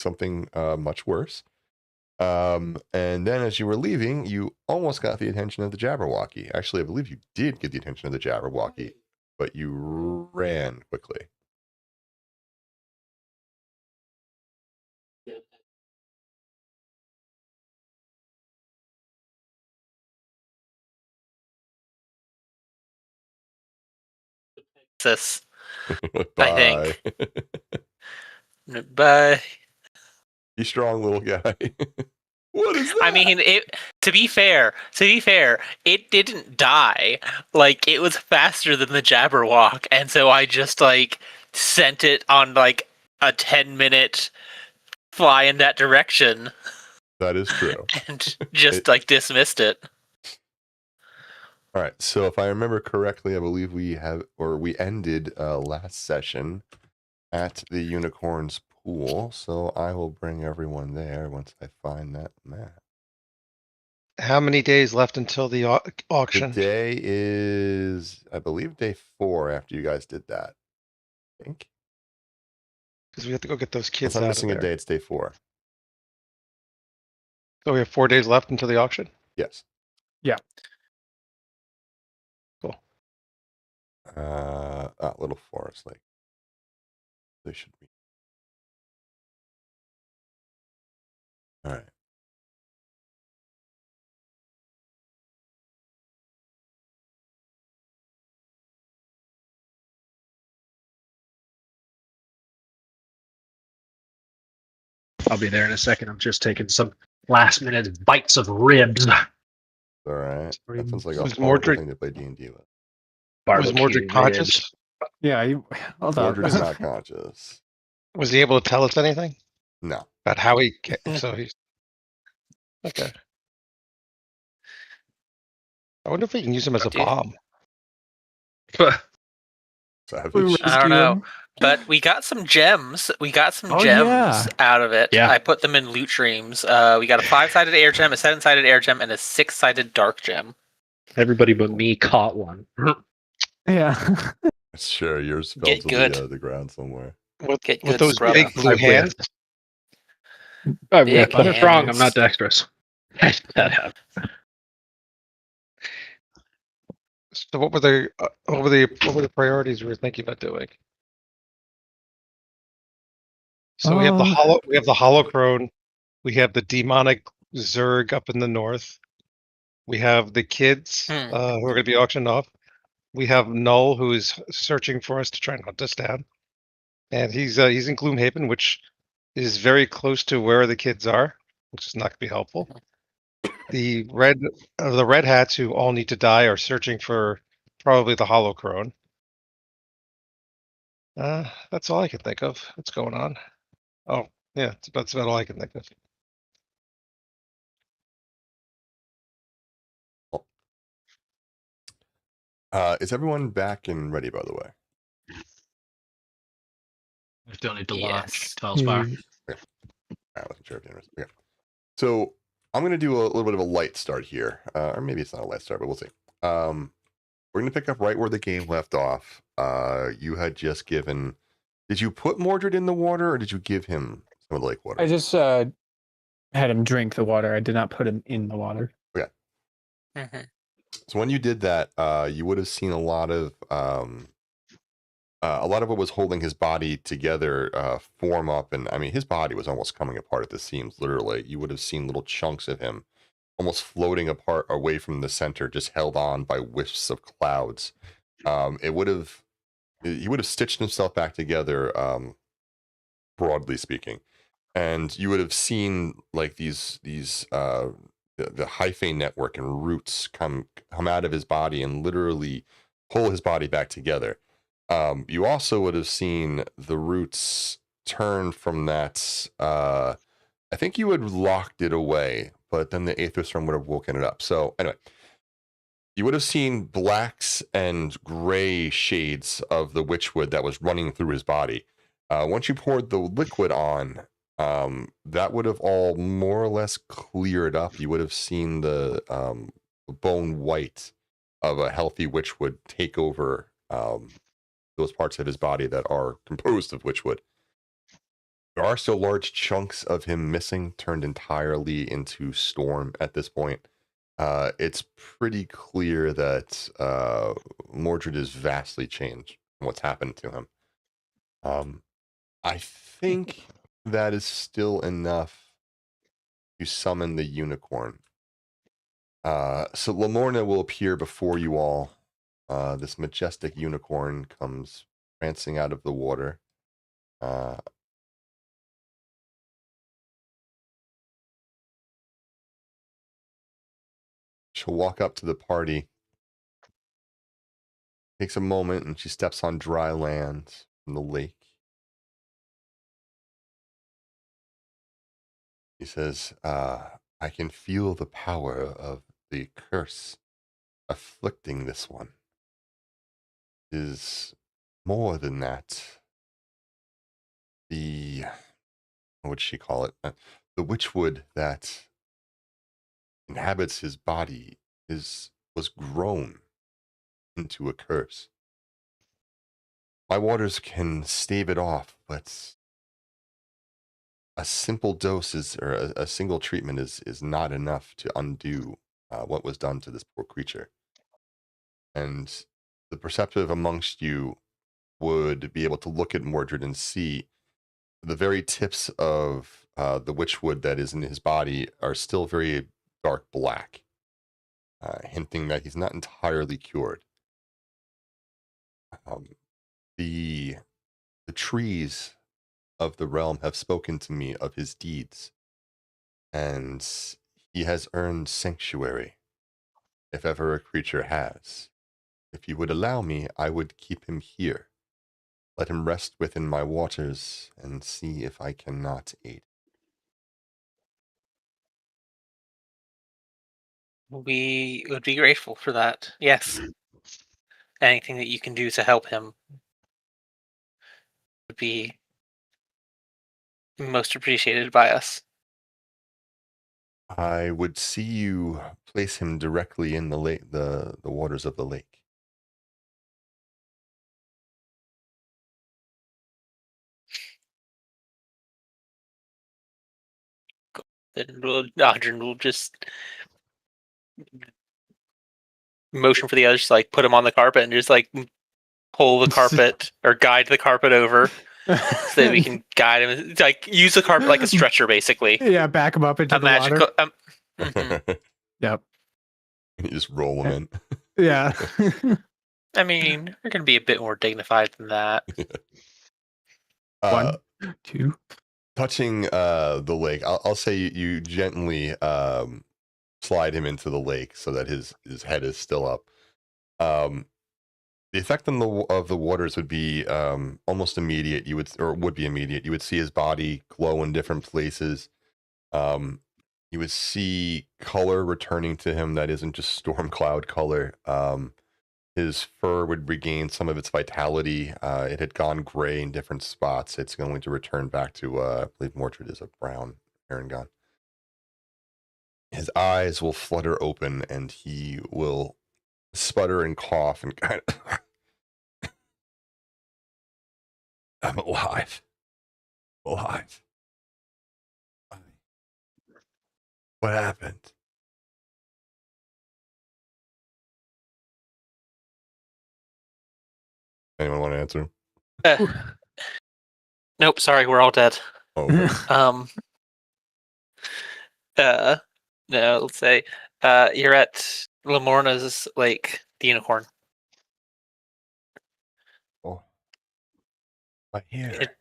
something much worse. And then as you were leaving, you almost got the attention of the Jabberwocky. Actually, I believe you did get the attention of the Jabberwocky, but you ran quickly. This, Bye. Bye. Be strong, little guy. What is that? I mean, to be fair, it didn't die. Like, it was faster than the Jabberwock, and so I just, like, sent it on, like, a 10-minute fly in that direction. That is true. And just, dismissed it. All right, so if I remember correctly, I believe we ended last session at the Unicorn's Pool, so I will bring everyone there once I find that map. How many days left until the auction? The day is, I believe, day 4 after you guys did that. I think. Because we have to go get those kids Unless I'm out missing of a there. day, it's day 4. So we have 4 days left until the auction? Yes. Yeah. Cool. Little Forest Lake. They should be. All right. I'll be there in a second. I'm just taking some last minute bites of ribs. All right. That sounds like a Was horrible Mordred- thing to play D&D with. Was Barbecue Mordred ribs. conscious? Yeah, hold on. Mordred is not conscious. Was he able to tell us anything No. about how he? So he's okay. I wonder if we can use him as a Dude. bomb. Savage. I don't know. But we got some gems. Oh, gems yeah. out of it. Yeah. I put them in loot streams. We got a 5-sided air gem, a 7-sided air gem, and a 6-sided dark gem. Everybody but me caught one. Yeah. Sure, yours fell Get to good. the ground somewhere. With Get with good, those scrub. big blue I will. hands. I'm Big strong. I'm hands. not dexterous. That happened. So what were the priorities we were thinking about doing? So we have the holocrone, we have the demonic Zerg up in the north. We have the kids who are going to be auctioned off. We have Null, who is searching for us to try and hunt us down, and he's in Gloomhaven, which is very close to where the kids are, which is not going to be helpful. The red hats who all need to die are searching for probably the holocrone. That's all I can think of. What's going on? Oh, yeah, that's about all I can think of. Is everyone back and ready, by the way? I still need to Yes. launch Telspire. I wasn't sure if you understood. Okay. So I'm going to do a little bit of a light start here. Or maybe it's not a light start, but we'll see. We're going to pick up right where the game left off. You had just given... Did you put Mordred in the water, or did you give him some of the lake water? I just had him drink the water. I did not put him in the water. Okay. Mm-hmm. So when you did that, you would have seen a lot of what was holding his body together form up, and I mean his body was almost coming apart at the seams. Literally, you would have seen little chunks of him almost floating apart away from the center, just held on by wisps of clouds. He would have stitched himself back together, broadly speaking, and you would have seen like these the hyphae network and roots come out of his body and literally pull his body back together. You also would have seen the roots turn from that. I think you had locked it away, but then the Aether Storm would have woken it up. So anyway, you would have seen blacks and gray shades of the witchwood that was running through his body. Once you poured the liquid on, that would have all more or less cleared up. You would have seen the bone white of a healthy witchwood take over those parts of his body that are composed of witchwood. There are still large chunks of him missing, turned entirely into storm at this point. It's pretty clear that Mordred is vastly changed from what's happened to him. I think that is still enough to summon the unicorn. So Lamorna will appear before you all. This majestic unicorn comes prancing out of the water. She'll walk up to the party, takes a moment, and she steps on dry land from the lake. He says, I can feel the power of the curse afflicting this one. Is more than that. What would she call it? The witchwood that inhabits his body was grown into a curse. My waters can stave it off, but a simple dose or a single treatment is not enough to undo what was done to this poor creature. And the perceptive amongst you would be able to look at Mordred and see the very tips of the witchwood that is in his body are still very dark black, hinting that he's not entirely cured. The trees of the realm have spoken to me of his deeds, and he has earned sanctuary, if ever a creature has. If you would allow me, I would keep him here. Let him rest within my waters and see if I cannot aid. We would be grateful for that. Yes. Anything that you can do to help him would be most appreciated by us. I would see you place him directly in the lake, the waters of the lake. Then Adrian will just motion for the others to like put him on the carpet and just like pull the carpet or guide the carpet over so that we can guide him. Like use the carpet like a stretcher, basically. Yeah, back him up into the magical. water. Yep. You just roll him in. Yeah. I mean, we're gonna be a bit more dignified than that. 1, 2. Touching the lake, I'll say you gently slide him into the lake so that his head is still up. The effect on of the waters would be almost immediate. Would be immediate. You would see his body glow in different places. You would see color returning to him that isn't just storm cloud color. His fur would regain some of its vitality. It had gone gray in different spots. It's going to return back to, I believe Mordred is a brown Erangel. His eyes will flutter open and he will sputter and cough and kind of, I'm alive. Alive. What happened? Anyone want to answer? Nope, sorry, we're all dead. Oh, okay. No, let's say you're at Lamorna's lake, the unicorn. Oh, my hair.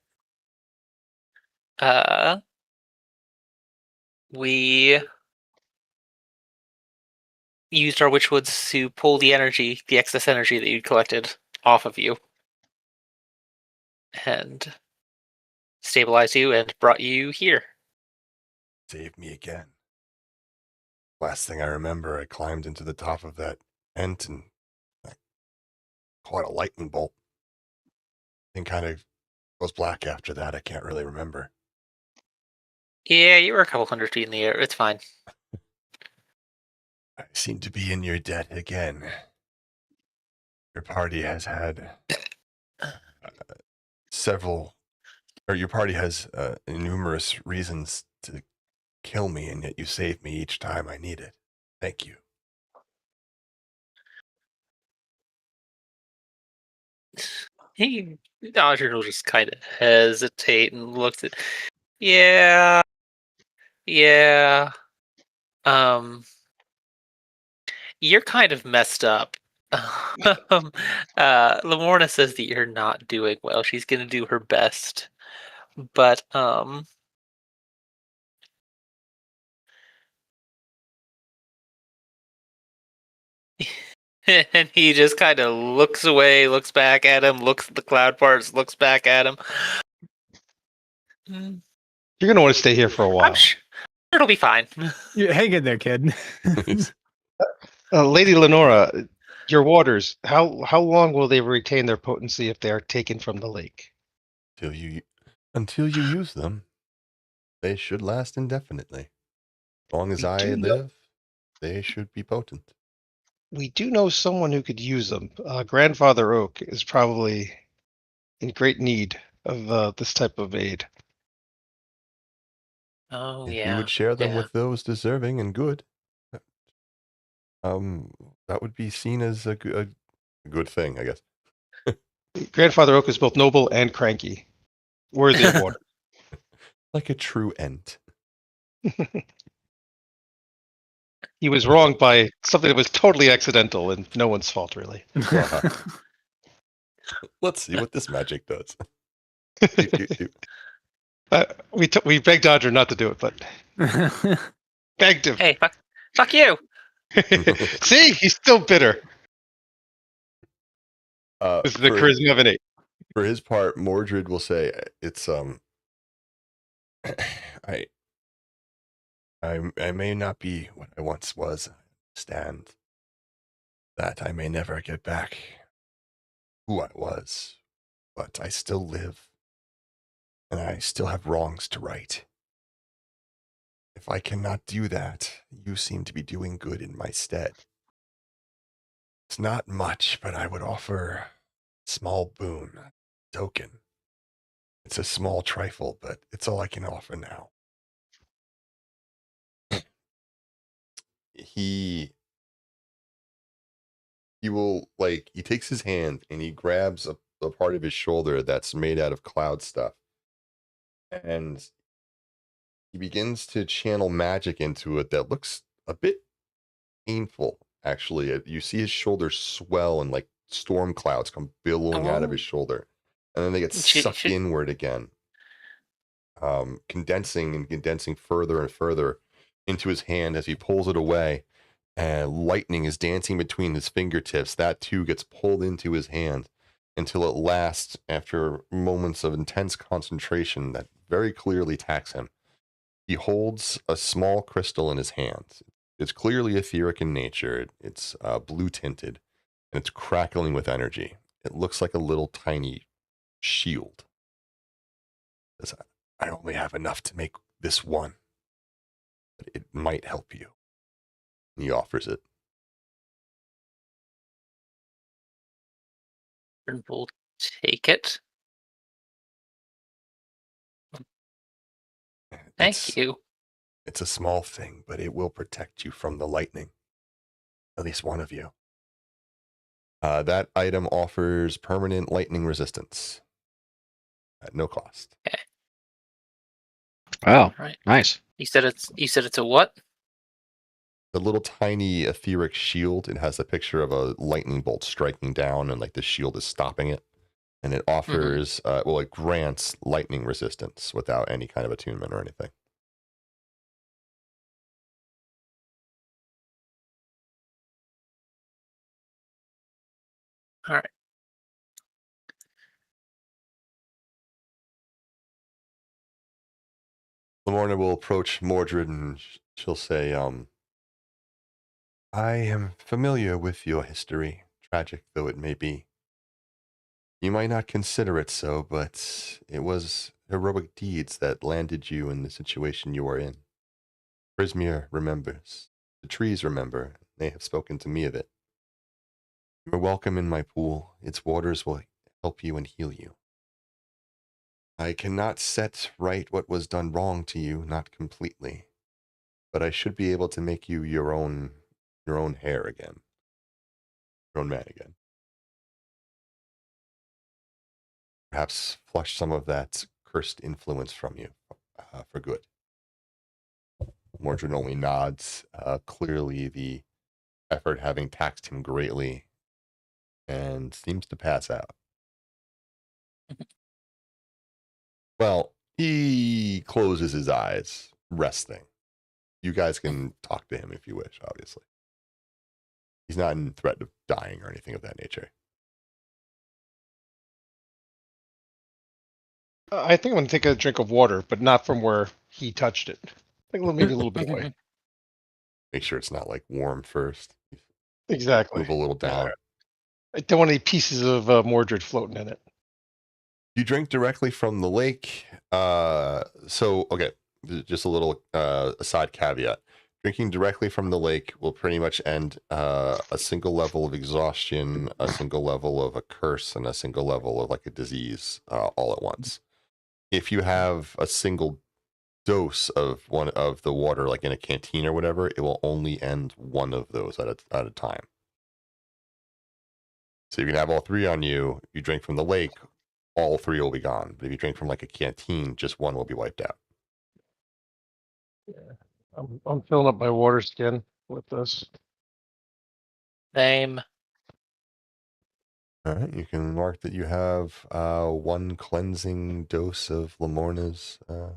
We used our witchwoods to pull the excess energy that you'd collected off of you, and stabilize you and brought you here. Saved me again. Last thing I remember, I climbed into the top of that tent and I caught a lightning bolt. And kind of goes black after that. I can't really remember. Yeah, you were a couple 100 feet in the air. It's fine. I seem to be in your debt again. Your party has had several or your party has numerous reasons to kill me, and yet you save me each time I need it. Thank you. Dodger will just kind of hesitate and looks at. Yeah. Yeah. You're kind of messed up. Lamorna says that you're not doing well. She's gonna do her best, but and he just kind of looks away, looks back at him, looks at the cloud parts, looks back at him. You're gonna want to stay here for a while. I'm sure it'll be fine. Yeah, hang in there, kid. Lady Lenora, your waters. How long will they retain their potency if they are taken from the lake? Until you use them, they should last indefinitely. As long as I live, they should be potent. We do know someone who could use them. Grandfather Oak is probably in great need of this type of aid. Oh If yeah. you would share them with those deserving and good, that would be seen as a good thing, I guess. Grandfather Oak is both noble and cranky, worthy of water. Like a true Ent. He was wronged by something that was totally accidental and no one's fault, really. Let's see what this magic does. We begged Dodger not to do it, but begged him. Hey, fuck you. See, he's still bitter. This is the charisma of an 8. For his part, Mordred will say, "It's I may not be what I once was. I understand that I may never get back who I was, but I still live, and I still have wrongs to right. If I cannot do that, you seem to be doing good in my stead. It's not much, but I would offer a small boon, a token. It's a small trifle, but it's all I can offer now." He will, like, he takes his hand and he grabs a part of his shoulder that's made out of cloud stuff, and he begins to channel magic into it that looks a bit painful, actually. You see his shoulder swell and like storm clouds come billowing out of his shoulder, and then they get sucked inward again, condensing and condensing further and further into his hand as he pulls it away, and lightning is dancing between his fingertips. That too gets pulled into his hand until at last, after moments of intense concentration that very clearly tax him, he holds a small crystal in his hand. It's clearly etheric in nature. It's blue tinted, and it's crackling with energy. It looks like a little tiny shield. I only have enough to make this one, but it might help you. And he offers it. And we'll take it. Thank you. It's a small thing, but it will protect you from the lightning. At least one of you. That item offers permanent lightning resistance at no cost. Okay. Wow. Right. Nice. You said it's a what? The little tiny etheric shield. It has a picture of a lightning bolt striking down, and like the shield is stopping it. And it offers, it grants lightning resistance without any kind of attunement or anything. All right. Lamorna will approach Mordred and she'll say, I am familiar with your history, tragic though it may be. You might not consider it so, but it was heroic deeds that landed you in the situation you are in. Prismir remembers. The trees remember. They have spoken to me of it. You are welcome in my pool. Its waters will help you and heal you. I cannot set right what was done wrong to you, not completely, but I should be able to make you your own hair again, your own man again. Perhaps flush some of that cursed influence from you for good. Mordred only nods, clearly the effort having taxed him greatly, and seems to pass out. Well, he closes his eyes, resting. You guys can talk to him if you wish, obviously. He's not in threat of dying or anything of that nature. I think I'm going to take a drink of water, but not from where he touched it. I think maybe a little bit away. Make sure it's not like warm first. Exactly. Move a little down. I don't want any pieces of Mordred floating in it. You drink directly from the lake. Okay, just a little aside caveat. Drinking directly from the lake will pretty much end a single level of exhaustion, a single level of a curse, and a single level of like a disease all at once. If you have a single dose of one of the water, like in a canteen or whatever, it will only end one of those at a time. So you can have all three on you. You drink from the lake, all three will be gone. But if you drink from like a canteen, just one will be wiped out. Yeah. I'm filling up my water skin with this. Same. All right, you can mark that you have one cleansing dose of Lamorna's, I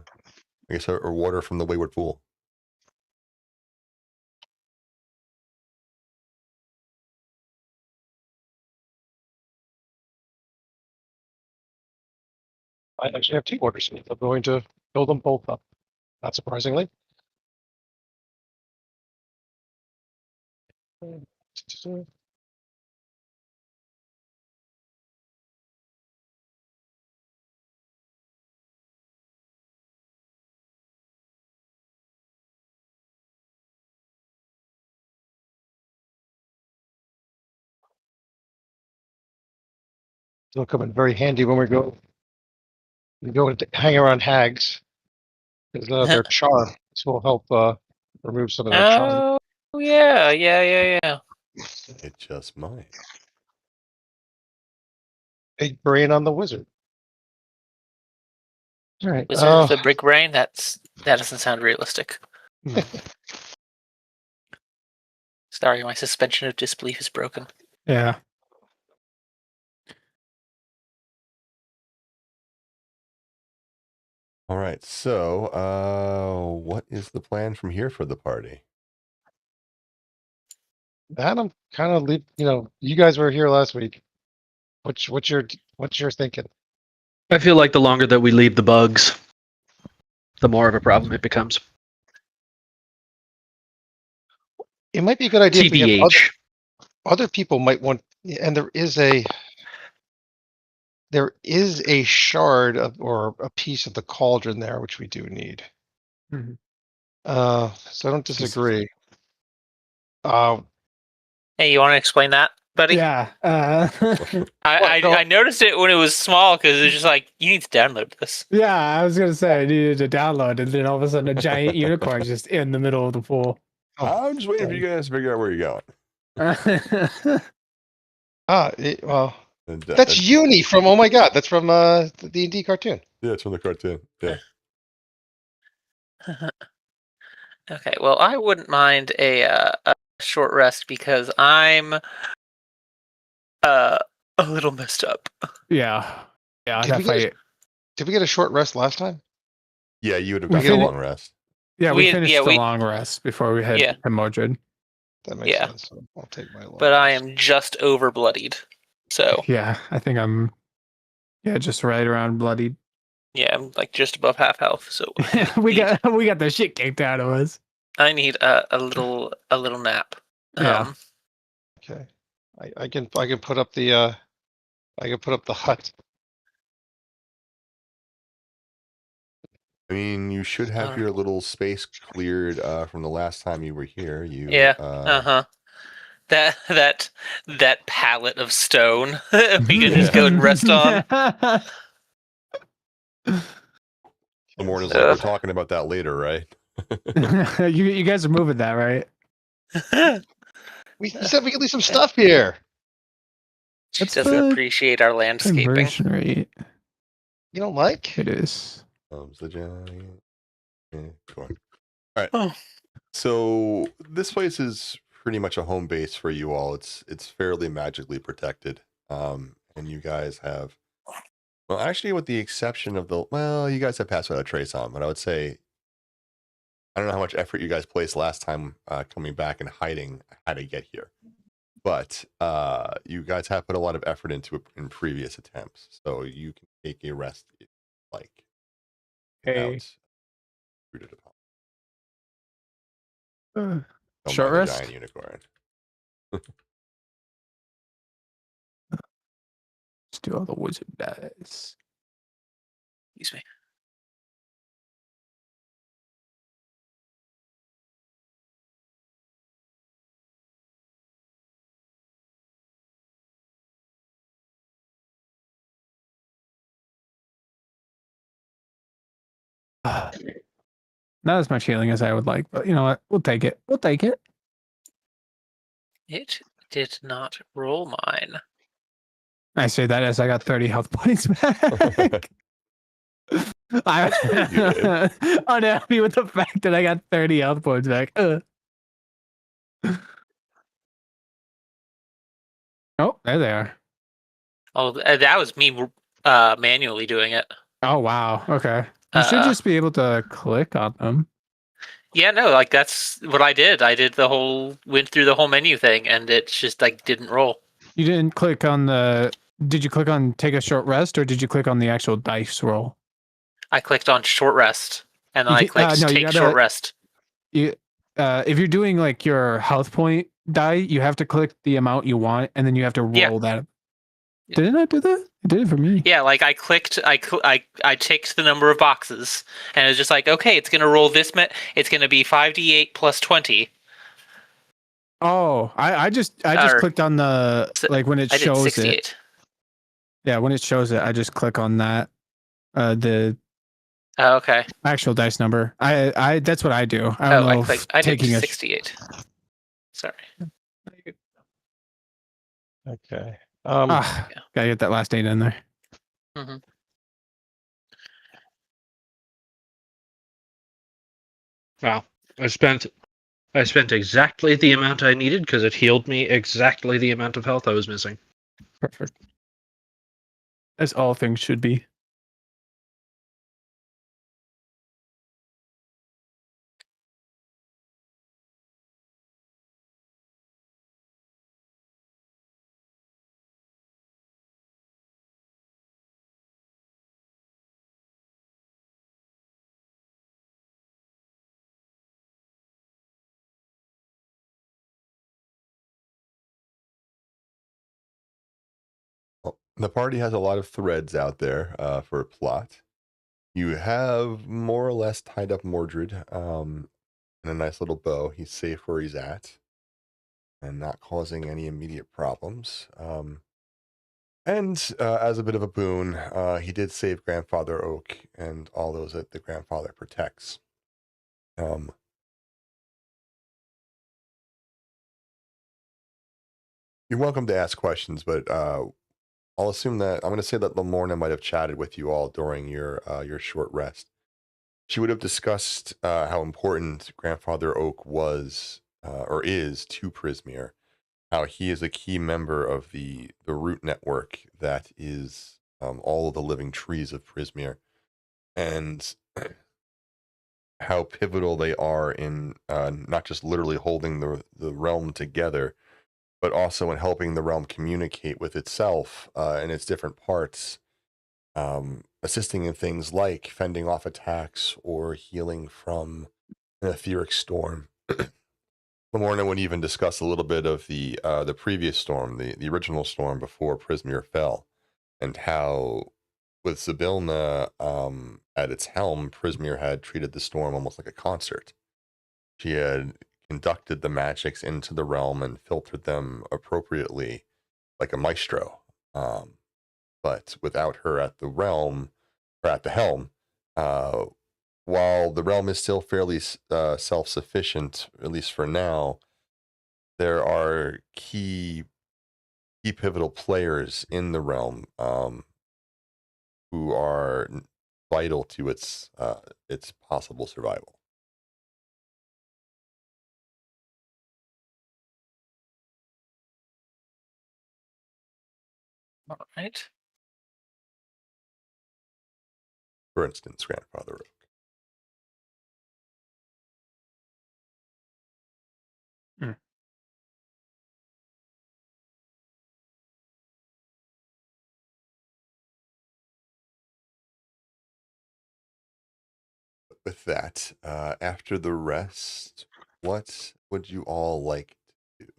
guess, or water from the Wayward Pool. I actually have two water skins. I'm going to fill them both up. Not surprisingly. They'll come in very handy when we go to hang around hags, because their charm. This will help remove some of their charm. Oh yeah. It just might. Big brain on the wizard. All right. Wizard with a brick brain. That doesn't sound realistic. Sorry, my suspension of disbelief is broken. Yeah. All right, so what is the plan from here for the party? That I'm kind of you guys were here last week. What's your thinking? I feel like the longer that we leave the bugs, the more of a problem it becomes. It might be a good idea if we have TBH. other people might want, and there is a shard of, or a piece of the cauldron there, which we do need. Mhm. So I don't disagree. Hey, you want to explain that, buddy? Yeah. I noticed it when it was small because it was just like, you need to download this. Yeah, I was gonna say I needed to download, and then all of a sudden a giant unicorn just in the middle of the pool. I'm just waiting for you guys to figure out where you're going. Well, that's Uni from. Oh my God, that's from the D&D cartoon. Yeah, it's from the cartoon. Yeah. Okay, well, I wouldn't mind a short rest because I'm a little messed up. Yeah. Did we get a short rest last time? Yeah, you would have We gotten a fin- long rest. Yeah, we We- finished yeah, the we- long rest before we head Yeah. to Mordred. That makes Yeah. sense. So I'll take my long But I rest. am just over bloodied. So Yeah, I think I'm just right around bloodied. yeah, I'm like just above half health. So we got the shit kicked out of us. I need a little nap. Yeah. Okay, I can put up the hut. I mean, you should have your little space cleared from the last time you were here. Yeah. That pallet of stone we can just go and rest on. Lamorna's like, we're talking about that later, right? you guys are moving that, right? We said we could leave some stuff here. She That's doesn't the appreciate our landscaping. conversion rate. You don't like? It is. The giant. All right. Oh. So this place is pretty much a home base for you all. It's fairly magically protected, and you guys have. Well, actually, with the exception of you guys have passed without a trace on, but I would say I don't know how much effort you guys placed last time coming back and hiding how to get here. But you guys have put a lot of effort into it in previous attempts, so you can take a rest if you like. Hey. Without Don't Short mind the rest? giant unicorn. Let's do all the wizard dice. Excuse me. Not as much healing as I would like, but you know what? We'll take it. We'll take it. It did not roll mine. I say that as I got 30 health points back. I'm unhappy with the fact that I got 30 health points back. Oh, there they are. Oh, that was me manually doing it. Oh, wow. Okay. You should just be able to click on them. Yeah, no, like that's what I did. Went through the whole menu thing, and it just like didn't roll. You didn't click on did you click on take a short rest, or did you click on the actual dice roll? I clicked on short rest, and then I clicked take short rest. If you're doing like your health point die, you have to click the amount you want, and then you have to roll that. Did it not do that? It did it for me. Yeah, like I clicked, I ticked the number of boxes, and it was just like, okay, it's gonna roll this. It's gonna be 5d8 plus 20. Oh, I just clicked on the when it shows it. Yeah, when it shows it, I just click on that. The okay. Actual dice number. I that's what I do. I don't know. I did 68. Sorry. Okay. Gotta get that last 8 in there. Mm-hmm. Wow. I spent exactly the amount I needed because it healed me exactly the amount of health I was missing. Perfect. As all things should be. Well, the party has a lot of threads out there for a plot. You have more or less tied up Mordred in a nice little bow. He's safe where he's at and not causing any immediate problems. And as a bit of a boon, he did save Grandfather Oak and all those that the grandfather protects. You're welcome to ask questions, but I'll assume that I'm going to say that Lamorna might have chatted with you all during your short rest. She would have discussed how important Grandfather Oak was or is to Prismere, how he is a key member of the root network that is all of the living trees of Prismere, and how pivotal they are in not just literally holding the realm together, but also in helping the realm communicate with itself and its different parts, assisting in things like fending off attacks or healing from an etheric storm. Lamorna would even discuss a little bit of the previous storm, the original storm before Prismere fell, and how with Zybilna at its helm, Prismere had treated the storm almost like a concert. She had conducted the magics into the realm and filtered them appropriately like a maestro. But without her at the realm, or at the helm. While the realm is still fairly self-sufficient, at least for now, there are key pivotal players in the realm who are vital to its possible survival. All right. For instance, Grandfather Rook. With that, after the rest, what would you all like to do?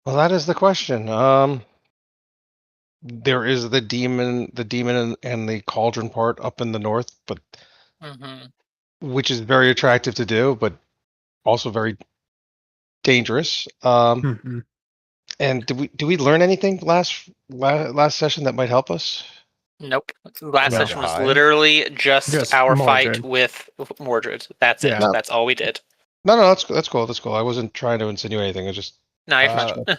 Well, that is the question. There is the demon and the cauldron part up in the north, but which is very attractive to do, but also very dangerous. And do we learn anything last session that might help us? Nope. Last No. session was Hive? literally just our Mordred. fight with Mordred. That's it. Yeah. That's all we did. No, that's cool. That's cool. I wasn't trying to insinuate anything. I just No, you're Uh, fine.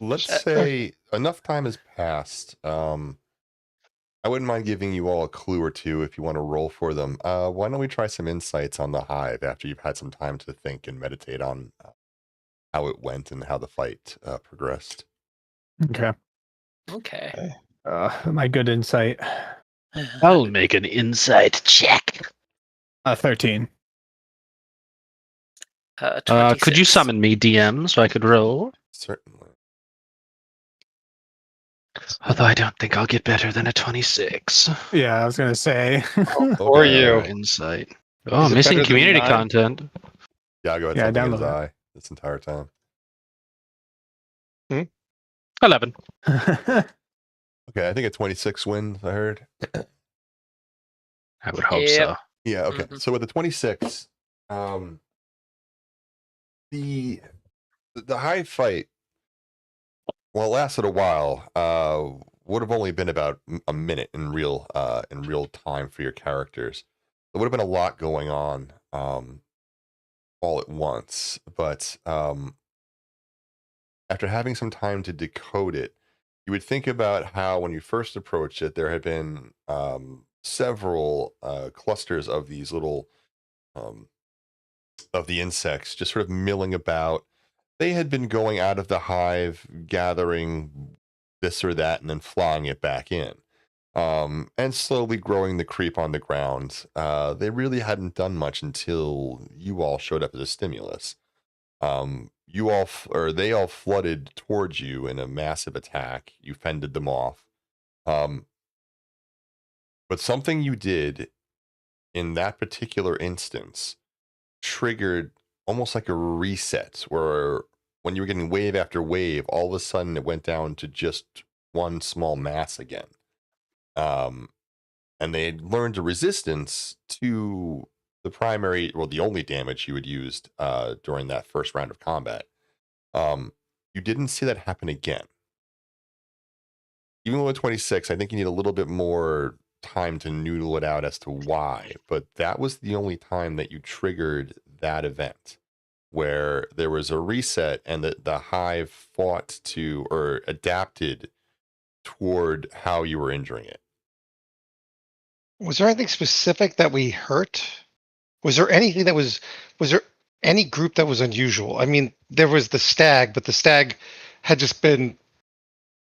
Let's say enough time has passed. I wouldn't mind giving you all a clue or two if you want to roll for them. Why don't we try some insights on the hive after you've had some time to think and meditate on how it went and how the fight progressed? Okay. Okay. My good insight. I'll make an insight check. 13. 26. Could you summon me, DM, so I could roll? Certainly. Although I don't think I'll get better than a 26. Yeah, I was gonna say. Or Okay. you. Insight. Oh, Is it missing better than community 9? content. Yago had Yeah, something in his download eye this entire time. 11. Okay, I think a 26 wins, I heard. I would hope Yep. so. Yeah, okay. Mhm. So with the 26, the hive fight, well, it lasted a while. Would have only been about a minute in real time for your characters. There would have been a lot going on all at once, but after having some time to decode it, you would think about how when you first approached it, there had been several clusters of these little of the insects just sort of milling about. They had been going out of the hive, gathering this or that, and then flying it back in. And slowly growing the creep on the ground. They really hadn't done much until you all showed up as a stimulus. They all flooded towards you in a massive attack. You fended them off. But something you did in that particular instance triggered almost like a reset where when you were getting wave after wave, all of a sudden it went down to just one small mass again. And they had learned a resistance to the only damage you had used during that first round of combat. You didn't see that happen again. Even with 26, I think you need a little bit more time to noodle it out as to why, but that was the only time that you triggered that event where there was a reset and the hive fought to or adapted toward how you were injuring it. Was there anything specific that we hurt? Was there anything that was there any group that was unusual? I mean, there was the stag, but the stag had just been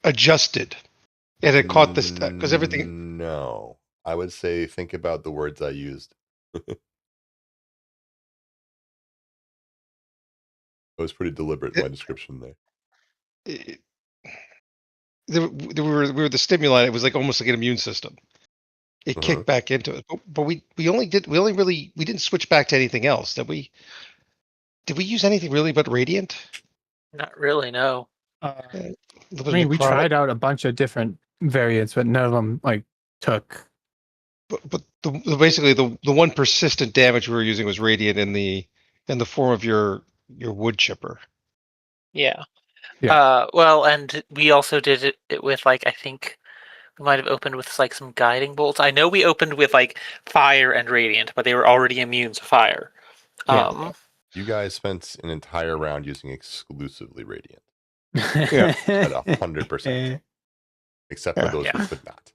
adjusted. It had caught this because everything. No, I would say think about the words I used. I was pretty deliberate in my description there. We were the stimuli. It was like almost like an immune system. It kicked back into it, but we didn't switch back to anything else. Did we use anything really but radiant? Not really, no. I mean, we tried out a bunch of different variants, but none of them took. But basically the one persistent damage we were using was radiant in the form of your wood chipper. Yeah. Yeah. Well, and we also did it with I think We might have opened with like some guiding bolts. I know we opened with like fire and radiant, but they were already immune to fire. Yeah. You guys spent an entire round using exclusively radiant Yeah. at 100%, except for Yeah. those who Yeah. could not.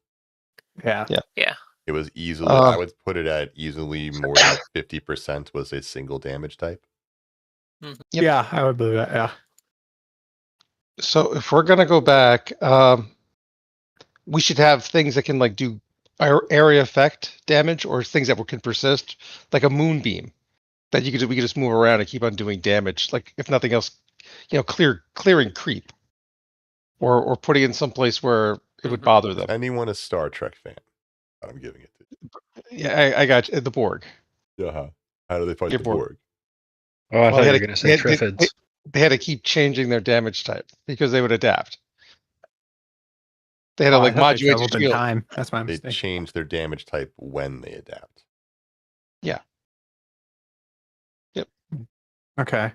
Yeah. Yeah. It was easily. I would put it at easily more than 50% was a single damage type. Yep. Yeah, I would believe that. Yeah. So if we're gonna go back, we should have things that can like do area effect damage or things that can persist, like a moonbeam that we could just move around and keep on doing damage. Like if nothing else, clearing creep, or putting it in some place where it would bother them. Anyone a Star Trek fan? I'm giving it to. Yeah, I got you. The Borg. Yeah. How do they fight Your the Borg. Borg? Oh, I Well, thought you were going to say Triffids. They had to keep changing their damage type because they would adapt. They had to Oh, I like thought they modulate traveled in shield. time. That's my They mistake. change their damage type when they adapt. Yeah. Yep. Okay.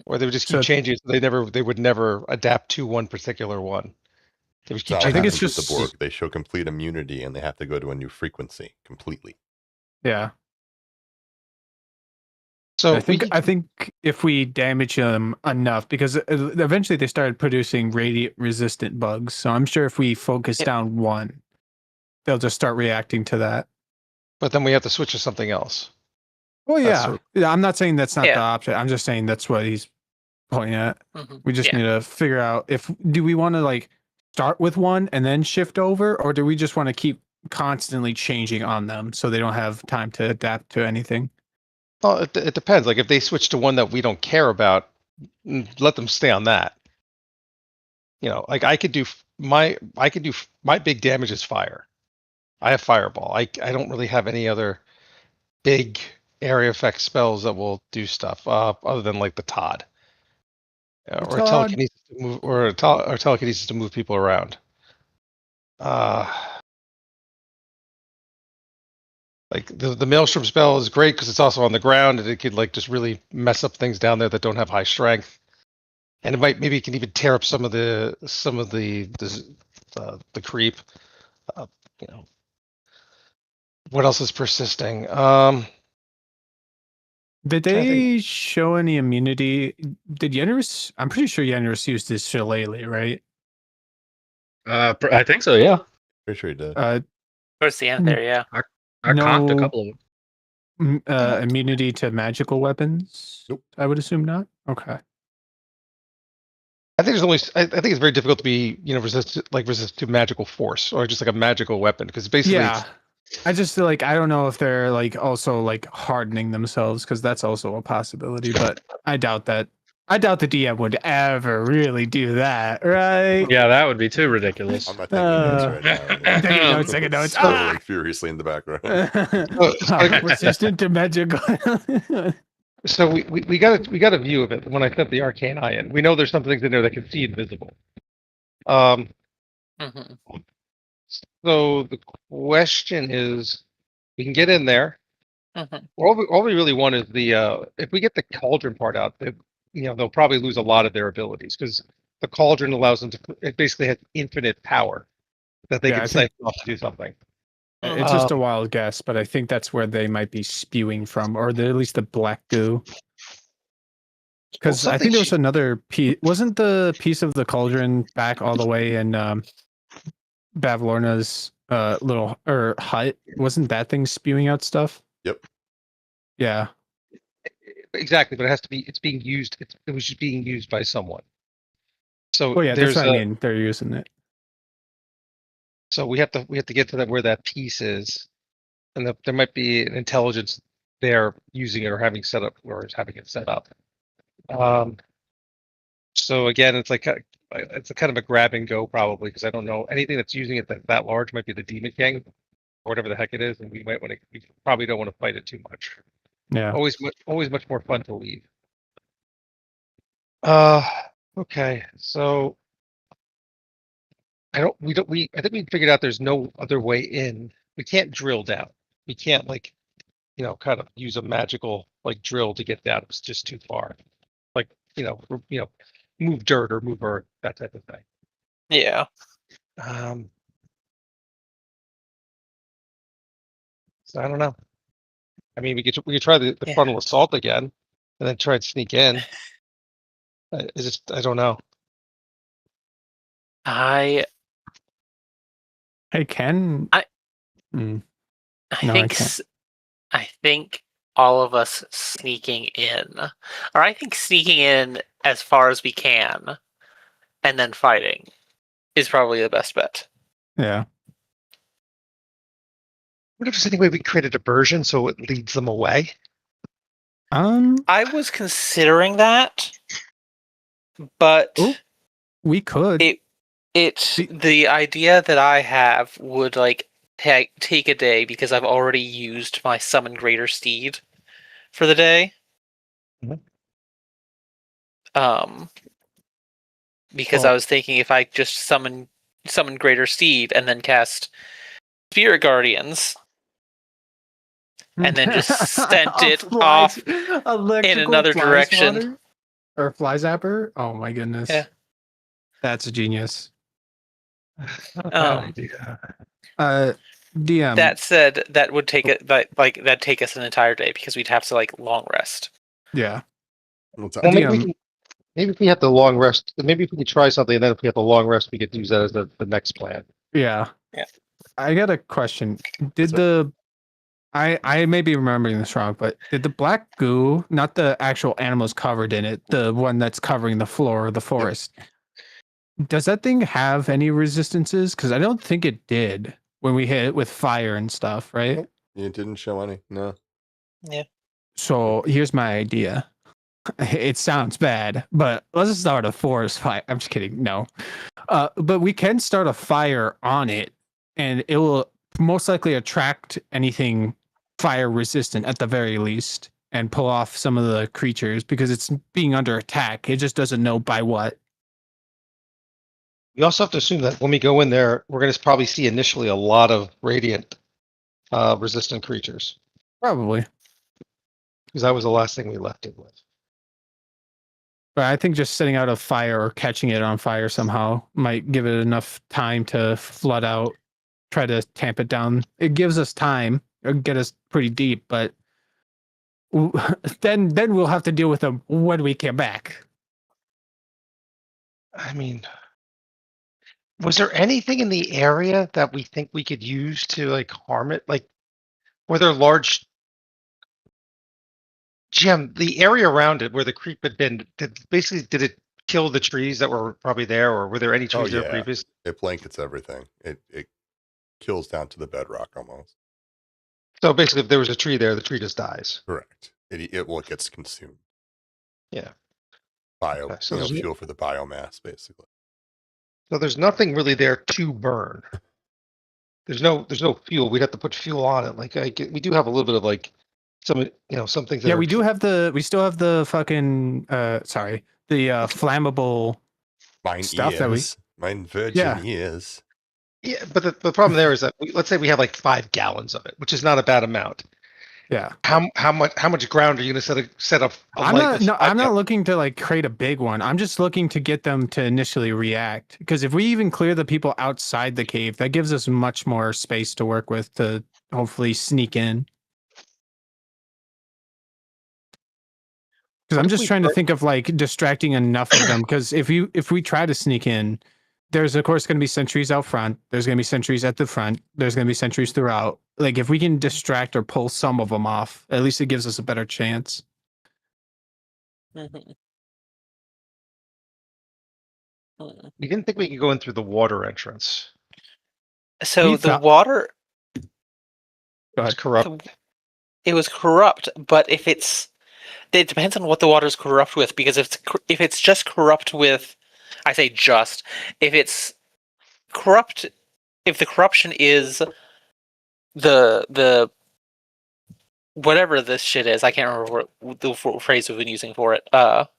Or they would just keep So- changing it. So they would never adapt to one particular one. They would keep So I what think it's happens with just- the Borg. They show complete immunity and they have to go to a new frequency completely. Yeah. So I think if we damage them enough, because eventually they started producing radiant resistant bugs. So I'm sure if we focus down one, they'll just start reacting to that. but then we have to switch to something else. Well, That's yeah. Yeah, I'm not saying that's not the Yeah. option. I'm just saying that's what he's pointing at. Mhm. We just Yeah. need to figure out do we want to like start with one and then shift over, or do we just want to keep constantly changing on them so they don't have time to adapt to anything? Well, it depends. Like if they switch to one that we don't care about, let them stay on that. Like I could do my big damage is fire. I have fireball. I don't really have any other big area effect spells that will do stuff other than like the Todd. Or Todd. telekinesis to move, or telekinesis to move people around. Like the maelstrom spell is great because it's also on the ground and it could like just really mess up things down there that don't have high strength, and maybe it can even tear up some of the creep. What else is persisting? Did I they show any immunity? Did Yenris? I'm pretty sure Yenris used this shillelagh, right? I think so, yeah. Pretty sure he did. Towards the end there, yeah. I conked a No. couple of them. Immunity to magical weapons? Nope. I would assume not. Okay. I think I think it's very difficult to be resist to magical force or just like a magical weapon because basically Yeah. I just feel like I don't know if they're like also like hardening themselves because that's also a possibility, but I doubt that. I doubt the DM would ever really do that, right? Yeah, that would be too ridiculous. I'm not taking notes right now. Taking notes, taking notes. Scrolling furiously in the background. Resistant to magical. So we got a view of it when I sent the arcane eye in. We know there's some things in there that can see invisible. Mhm. So the question is, we can get in there. Mhm. All we really want is if we get the cauldron part out, they'll probably lose a lot of their abilities because the cauldron allows them to. It basically has infinite power that they Yeah, I can think- siphon off to do something. It's just a wild guess, but I think that's where they might be spewing from, or at least the black goo. Because I think there was another piece. Wasn't the piece of the cauldron back all the way in Bavlorna's little hut? Wasn't that thing spewing out stuff? Yep. Yeah. Exactly, but it has to be. It's being used. It was just being used by someone. So Oh yeah, that's there's what I mean. They're using it. So we have to get to that where that piece is, and there might be an intelligence there using it or having set up or having it set up. So again, it's like it's a kind of a grab and go probably because I don't know anything that's using it that large might be the Demon King or whatever the heck it is, and we probably don't want to fight it too much. Yeah. Always much more fun to leave. Okay, so I think we figured out there's no other way in. We can't drill down. We can't kind of use a magical drill to get down. It's just too far. Move dirt or move earth, that type of thing. Yeah. So I don't know. I mean, we could try the Yeah. frontal assault again, and then try to sneak in. I don't know. I Hey, Ken. I- Mm, I No, I think can't. I think all of us sneaking in, or I think sneaking in as far as we can, and then fighting is probably the best bet. Yeah. What if there's any way we create a diversion so it leads them away? I was considering that, but Oh, we could. the idea that I have would like take a day because I've already used my summon greater steed for the day. Mhm. Because Well- I was thinking if I just summon greater steed and then cast spirit guardians and then just sent it off in another direction. Or fly zapper? Oh my goodness. Yeah. That's a genius. Um, DM. That said, that would take it that'd take us an entire day because we'd have to like long rest. Yeah. What's Well, that? maybe if we have the long rest, maybe if we could try something, and then if we have the long rest, we could use that as the next plan. Yeah. Yeah. I got a question. Did Sir? the I may be remembering this wrong, but did the black goo, not the actual animals covered in it, the one that's covering the floor of the forest, does that thing have any resistances? Because I don't think it did when we hit it with fire and stuff, right? It didn't show any. No. So here's my idea. It sounds bad, but let's start a forest fire. I'm just kidding. No. But we can start a fire on it, and it will most likely attract anything fire resistant at the very least and pull off some of the creatures because it's being under attack. It just doesn't know by what. We also have to assume that when we go in there, we're going to probably see initially a lot of radiant resistant creatures, Probably. because that was the last thing we left it with. But I think just setting out a fire or catching it on fire somehow might give it enough time to flood out, try to tamp it down. It gives us time, it'll get us pretty deep, but then we'll have to deal with them when we get back. I mean, was there anything in the area that we think we could use to like harm it? Like, were there large? Jim, the area around it where the creep had been, did it kill the trees that were probably there, or were there any trees there yeah. previous? It blankets everything. It kills down to the bedrock almost. So basically, if there was a tree there, the tree just dies. Correct. It gets consumed. Yeah. Bio, Okay, so there's fuel for the biomass, basically. So there's nothing really there to burn. There's no fuel. We'd have to put fuel on it. We do have a little bit of like some some things. Yeah, we still have the fucking the flammable Mine stuff ears. that we. Mine virgin ears. Yeah, but the problem there is that let's say we have like 5 gallons of it, which is not a bad amount. Yeah. How much ground are you going to set up? I'm not looking to like create a big one. I'm just looking to get them to initially react. Because if we even clear the people outside the cave, that gives us much more space to work with to hopefully sneak in. Because I'm just trying to think of like distracting enough of them. Because if we try to sneak in, there's of course going to be sentries out front. There's going to be sentries at the front. There's going to be sentries throughout. Like if we can distract or pull some of them off, at least it gives us a better chance. Mm-hmm. We didn't think we could go in through the water entrance. So the water was corrupt. It was corrupt, but it depends on what the water is corrupt with. Because if it's just corrupt with, I say just, if it's corrupt, if the corruption is the whatever this shit is, I can't remember what the phrase we've been using for it.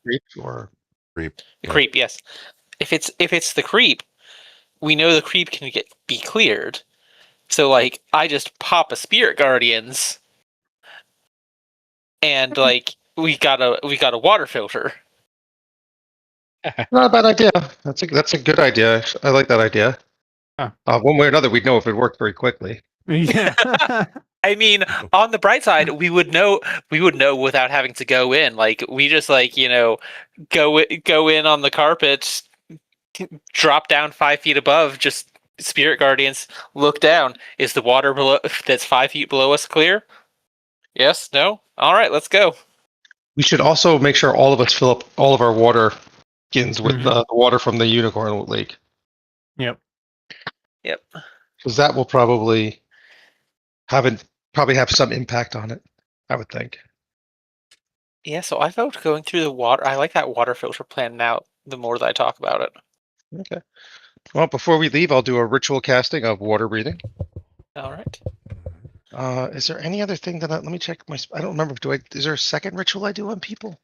Creep or creep. Creep, yes. If it's the creep, we know the creep can be cleared. So like I just pop a spirit guardians and like we got a water filter. Not a bad idea. That's a good idea. I like that idea. Huh. One way or another, we'd know if it worked very quickly. Yeah. I mean, on the bright side, we would know without having to go in. Like we just go in on the carpet, drop down 5 feet above, just spirit guardians look down. Is the water below that's 5 feet below us clear? Yes, no? All right, let's go. We should also make sure all of us fill up all of our water skins with Mhm. the water from the unicorn lake. Yep. Yep. Because that will probably have some impact on it, I would think. Yeah, so I vote going through the water. I like that water filter plan now, the more that I talk about it. Okay. Well, before we leave, I'll do a ritual casting of water breathing. All right. Is there any other thing that let me check my? I don't remember. Is there a second ritual I do on people?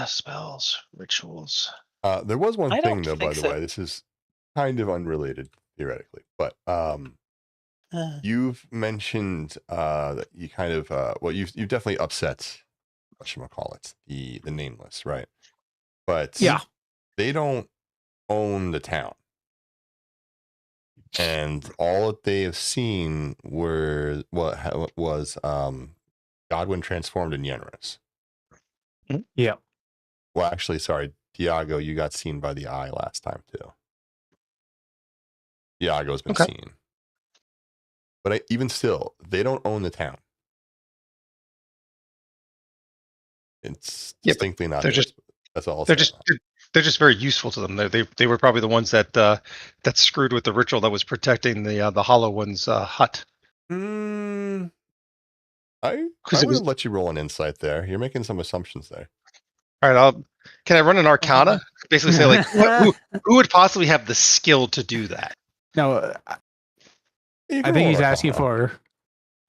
Spells, rituals. There was one I thing don't though, by think the so. way. This is kind of unrelated theoretically, but you've mentioned that you kind of well, you've definitely upset whatchamacallit, the nameless, right? But Yeah. they don't own the town, and all that they have seen were what was Godwin transformed in Yenris. Yeah. Well, actually, sorry, Diago, you got seen by the eye last time too. Diago's been Okay. seen, but even still, they don't own the town. It's Yeah, but distinctly not they're theirs. just- That's all. They're just very useful to them. They were probably the ones that screwed with the ritual that was protecting the Hollow One's hut. I Because would have let you roll an insight there. You're making some assumptions there. All right, can I run an Arcana? Basically, say like who would possibly have the skill to do that? No, You I can think roll he's an asking Arcana. for.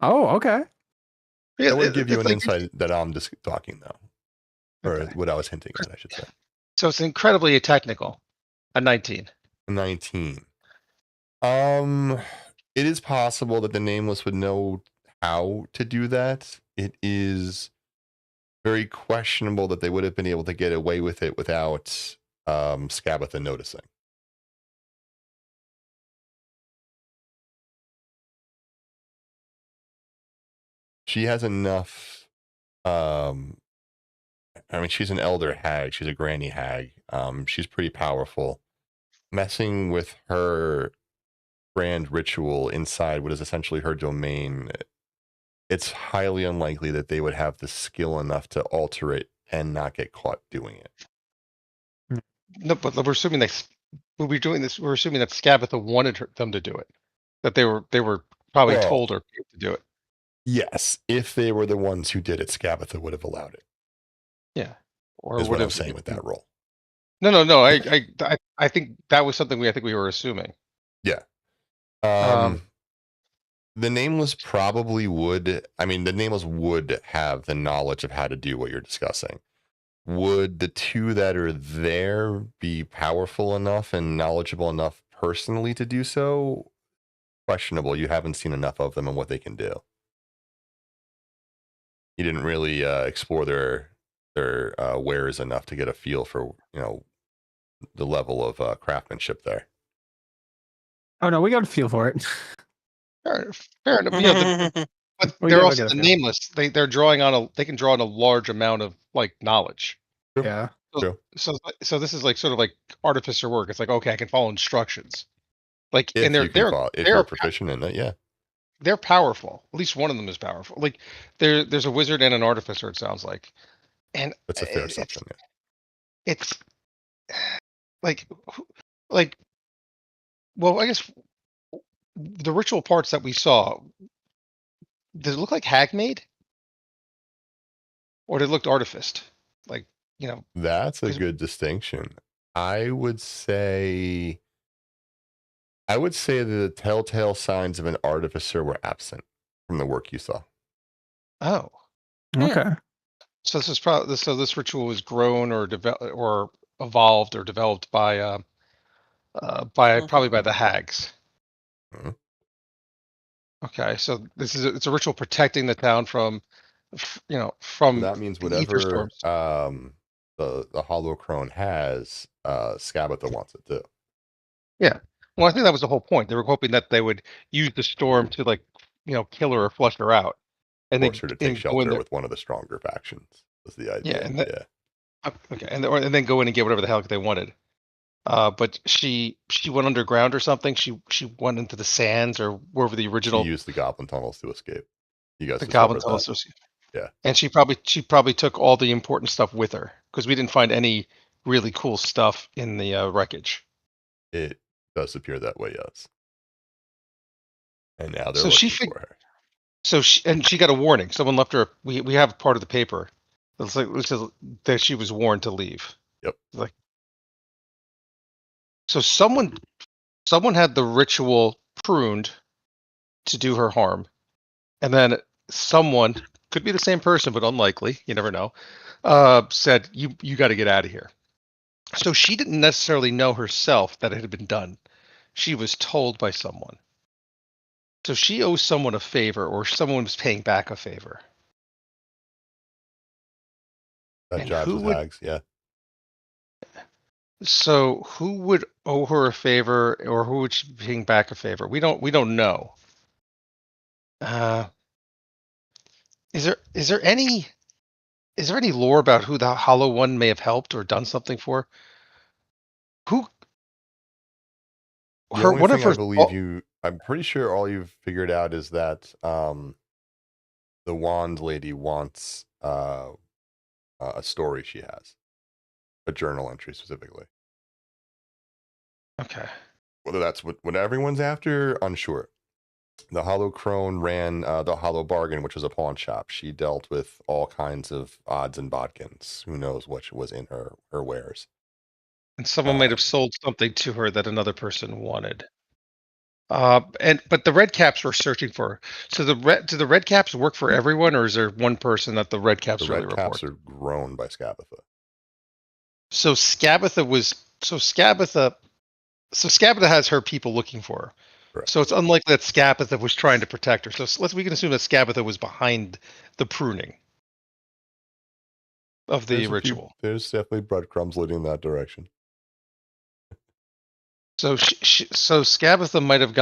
Oh, okay. Yeah, That would give you it's an like- insight that I'm just talking though, or Okay. what I was hinting at, I should say. So it's incredibly technical. A 19. 19. It is possible that the nameless would know how to do that. It is very questionable that they would have been able to get away with it without Scabatha noticing. She has enough. I mean, she's an elder hag. She's a granny hag. She's pretty powerful. Messing with her grand ritual inside what is essentially her domain, it's highly unlikely that they would have the skill enough to alter it and not get caught doing it. No, but we're assuming when we're doing this, we're assuming that Scabatha wanted them to do it. That they were probably Well, told her to do it. Yes, if they were the ones who did it, Scabatha would have allowed it. Yeah. Or Is would what I'm have saying with that roll. No. I think that was something we were assuming. Yeah. Um, The nameless probably would. I mean, the nameless would have the knowledge of how to do what you're discussing. Would the two that are there be powerful enough and knowledgeable enough personally to do so? Questionable. You haven't seen enough of them and what they can do. You didn't really explore their wares enough to get a feel for the level of craftsmanship there. Oh no, we got a feel for it. fair enough. But We they're definitely also get a the feel. nameless. They're drawing on they can draw on a large amount of like knowledge. Yeah. True. So this is like sort of like artificer work. It's like, okay, I can follow instructions. Like, If and you can follow, if you're proficient in it, yeah. They're powerful. At least one of them is powerful. Like there's a wizard and an artificer, it sounds like. And That's a fair assumption. it's like well, I guess the ritual parts that we saw, does it look like hag made? Or did it look artificed? Like, That's a good distinction. I would say the telltale signs of an artificer were absent from the work you saw. Oh. Okay. So this is probably this ritual was grown or or evolved or developed by probably by the hags. Mm-hmm. Okay, so it's a ritual protecting the town from from That means the ether whatever storms. the hollow crone has, Scabatha wants it too. Yeah. Well, I think that was the whole point. They were hoping that they would use the storm to like kill her or flush her out, and Force her to take go in shelter there. with one of the stronger factions was the Yeah, idea. and Yeah. and then go in and get whatever the hell they wanted. But she went underground or something. She went into the sands or wherever the She original used the goblin tunnels to escape. You guys the Goblin discovered that. Tunnels. Yeah. And she probably took all the important stuff with her because we didn't find any really cool stuff in the wreckage. It does appear that way, yes. And now they're So looking for her. So she got a warning. Someone left her. We have part of the paper. It's like it says that she was warned to leave. Yep. Like, so someone had the ritual pruned to do her harm, and then someone, could be the same person but unlikely, you never know, said you got to get out of here. So she didn't necessarily know herself that it had been done. She was told by someone. So she owes someone a favor, or someone was paying back a favor. That And jibes who with would hags, yeah. So who would owe her a favor, or who would she be paying back a favor? We don't know. Is there any lore about who the Hollow One may have helped or done something for? Who? The Her only one of thing I her. believe I'm pretty sure all you've figured out is that the wand lady wants a story she has, a journal entry specifically. Okay. Whether that's what everyone's after, unsure. The Hollow Crone ran the Hollow Bargain, which was a pawn shop. She dealt with all kinds of odds and bodkins. Who knows what was in her wares. And someone might have sold something to her that another person wanted. But the red caps were searching for her. So do the red caps work for everyone, or is there one person that the red caps The really red caps report? are grown by Scabatha. So Scabatha has her people looking for her. Correct. So it's unlikely that Scabatha was trying to protect her. So we can assume that Scabatha was behind the pruning of the ritual. There's definitely breadcrumbs leading in that direction. So so Scabatha may have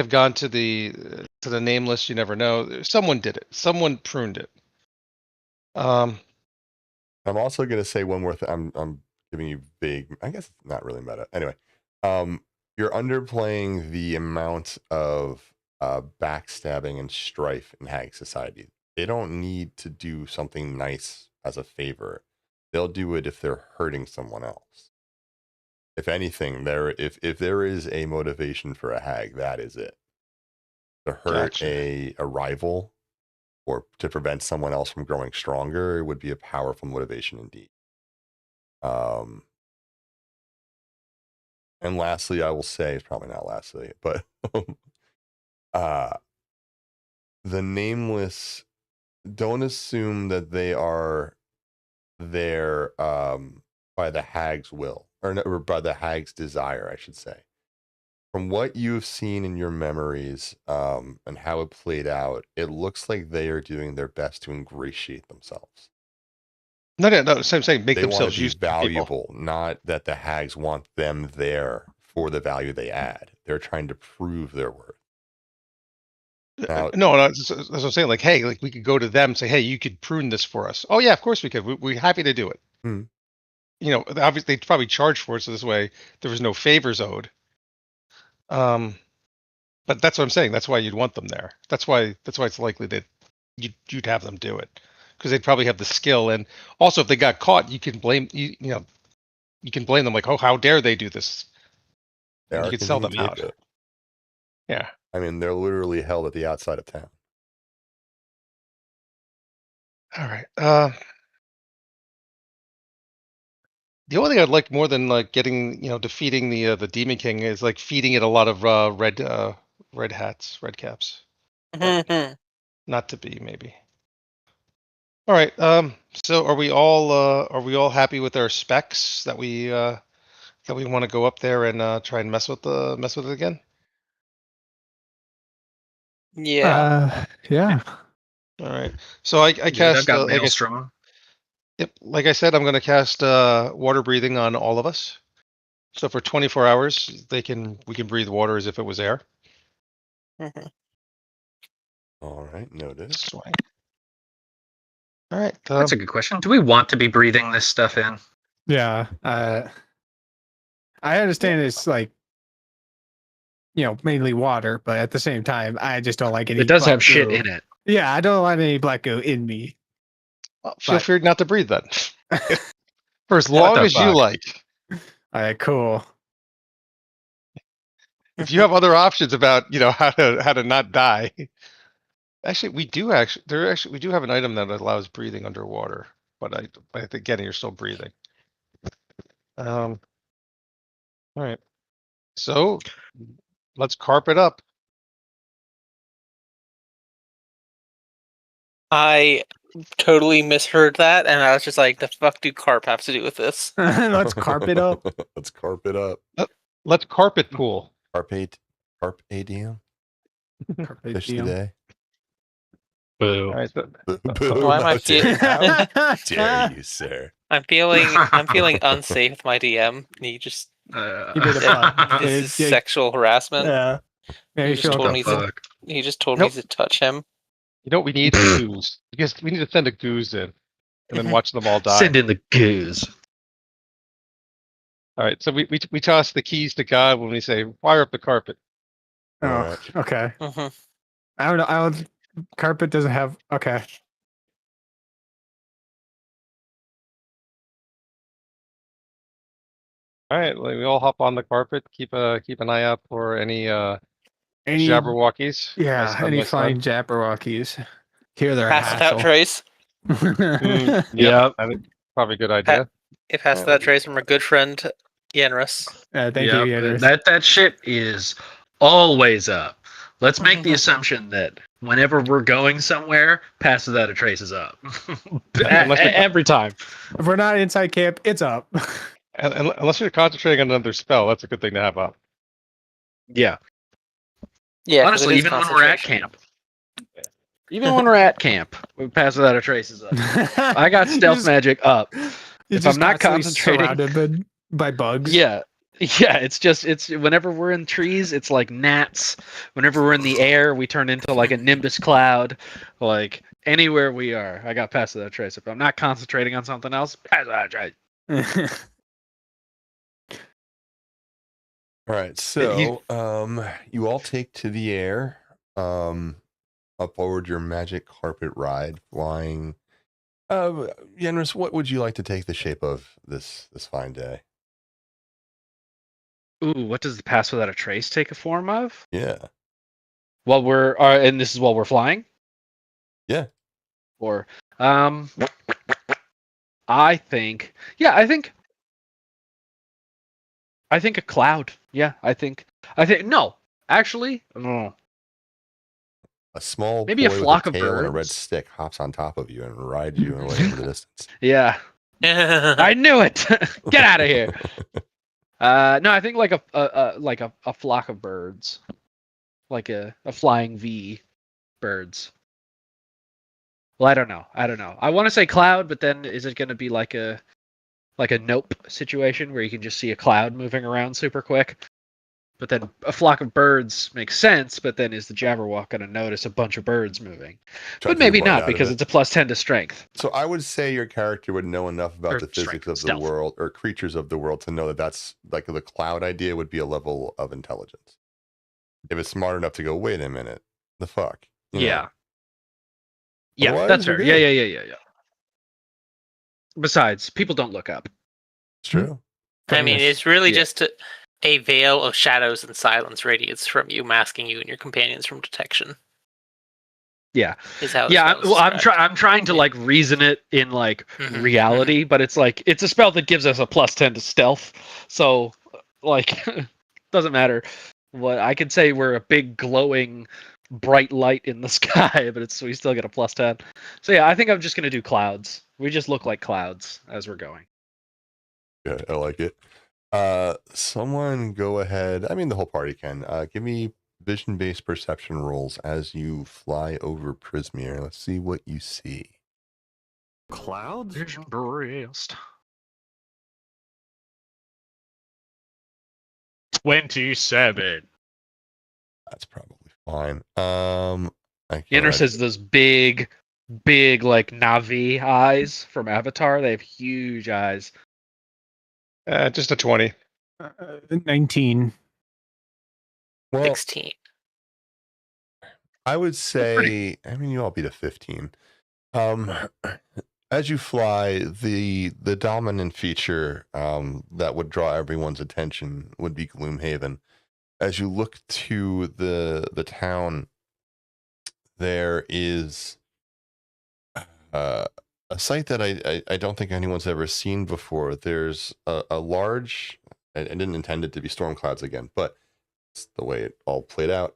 gone to the nameless. You never know. Someone did it. Someone pruned it. I'm also gonna say one more thing. I'm giving you big. I guess it's not really meta. Anyway, you're underplaying the amount of backstabbing and strife in Hag Society. They don't need to do something nice as a favor. They'll do it if they're hurting someone else. If anything, if there is a motivation for a hag, that is it. To hurt a rival or to prevent someone else from growing stronger would be a powerful motivation indeed. And lastly, I will say, probably not lastly, but the nameless, don't assume that they are there by the hag's will, or by the hag's desire, I should say. From what you've seen in your memories and how it played out, it looks like they are doing their best to ingratiate themselves. No. So I'm saying make They themselves want to be useful valuable, not that the hags want them there for the value they add. They're trying to prove their worth. Now, no, that's what I'm saying. Like, hey, like we could go to them and say, hey, you could prune this for us. Oh yeah, of course we could. We're happy to do it. Obviously they'd probably charge for it, so this way there was no favors owed. But that's what I'm saying. That's why you'd want them there. That's why it's likely that you'd have them do it, because they'd probably have the skill. And also, if they got caught, you can blame you can blame them, like, oh, how dare they do this? You could sell them out. Yeah. I mean, they're literally held at the outside of town. All right. The only thing I'd like more than like getting, defeating the Demon King is like feeding it a lot of red caps. Not to be, maybe. All right. So are we all happy with our specs that we want to go up there and try and mess with it again? Yeah. Yeah. All right. So I Dude, cast I've got Maelstrom. Yep. Like I said, I'm going to cast water breathing on all of us. So for 24 hours, we can breathe water as if it was air. Mhm. All right, noted. Swing. All right. That's a good question. Do we want to be breathing this stuff in? Yeah. I understand it's like, mainly water, but at the same time, I just don't like any. It does black have shit goo. in it. Yeah, I don't want any black goo in me. Well, feel But- free not to breathe then. For as What long the as you fuck? like. All right, cool. If you have other options about how to not die. Actually, we do have an item that allows breathing underwater, but I think again you're still breathing. All right. So let's carp it up. I totally misheard that, and I was just like, "The fuck do carp have to do with this?" Let's carp it up. Let's carp it up. Let's carpet pool. Carp ADM. Carpe Fish diem. today. Boo. All right. Boo, Why am I how dare, feeling? how dare you, sir? I'm feeling unsafe with my DM. He just You made a pun. this is sexual harassment. Yeah. Yeah, He you just feel told What me the to- fuck? He just told Nope. me to touch him. You know what we need? Goose. Because we need to send a goose in, and then watch them all die. Send in the goose. All right. So we toss the keys to God when we say fire up the carpet. Oh, Alright. okay. Mhm. I don't know. Carpet doesn't have. Okay. All right. We all hop on the carpet. Keep an eye out for any Any Jabberwockies. Yeah, any Nice flying Jabberwockies. Hear their Pass it out, hassle. Trace. Yep. Yep. I think probably a good idea. It passed that Trace from our good friend Yenris. Thank Yep, you, Yanners. that shit is always up. Let's make the assumption that whenever we're going somewhere, Pass Without a Trace is up. Every time. If we're not inside camp, it's up. Unless you're concentrating on another spell, that's a good thing to have up. Yeah. Yeah, 'cause it Honestly, is even when we're at concentration. camp. Even when we're at camp, we Pass Without a Trace is up. I got stealth magic up. If I'm not concentrating, surrounded by bugs. yeah, it's whenever we're in trees, it's like gnats. Whenever we're in the air, we turn into like a nimbus cloud. Like anywhere we are, I got Pass Without a Trace. If I'm not concentrating on something else, Pass Without a Trace. All right, so you all take to the air, up forward your magic carpet ride, flying. Yenris, what would you like to take the shape of this fine day? Ooh, what does the Pass Without a Trace take a form of? Yeah, While we're and this is while we're flying. Yeah. Or I think a cloud. Yeah, I think no. Actually, no. a small Maybe a boy flock with of a tail and a red birds. stick hops on top of you and rides you away into the distance. Yeah, I knew it. Get out of here. No, I think like a flock of birds, like a flying V birds. Well, I don't know. I want to say cloud, but then is it going to be like a nope situation where you can just see a cloud moving around super quick? But then a flock of birds makes sense, but then is the Jabberwock going to notice a bunch of birds moving? Try But to maybe run out not, of because it. it's a +10 to strength. So I would say your character would know enough about Or the physics strength, of the stealth. world or creatures of the world to know that that's like the cloud idea would be a level of intelligence. If it's smart enough to go, wait a minute, the fuck? You know? Yeah. Yeah, Otherwise, that's you're fair. good. Yeah. Besides, people don't look up. It's true. I mean, it's really Yeah. just a veil of shadows and silence radiates from you, masking you and your companions from detection. Yeah. Is how the Yeah, spell is well, described. I'm trying to like reason it in like Mhm, reality, but it's like it's a spell that gives us a +10 to stealth. So like doesn't matter what I could say. We're a big glowing bright light in the sky, but we still get a +10. So yeah, I think I'm just gonna do clouds. We just look like clouds as we're going. Yeah, I like it. Someone go ahead. I mean, the whole party can. Give me vision-based perception rolls as you fly over Prismere. Let's see what you see. Clouds? Vision burst. 27. That's probably Fine. I Yenneris has those big, like Navi eyes from Avatar. They have huge eyes. Just a 20. 19. well, 16. I would say, I mean, you all beat a 15. As you fly, the dominant feature that would draw everyone's attention would be Gloomhaven. As you look to the town, there is a site that I don't think anyone's ever seen before. There's a large, I didn't intend it to be storm clouds again, but it's the way it all played out.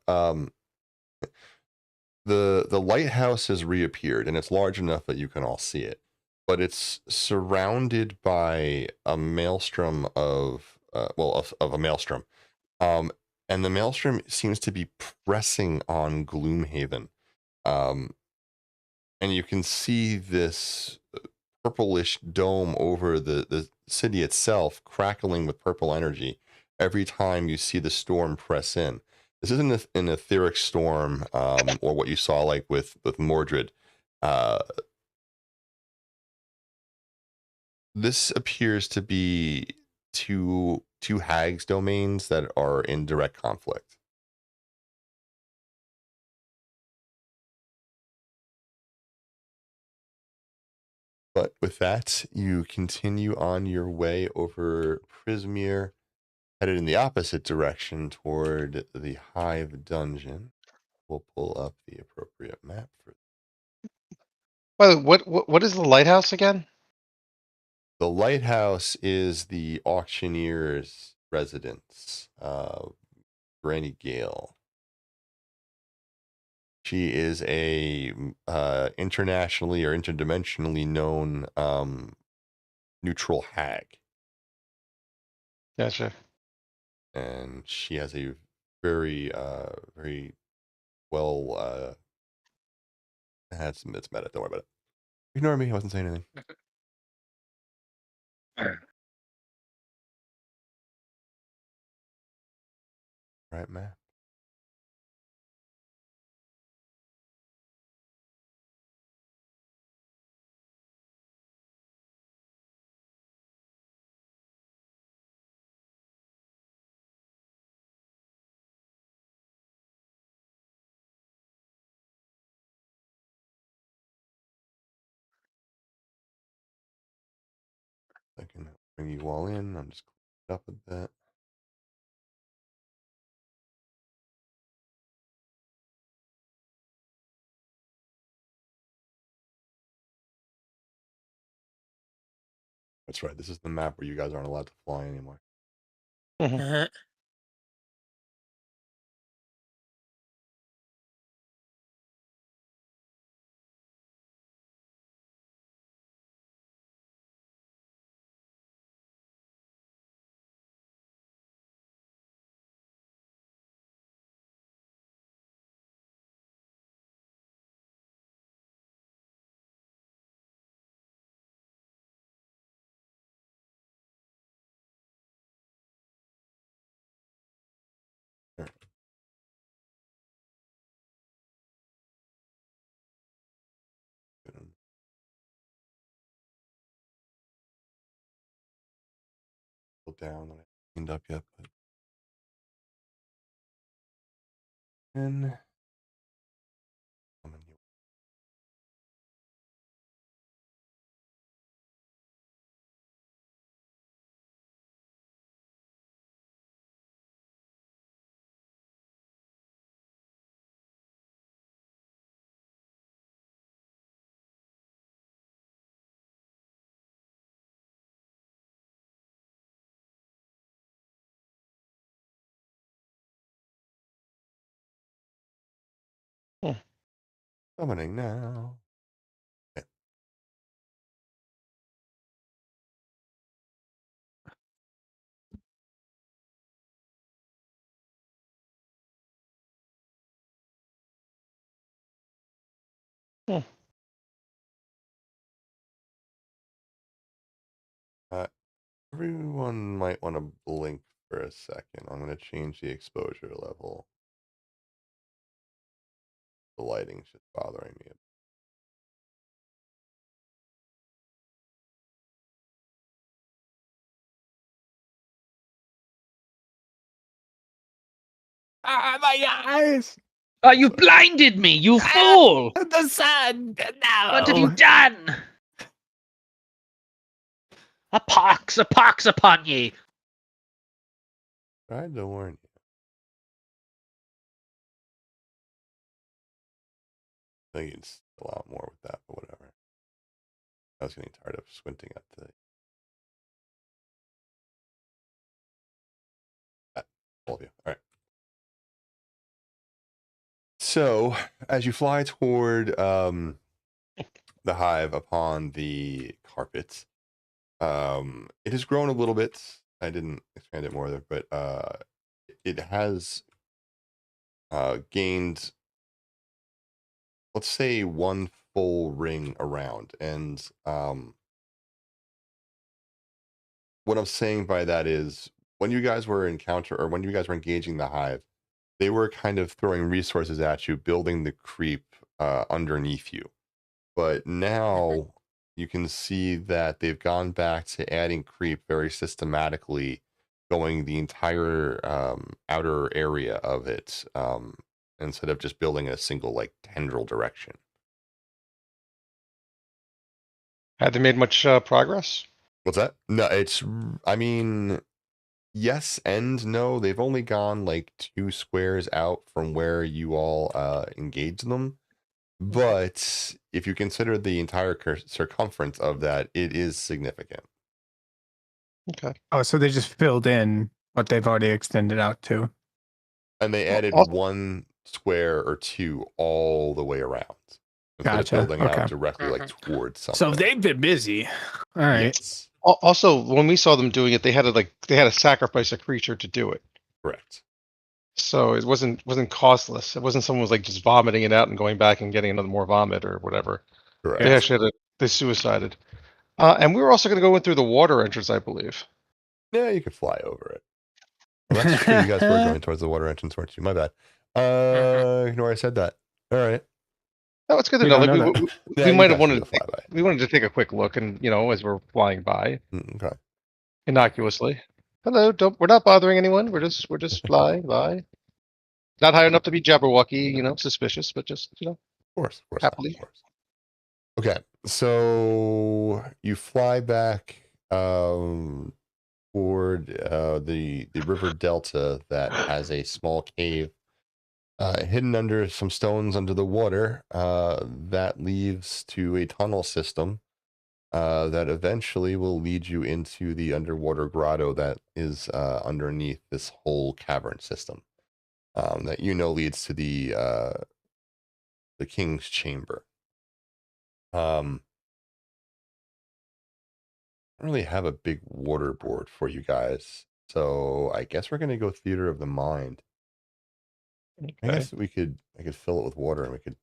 The lighthouse has reappeared, and it's large enough that you can all see it, but it's surrounded by a maelstrom of of a maelstrom, um, and the maelstrom seems to be pressing on Gloomhaven, um, and you can see this purplish dome over the city itself crackling with purple energy every time you see the storm press in. This isn't an etheric storm, or what you saw like with Mordred. Uh, this appears to be two hags domains that are in direct conflict. But with that, you continue on your way over Prismere, headed in the opposite direction toward the Hive Dungeon. We'll pull up the appropriate map for By the way, what is the lighthouse again? the lighthouse. Is the auctioneer's residence, Granny Gale. She is a internationally or interdimensionally known neutral hag, Gotcha. and she has a very very well. It's meta. Don't worry about it. Ignore me. I wasn't saying anything. Right, map. I can bring you all in. I'm just up with that. That's right. This is the map where you guys aren't allowed to fly anymore. Uh-huh. Sure. Good. Down that I cleaned up yet, but then summoning now. Yeah. Everyone might want to blink for a second. I'm going to change the exposure level. The lighting's just bothering me. Ah, my eyes! Oh, you blinded me, you fool! The sun! No! What have you done? A pox upon ye! Tried to warn you. I think it's a lot more with that, but whatever. I was getting tired of squinting at the all of you. All right. So, as you fly toward the hive upon the carpet, it has grown a little bit. I didn't expand it more, but it has gained, let's say, one full ring around. And what I'm saying by that is, when you guys were when you guys were engaging the hive, they were kind of throwing resources at you, building the creep underneath you. But now you can see that they've gone back to adding creep very systematically, going the entire outer area of it, instead of just building a single like tendril direction. Had they made much progress? What's that? No, I mean, yes and no. They've only gone like 2 squares out from where you all engaged them. But if you consider the entire circumference of that, it is significant. Okay. Oh, so they just filled in what they've already extended out to. And they added 1 square or 2 all the way around. Instead of building out directly like towards something. So they've been busy. All right. Yes. Also, when we saw them doing it, they had to sacrifice a creature to do it. Correct. So it wasn't costless. It wasn't someone was like just vomiting it out and going back and getting another more vomit or whatever. Correct. They actually they suicided. And we were also going to go in through the water entrance, I believe. Yeah, you could fly over it. Well, that's true. You guys were going towards the water entrance, weren't you? My bad. Ignore I said that. All right. No, it's good to know. Like, we might have wanted we wanted to take a quick look, and as we're flying by, okay, innocuously. Hello, we're not bothering anyone. We're just flying by. Not high enough to be Jabberwocky, suspicious, but just of course, happily. Of course. Okay, so you fly back toward the river delta that has a small cave hidden under some stones under the water that leads to a tunnel system that eventually will lead you into the underwater grotto that is underneath this whole cavern system that leads to the king's chamber. I don't really have a big water board for you guys, so I guess we're gonna go theater of the mind. Okay. I guess I could fill it with water and we could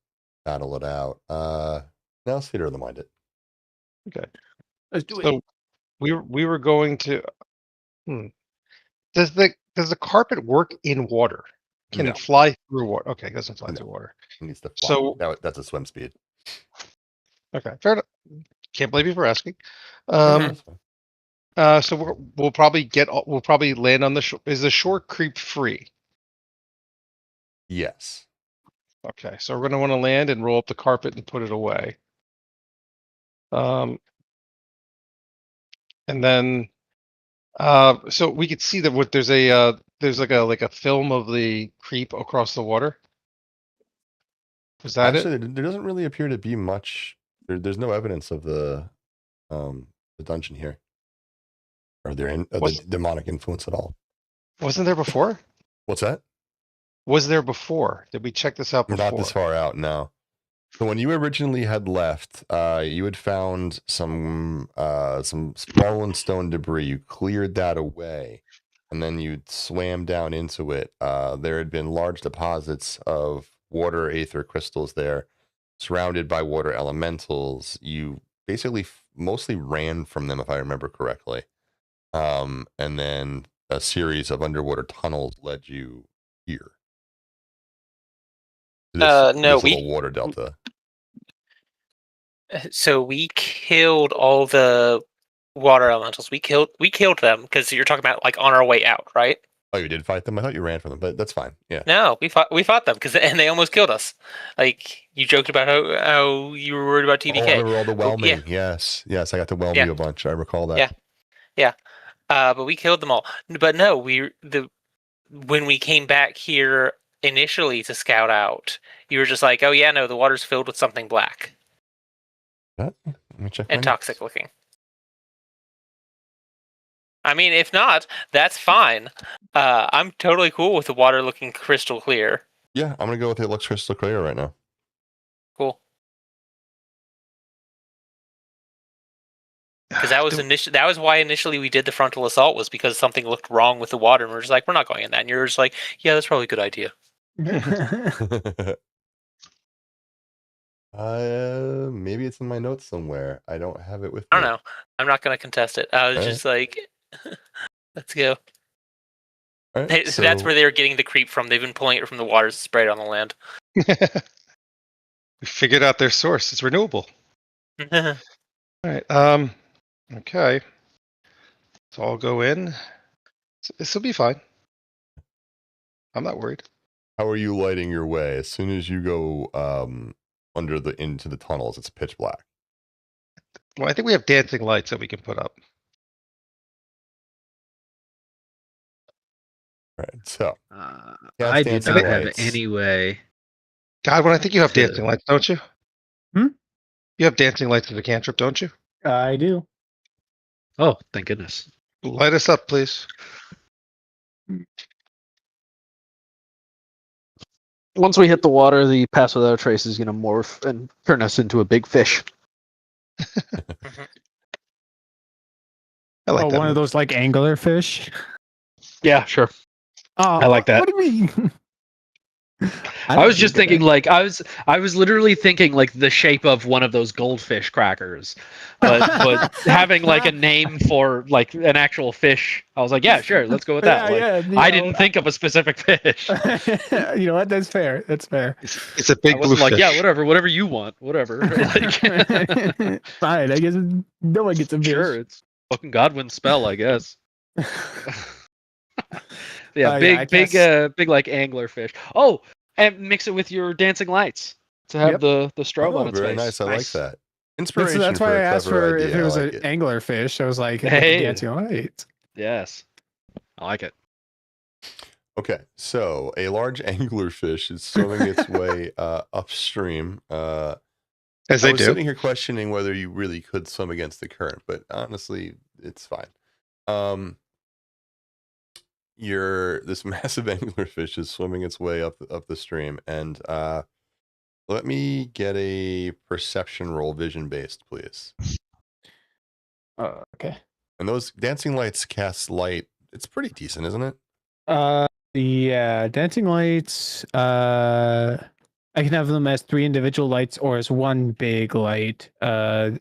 battle it out. Now let's theater of the mind it. Okay. Let's do it. So we were going to. Does the carpet work in water? Can it fly through water? Okay, it doesn't fly through water. It needs to fly. So that's a swim speed. Okay, fair enough. Can't blame you for asking. So we'll probably land on the shore. Is the shore creep free? Yes. Okay, so we're going to want to land and roll up the carpet and put it away. And then, so we could see that there's like a film of the creep across the water. Is that Actually, there doesn't really appear to be much. There's no evidence of the dungeon here, or the demonic influence at all. Wasn't there before? What's that? Was there before? Did we check this out before? Not this far out, no. So when you originally had left, you had found some fallen stone debris. You cleared that away, and then you swam down into it. There had been large deposits of water aether crystals there, surrounded by water elementals. You basically mostly ran from them, if I remember correctly. And then a series of underwater tunnels led you here. No, this we little water delta. So we killed all the water elementals. We killed them because you're talking about like on our way out, right? Oh, you did fight them? I thought you ran from them, but that's fine. Yeah. No, we fought them and they almost killed us. Like you joked about how you were worried about TDK. Oh, I remember all the whelming. Yeah. Yes, I got to whelm you a bunch. I recall that. Yeah. But we killed them all. But no, when we came back here initially to scout out, you were just like, oh yeah, no, the water's filled with something black. Let me check and my toxic notes. looking. I mean, if not, that's fine. I'm totally cool with the water looking crystal clear. Yeah, I'm gonna go with it looks crystal clear right now. Cool. Because that was why initially we did the frontal assault, was because something looked wrong with the water, and we're just like, we're not going in that. And you're just like, yeah, that's probably a good idea. Maybe it's in my notes somewhere. I don't have it with me. I don't know. I'm not going to contest it. I was just like, let's go. Right, so that's where they were getting the creep from. They've been pulling it from the water to spray it on the land. We figured out their source. It's renewable. All right. Okay. So I'll go in. This will be fine. I'm not worried. How are you lighting your way? As soon as you go into the tunnels, it's pitch black. Well, I think we have dancing lights that we can put up. Right. So I do not have any way. God, when I think you have dancing lights, don't you? Hmm? You have dancing lights as a cantrip, don't you? I do. Oh, thank goodness. Light us up, please. Once we hit the water, the Pass Without a Trace is going to morph and turn us into a big fish. I like that. One of those like angler fish. Yeah, sure. Oh, I like that. What do you mean? I was just thinking, like, I was literally thinking, like, the shape of one of those goldfish crackers, but having like a name for like an actual fish, I was like, yeah, sure, let's go with that. I didn't think of a specific fish. You know what? That's fair. That's fair. It's a big blue like, fish. yeah, whatever you want, whatever. Fine. I guess no one gets a fish. Sure, it's fucking Godwin's spell, I guess. Yeah, big like angler fish. Oh, and mix it with your dancing lights to have the strobe on its very face. nice. I like that. Inspiration. That's why I asked for idea. if it was like an angler fish. I was like, hey, dancing lights. Yes, I like it. Okay, so a large anglerfish is swimming its way upstream. As I they was do. sitting here questioning whether you really could swim against the current, but honestly, it's fine. This massive anglerfish is swimming its way up the stream, and let me get a perception roll, vision based, please. Okay. And those dancing lights cast light. It's pretty decent, isn't it? Yeah, dancing lights. I can have them as 3 individual lights or as one big light. That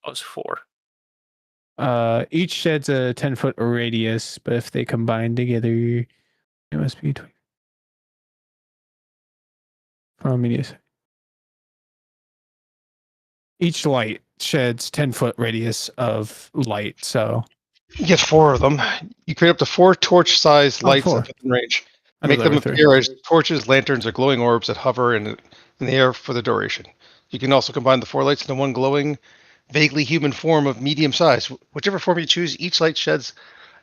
was 4. Each sheds a 10-foot radius, but if they combine together, it must be 20. Each light sheds 10-foot radius of light, so You get 4 of them. You create up to 4 torch-sized lights 4. within range. Make them appear as torches, lanterns, or glowing orbs that hover in the air for the duration. You can also combine the 4 lights into one glowing, vaguely human form of medium size. Whichever form you choose, each light sheds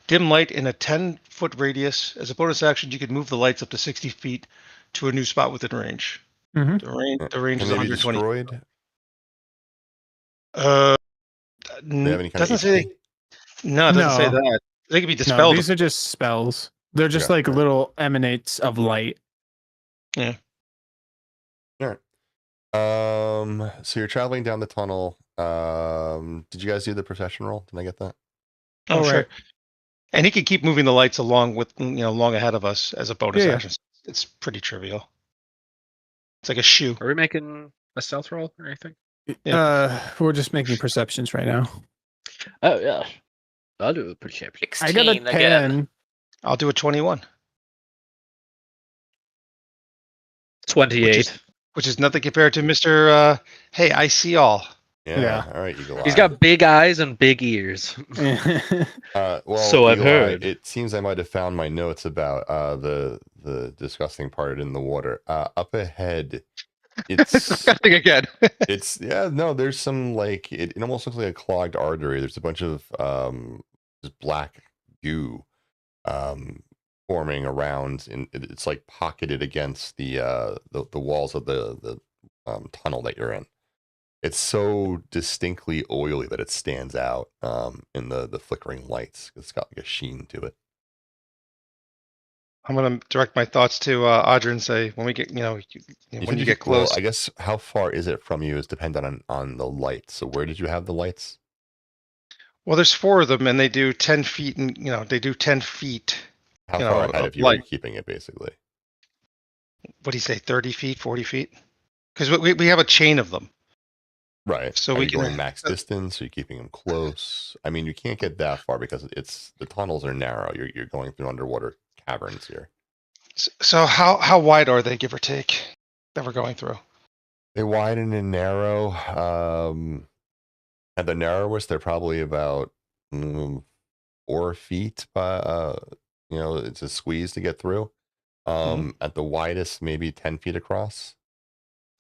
dim light in a 10-foot radius. As a bonus action, you can move the lights up to 60 feet to a new spot within range. Mm-hmm. The range is 120. Destroyed? Doesn't say. No, it doesn't say that. They can be dispelled. No, these are just spells. They're just like little emanates of light. Yeah. All right. So you're traveling down the tunnel. Did you guys do the procession roll? Did I get that? Oh, sure. Right. And he can keep moving the lights along with along ahead of us as a bonus action. It's pretty trivial. It's like a shoe. Are we making a stealth roll or anything? We're just making perceptions right now. Oh yeah, I'll do a perception. I got a 10. I'll do a 21. 28. Which is nothing compared to Mister. Hey, I see all. Yeah. All right, Eagle Eye. He's got big eyes and big ears. Well, So I've Eagle Eye, heard. it seems I might have found my notes about the disgusting part in the water. Up ahead, it's Disgusting again. it's no. There's some like it almost looks like a clogged artery. There's a bunch of just black goo forming around, and it's like pocketed against the walls of the tunnel that you're in. It's so distinctly oily that it stands out in the flickering lights. It's got like a sheen to it. I'm gonna direct my thoughts to Audra and say, when we get, when you get close. Well, I guess how far is it from you is dependent on the lights. So where did you have the lights? Well, there's 4 of them, and they do 10 feet, and they do 10 feet. How far ahead of you are you keeping it, basically? What do you say, 30 feet, 40 feet? Because we have a chain of them. Right. So are we you can going max distance? Are you keeping them close? I mean, you can't get that far because the tunnels are narrow. You're going through underwater caverns here. So how wide are they, give or take, that we're going through? They widen and narrow. At the narrowest, they're probably about 4 feet. It's a squeeze to get through. At the widest, maybe 10 feet across.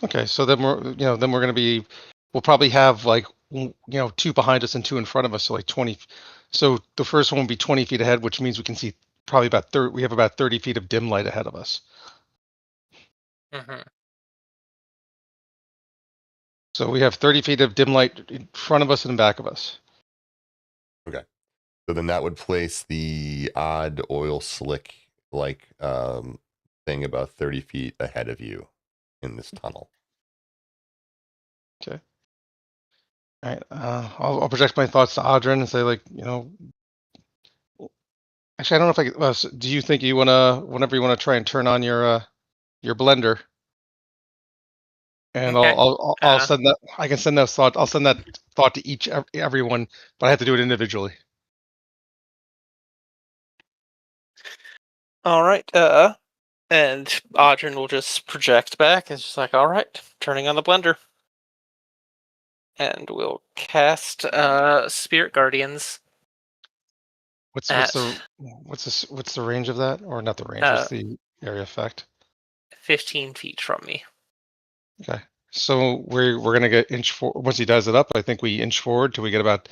Okay, so then we'll probably have like 2 behind us and 2 in front of us, so like 20. So the first one will be 20 feet ahead, which means we can see probably about 30. We have about 30 feet of dim light ahead of us. Mm-hmm. So we have 30 feet of dim light in front of us and in back of us. Okay. So then that would place the odd oil slick like thing about 30 feet ahead of you in this tunnel. Okay. All right. I'll project my thoughts to Audrin and say, like, actually, I don't know if do you think you whenever you wanna try and turn on your blender? And Okay. I'll send that. I can send that thought. I'll send that thought to everyone, but I have to do it individually. All right. And Audrin will just project back. It's just like, all right, turning on the blender. And we'll cast Spirit Guardians. What's the range of that? Or not the range, what's the area effect? 15 feet from me. Okay. So we're gonna get once he does it up, I think we inch forward till we get about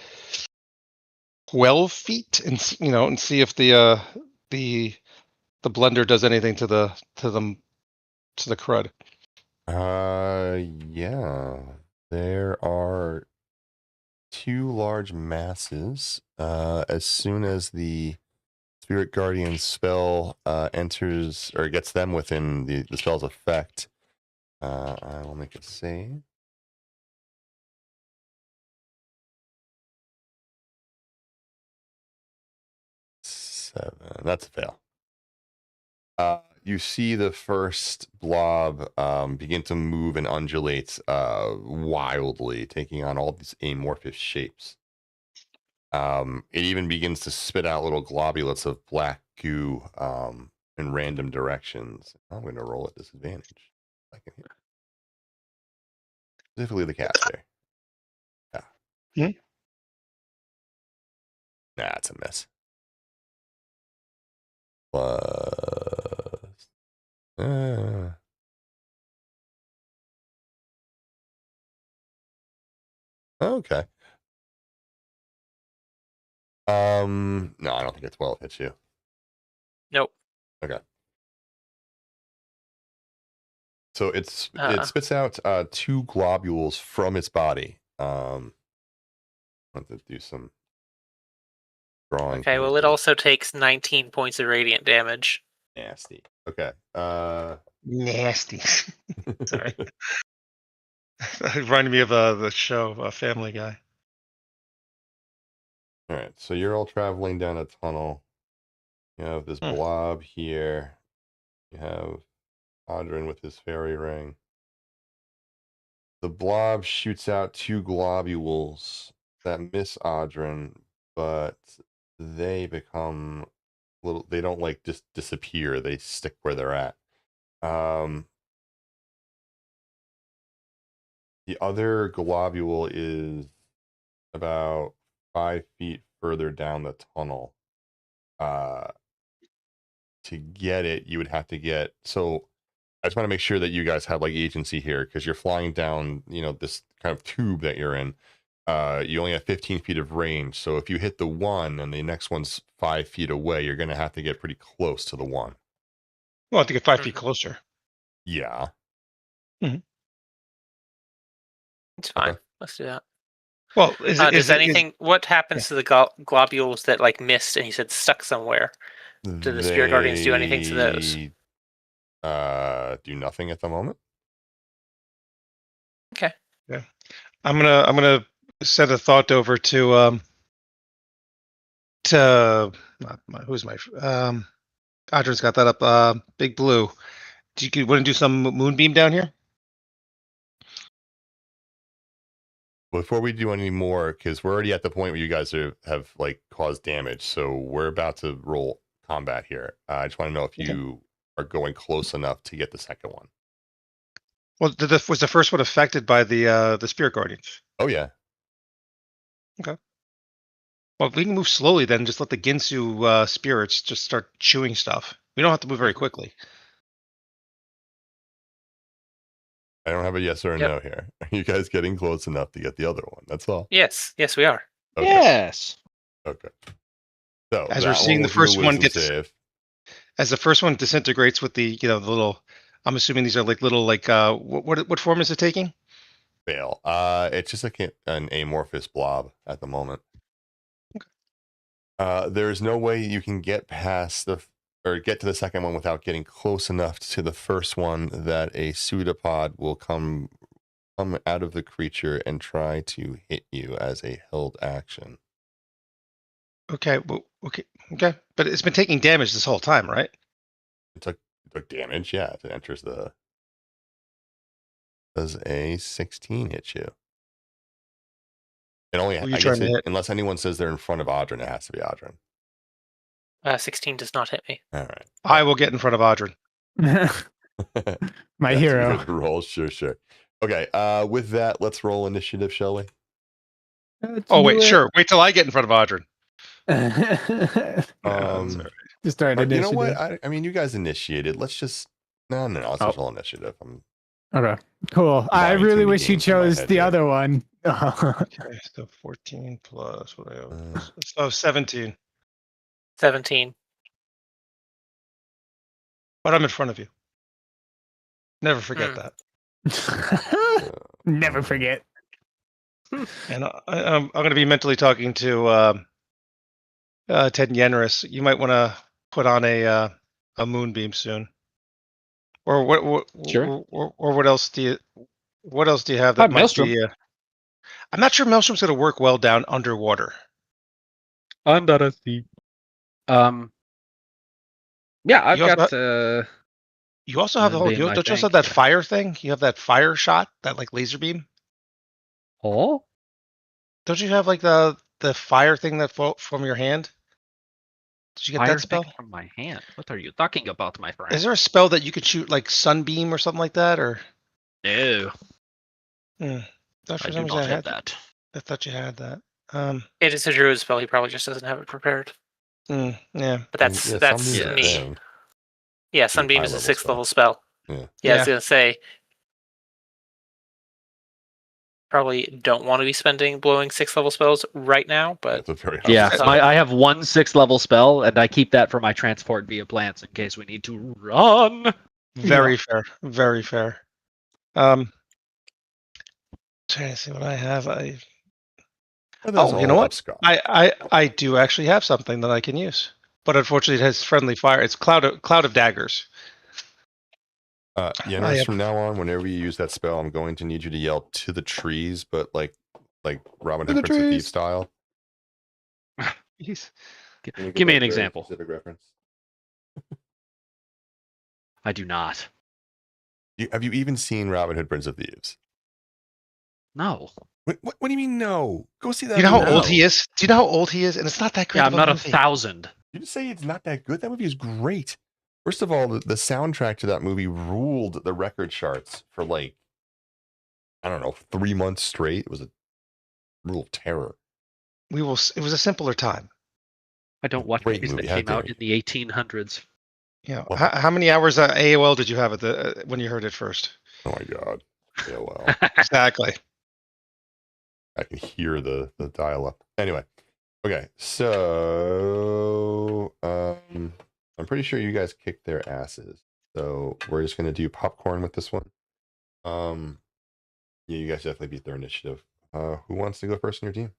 12 feet and see if the blender does anything to the crud. Yeah. There are 2 large masses. As soon as the Spirit Guardian spell enters or gets them within the spell's effect, I will make a save. That's a fail. You see the first blob begin to move and undulate wildly, taking on all these amorphous shapes. It even begins to spit out little globulets of black goo in random directions. I'm going to roll at disadvantage. I can hear. Specifically the caster. Yeah. Hmm? Nah, it's a miss. Plus. Okay. No, I don't think a 12 hits you. Nope. Okay. So it spits out 2 globules from its body. I want to do some drawing. Okay, well, it also takes 19 points of radiant damage. Nasty. Okay. Nasty. Sorry. It reminded me of the show Family Guy. All right. So you're all traveling down a tunnel. You have this blob here. You have Audrin with his fairy ring. The blob shoots out 2 globules that miss Audrin, but they become little. They don't like just disappear. They stick where they're at. The other globule is about 5 feet further down the tunnel. To get it, you would have to get. So I just want to make sure that you guys have like agency here because you're flying down, this kind of tube that you're in. You only have 15 feet of range. So if you hit the one and the next one's 5 feet away, you're going to have to get pretty close to the one. We'll have to get 5 feet closer. Yeah. It's fine. Okay. Let's do that. Well, what happens to the globules that like missed and you said stuck somewhere? Do the Spirit Guardians do anything to those? Do nothing at the moment. Okay. Yeah. I'm gonna send a thought over to who's my Audrey's got that up. Big Blue. Do you want to do some moonbeam down here? Before we do any more, because we're already at the point where you guys have like caused damage, so we're about to roll combat here. I just want to know if you are going close enough to get the second one. Well, was the first one affected by the Spirit Guardians? Oh yeah. Okay. Well, if we can move slowly, then just let the Ginsu spirits just start chewing stuff. We don't have to move very quickly. I don't have a yes or a no here. Are you guys getting close enough to get the other one? That's all. Yes, we are. Okay. Yes. Okay. So as we're seeing, the first one as the first one disintegrates with the the little. I'm assuming these are like little what form is it taking? Fail. It's just like an amorphous blob at the moment. Okay. There's no way you can get past get to the second one without getting close enough to the first one that a pseudopod will come out of the creature and try to hit you as a held action. Okay. Well, okay. But it's been taking damage this whole time, right? It took damage. Yeah. It enters the. Does a 16 hit you? It only. Unless anyone says they're in front of Audrin, it has to be Audrin. 16 does not hit me. All right. I will get in front of Audrin. My hero. Roll, sure. Okay. With that, let's roll initiative, shall we? Sure. Wait till I get in front of Audrin. Just start initiative. You know what? I mean, you guys initiated. Let's just no. Let's just roll initiative. Okay. Cool. I really wish you chose the other one. Okay, so 14 plus what I have. So 17. 17. But I'm in front of you. Never forget that. Never forget. And I'm going to be mentally talking to Ted Yenris. You might want to put on a moonbeam soon. Or what? Sure. Or what else do you? What else do you have that might Maelstrom. be? I'm not sure Maelstrom's going to work well down underwater. Under the sea. Yeah, I've got. You also have the whole. Don't you also have that fire thing? You have that fire shot, that like laser beam. Oh. Don't you have like the fire thing that from your hand? Did you get Fire that spell from my hand? What are you talking about, my friend? Is there a spell that you could shoot like sunbeam or something like that, or? No. I do not have that. I thought you had that. It is a druid spell. He probably just doesn't have it prepared. Yeah. But that's me. Yeah, sunbeam is a 6th level spell. Yeah, I was gonna say. Probably don't want to be blowing 6th level spells right now, but I have one 6th level spell, and I keep that for my transport via plants in case we need to run. Very fair. Very fair. Trying to see what I have. You know what? I do actually have something that I can use, but unfortunately, it has friendly fire. It's cloud of daggers. From now on, whenever you use that spell, I'm going to need you to yell "to the trees," but like Robin Hood Prince of Thieves style. Give me an example. Specific reference. I do not. Have you even seen Robin Hood Prince of Thieves? No. What do you mean no? Go see that. You know how old he is? Do you know how old he is? And it's not that great. Yeah, I'm not 1,000. You just say it's not that good. That movie is great. First of all, the soundtrack to that movie ruled the record charts for like I don't know, 3 months straight. It was a rule of terror. It was a simpler time. I don't watch Great movies movie, that how came out dare in the 1800s. Yeah. What How many hours AOL did you have at the when you heard it first? Oh my god. Yeah, well, Exactly. I can hear the dial up. Anyway, okay, so I'm pretty sure you guys kicked their asses. So we're just gonna do popcorn with this one. Yeah, you guys definitely beat their initiative. Who wants to go first in your team?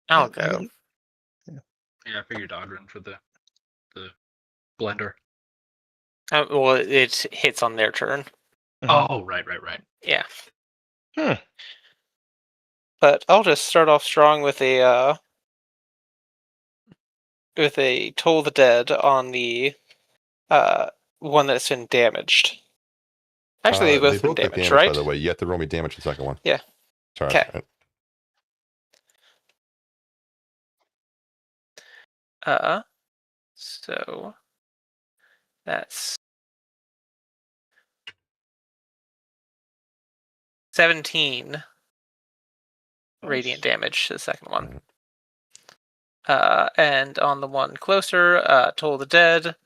I'll go. Yeah, I figured Ogren for the blender. Well, it hits on their turn. Oh, right. Yeah. Hmm. But I'll just start off strong with a Toll the Dead on the one that's been damaged. Actually, they've both been took damaged, damage, right? by the way. You have to roll me damage the second one. Yeah. Sorry. Okay. So that's 17 radiant damage to the second one. And on the one closer, Toll the Dead,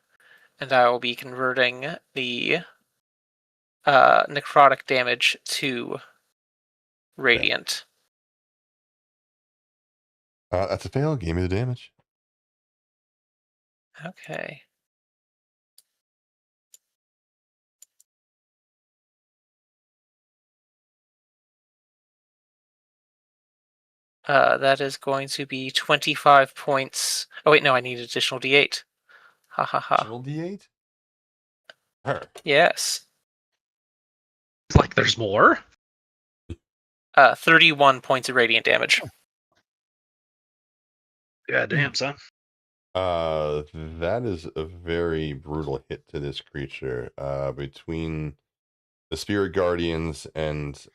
and I will be converting the necrotic damage to radiant. That's a fail. Give me the damage. Okay. That is going to be 25 points. Oh wait, no, I need additional D8. Ha ha ha. Additional D8? Her. Yes. It's like there's more? 31 points of radiant damage. Yeah, damn, son. That is a very brutal hit to this creature. Between the Spirit Guardians and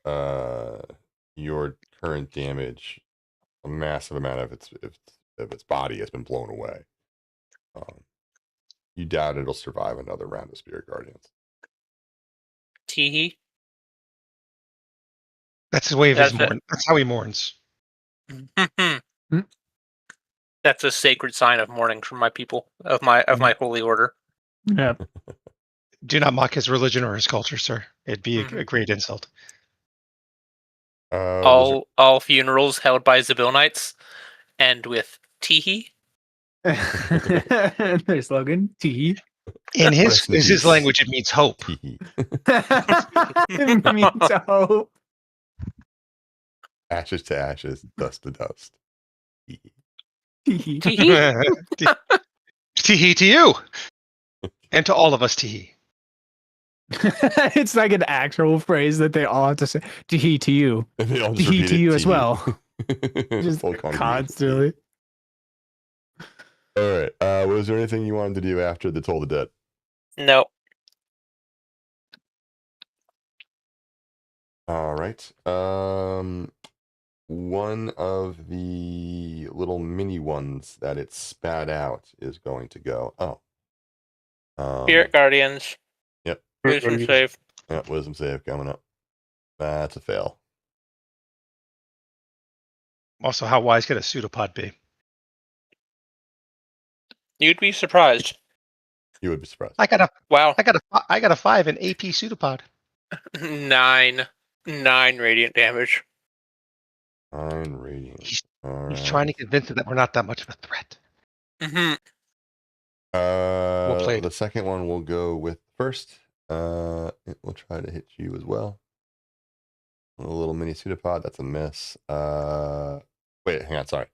your current damage, a massive amount of its body has been blown away. You doubt it'll survive another round of Spirit Guardians. Teehee. That's his way of his That's it. mourn. That's how he mourns. That's a sacred sign of mourning from my people, of my holy order. Yeah. Do not mock his religion or his culture, sir. It'd be a great insult. All funerals held by Zabil end with teehee. Their slogan, T. In Rest in his peace. language, it means hope. It means hope. Ashes to ashes, dust to dust. Tee. Tee to you. And to all of us, tee. It's like an actual phrase that they all have to say. Tee to you. And they all just Tee repeat to it, you as tee. well. Just Full congregation. constantly. All right. Was there anything you wanted to do after the Toll the Dead? No. All right. One of the little mini ones that it spat out is going to go. Spirit Guardians. Yep. Wisdom save. Yeah, wisdom save coming up. That's a fail. Also, how wise could a pseudopod be? You'd be surprised. You would be surprised. I got a 5 in AP pseudopod. 9 radiant damage. 9 radiant. He's All trying to convince it that we're not that much of a threat. Mm-hmm. Well played. The second one will go with first. It will try to hit you as well. A little mini pseudopod. That's a miss. Wait, hang on. Sorry.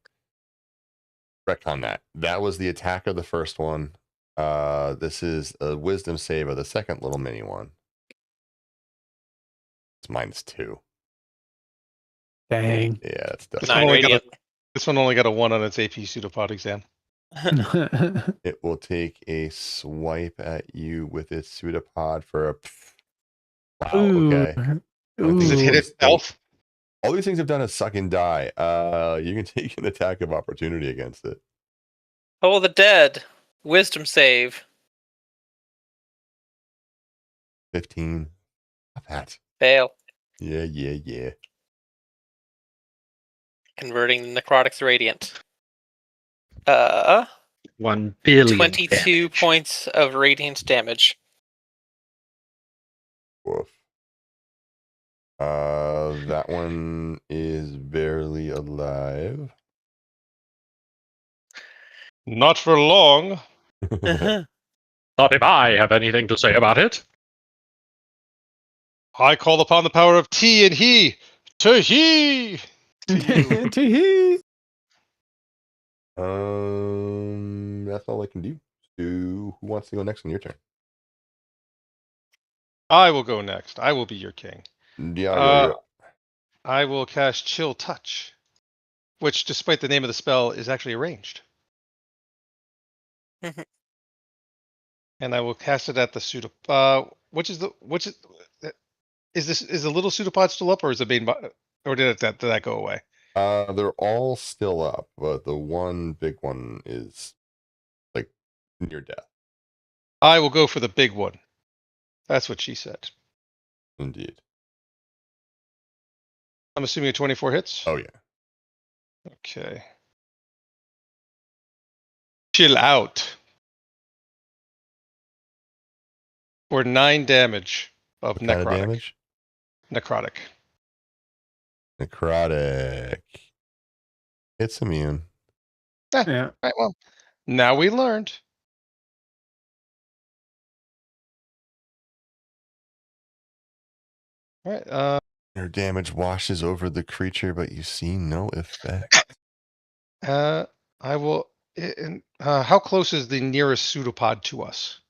Retcon that. That was the attack of the first one. This is a wisdom save of the second little mini one. It's -2. Dang. Yeah, that's This definitely. one, 9 radiant. this one only got a 1 on its AP pseudopod exam. It will take a swipe at you with its pseudopod for a. Wow. Ooh. Okay. Does it hit itself? All these things have done is suck and die. You can take an attack of opportunity against it. Oh, the Dead. Wisdom save. 15. Not that. Fail. Yeah. Converting the necrotics to radiant. 1 billion 22 damage. points of radiant damage. Woof. That one is barely alive. Not for long. Not if I have anything to say about it. I call upon the power of tea and he to he. To you. Tee-hee. That's all I can do. So, who wants to go next on your turn? I will go next. I will be your king. Yeah. I will cast Chill Touch, which, despite the name of the spell, is actually ranged. And I will cast it at the pseudopod. Is the little pseudopod still up, or is the main? Or did that go away? They're all still up, but the one big one is like near death. I will go for the big one. That's what she said. Indeed. I'm assuming a 24 hits. Oh yeah. Okay. Chill out. For 9 damage of What kind of necrotic. damage? Necrotic. Necrotic. It's immune. Yeah. Right. Well, now we learned. All right. Your damage washes over the creature, but you see no effect. I will. How close is the nearest pseudopod to us?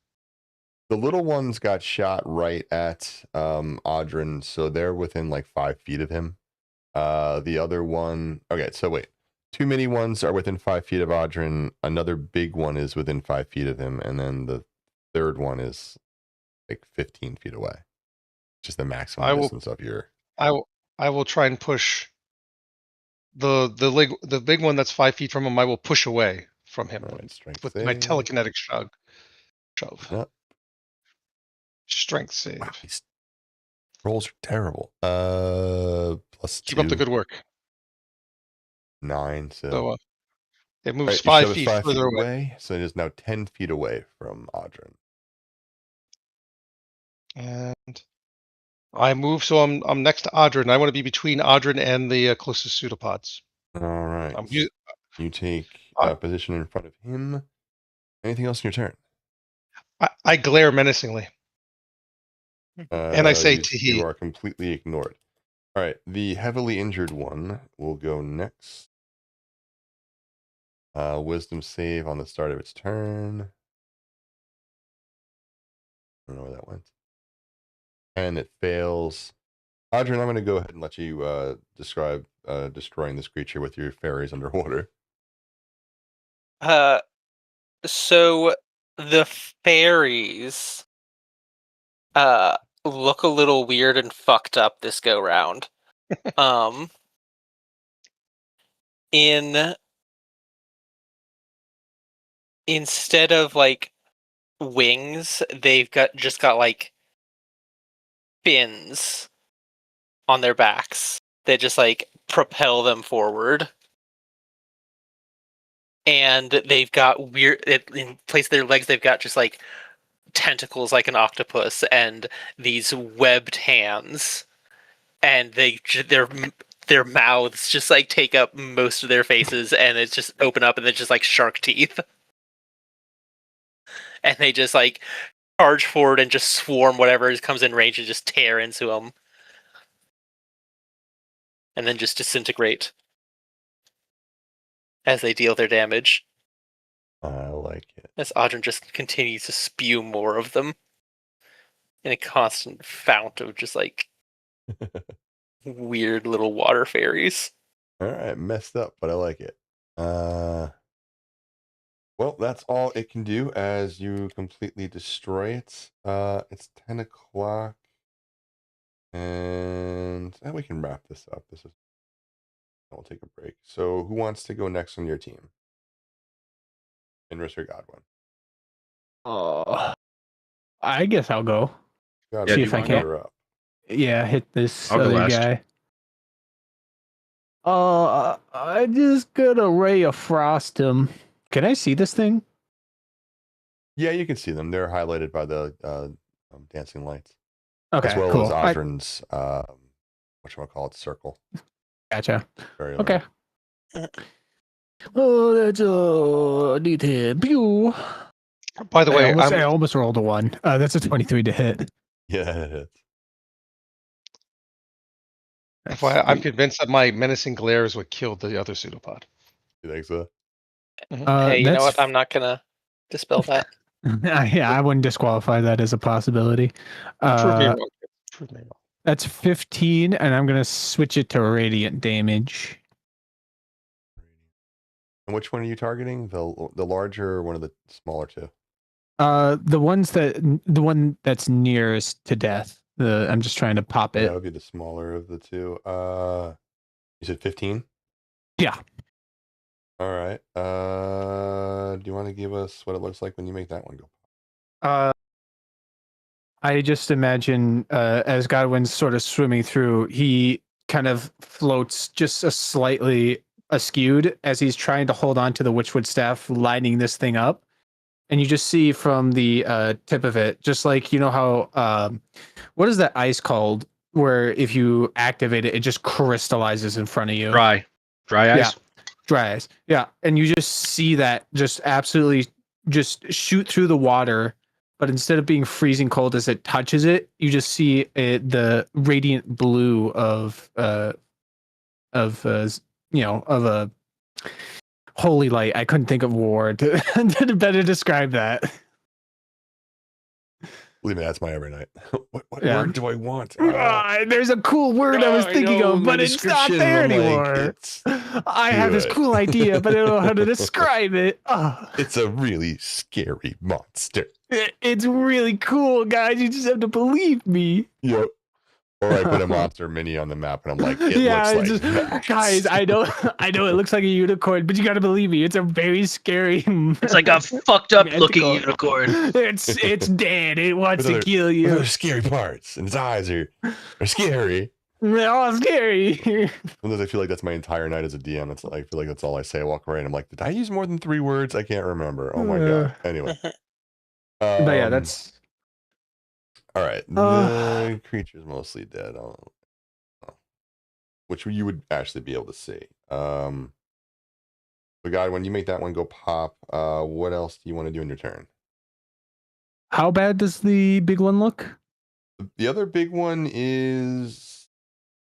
The little ones got shot right at Audrin, so they're within like 5 feet of him. The other one, okay, so wait. 2 mini ones are within 5 feet of Audrin. Another big one is within 5 feet of him, and then the third one is like 15 feet away. Just the maximum distance of your. I will try and push the big one that's 5 feet from him. I will push away from him with my telekinetic shove. Yep. Strength save. Wow, these rolls are terrible. Plus Keep 2. up the good work. 9. So it moves right, 5 feet further away. away. So it is now 10 feet away from Audrin. And I move, so I'm next to Audrin. I want to be between Audrin and the closest pseudopods. All right. You take I- a position in front of him. Anything else in your turn? I glare menacingly. And I say to he. You are completely ignored. All right. The heavily injured one will go next. Wisdom save on the start of its turn. I don't know where that went. And it fails. Audrin, I'm going to go ahead and let you describe destroying this creature with your fairies underwater. So the fairies look a little weird and fucked up this go round. Instead of like wings, they've just got like fins on their backs that just like propel them forward. And they've got weird, in place of their legs, they've got just like tentacles like an octopus and these webbed hands. And their mouths just like take up most of their faces and it's just open up and it's just like shark teeth. And they just like charge forward and just swarm whatever comes in range and just tear into them. And then just disintegrate as they deal their damage. I like it. As Audrin just continues to spew more of them in a constant fount of just like weird little water fairies. All right, messed up, but I like it. Well, that's all it can do as you completely destroy it. It's 10 o'clock. And we can wrap this up. We'll take a break. So who wants to go next on your team? Inris or Godwin? Oh, I guess I'll go. Gotta See be if I one can't. you're up. Yeah, hit this I'll go other last. guy. I just gonna ray of frost him. Can I see this thing? Yeah, you can see them. They're highlighted by the dancing lights, Okay, as well cool. as Osrin's whatchamacallit circle. Gotcha. Very Okay. low. Oh, that's need to hit. Pew. By the way, I almost rolled a 1. That's a 23 to hit. Yeah, it hits. I'm convinced that my menacing glare is what killed the other pseudopod. You think so? Hey, you know what? I'm not gonna dispel that. Yeah, I wouldn't disqualify that as a possibility. Prove me wrong. Prove me wrong. That's 15, and I'm gonna switch it to radiant damage. And which one are you targeting? The larger or one of the smaller two? The one that's nearest to death. I'm just trying to pop it. That would be the smaller of the two. You said 15? Yeah. All right. Do you want to give us what it looks like when you make that one go? I just imagine as Godwin's sort of swimming through, he kind of floats just a slightly askewed as he's trying to hold on to the Witchwood staff, lining this thing up. And you just see from the tip of it, just like, you know how, what is that ice called? Where if you activate it, it just crystallizes in front of you. Dry ice. Yeah, dry ice. Yeah, and you just see that just absolutely just shoot through the water, but instead of being freezing cold as it touches it, you just see the radiant blue of a holy light. I couldn't think of a word to better describe that. Believe me, that's my every night. what Yeah. word do I want? There's a cool word I was thinking of, but it's not there anymore. I have this cool idea, but I don't know how to describe it. It's a really scary monster. It's really cool, guys. You just have to believe me. Yep. Or I put a monster mini on the map and I'm like, it looks like that. Guys, I know it looks like a unicorn, but you gotta believe me, it's a very scary. It's like a fucked up looking unicorn. It's dead. It wants to kill you. There's scary parts, and its eyes are scary. They're all scary. Sometimes I feel like that's my entire night as a DM. It's like, I feel like that's all I say. I walk away and I'm like, did I use more than 3 words? I can't remember. Oh my god. Anyway. But yeah, that's all right. The creature's mostly dead. Which you would actually be able to see. But God, when you make that one go pop, what else do you want to do in your turn? How bad does the big one look? The other big one is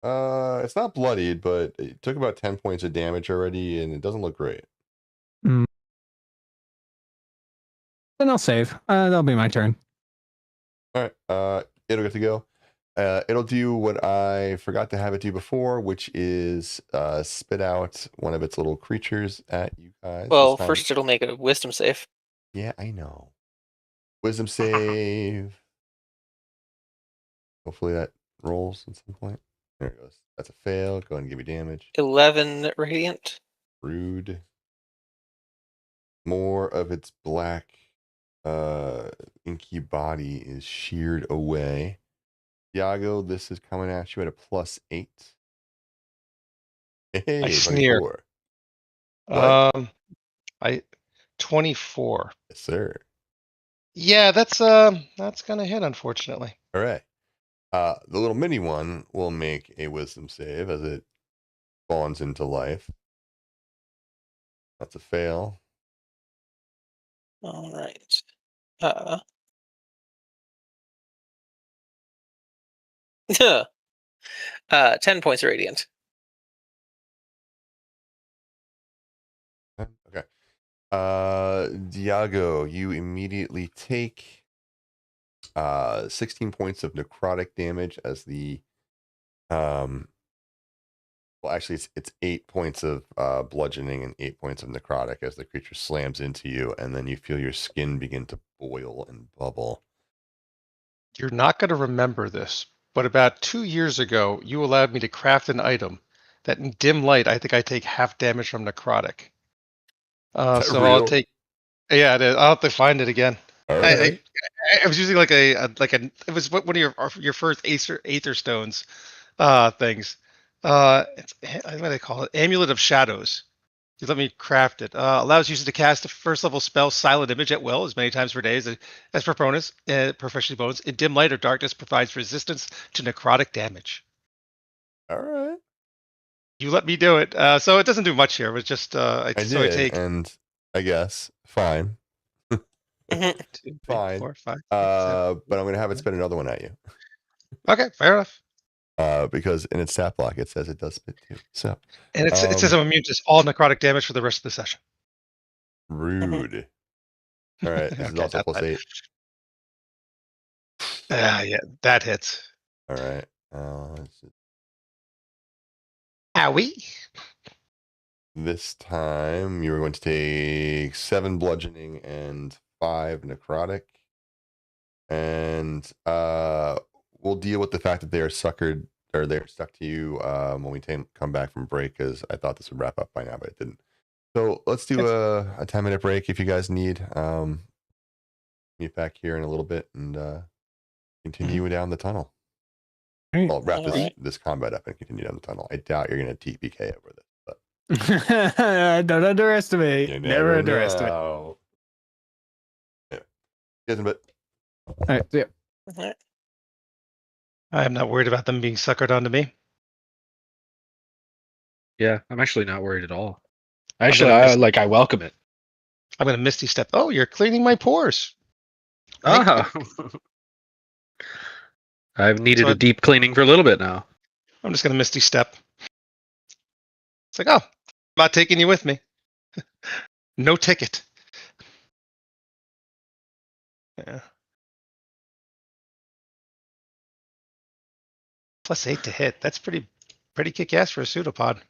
it's not bloodied, but it took about 10 points of damage already, and it doesn't look great. Then I'll save. That'll be my turn. All right. It'll get to go. It'll do what I forgot to have it do before, which is spit out one of its little creatures at you guys. Well, first it'll make a wisdom save. Yeah, I know. Wisdom save. Hopefully that rolls at some point. There it goes. That's a fail. Go ahead and give me damage. 11 radiant. Rude. More of its black inky body is sheared away. Iago, this is coming at you at a +8. Hey, I sneer. 24. 24. Yes, sir. Yeah, that's gonna hit, unfortunately. All right. The little mini one will make a wisdom save as it spawns into life. That's a fail. All right. 10 points of radiant. Okay. Diago, you immediately take 16 points of necrotic damage as the well, actually it's 8 points of bludgeoning and 8 points of necrotic as the creature slams into you, and then you feel your skin begin to boil and bubble. You're not going to remember this, but about 2 years ago, you allowed me to craft an item that in dim light, I think I take half damage from necrotic. So real? I'll take. Yeah, it is. I'll have to find it again. All I, right. I was using like it was one of your first Aether Stones things. What do they call it? Amulet of Shadows. You let me craft it. Allows users to cast a first level spell Silent Image at will as many times per day as per bonus, proficiency bonus. In dim light or darkness provides resistance to necrotic damage. All right. You let me do it. So it doesn't do much here. It was just I did, take and I guess fine. one, two, three, Fine. 4, 5, 6, 7. But I'm gonna have it spit another one at you. Okay, fair enough. Because in its stat block it says it does spit too. So And it says I'm immune to all necrotic damage for the rest of the session. rude. All right. This is Okay, also that's plus fine. 8. Yeah, that hits. All right. Owie. This time you are going to take 7 bludgeoning and 5 necrotic. And we'll deal with the fact that they are suckered or they're stuck to you when we come back from break, because I thought this would wrap up by now, but it didn't. So let's do a 10-minute break if you guys need. Meet back here in a little bit and continue down the tunnel. Right. I'll wrap Alright. this combat up and continue down the tunnel. I doubt you're going to TPK over this, but Don't underestimate. you Never underestimate. know. Yeah. See you in a bit. All right. See ya. I'm not worried about them being suckered onto me. Yeah, I'm actually not worried at all. I'm Actually, gonna miss- I welcome it. I'm gonna Misty Step. Oh, you're cleaning my pores. Thank you. Oh. I've needed So a deep cleaning for a little bit now. I'm just gonna Misty Step. It's like, oh, I'm not taking you with me. No ticket. Yeah. +8 to hit. That's pretty kick ass for a pseudopod.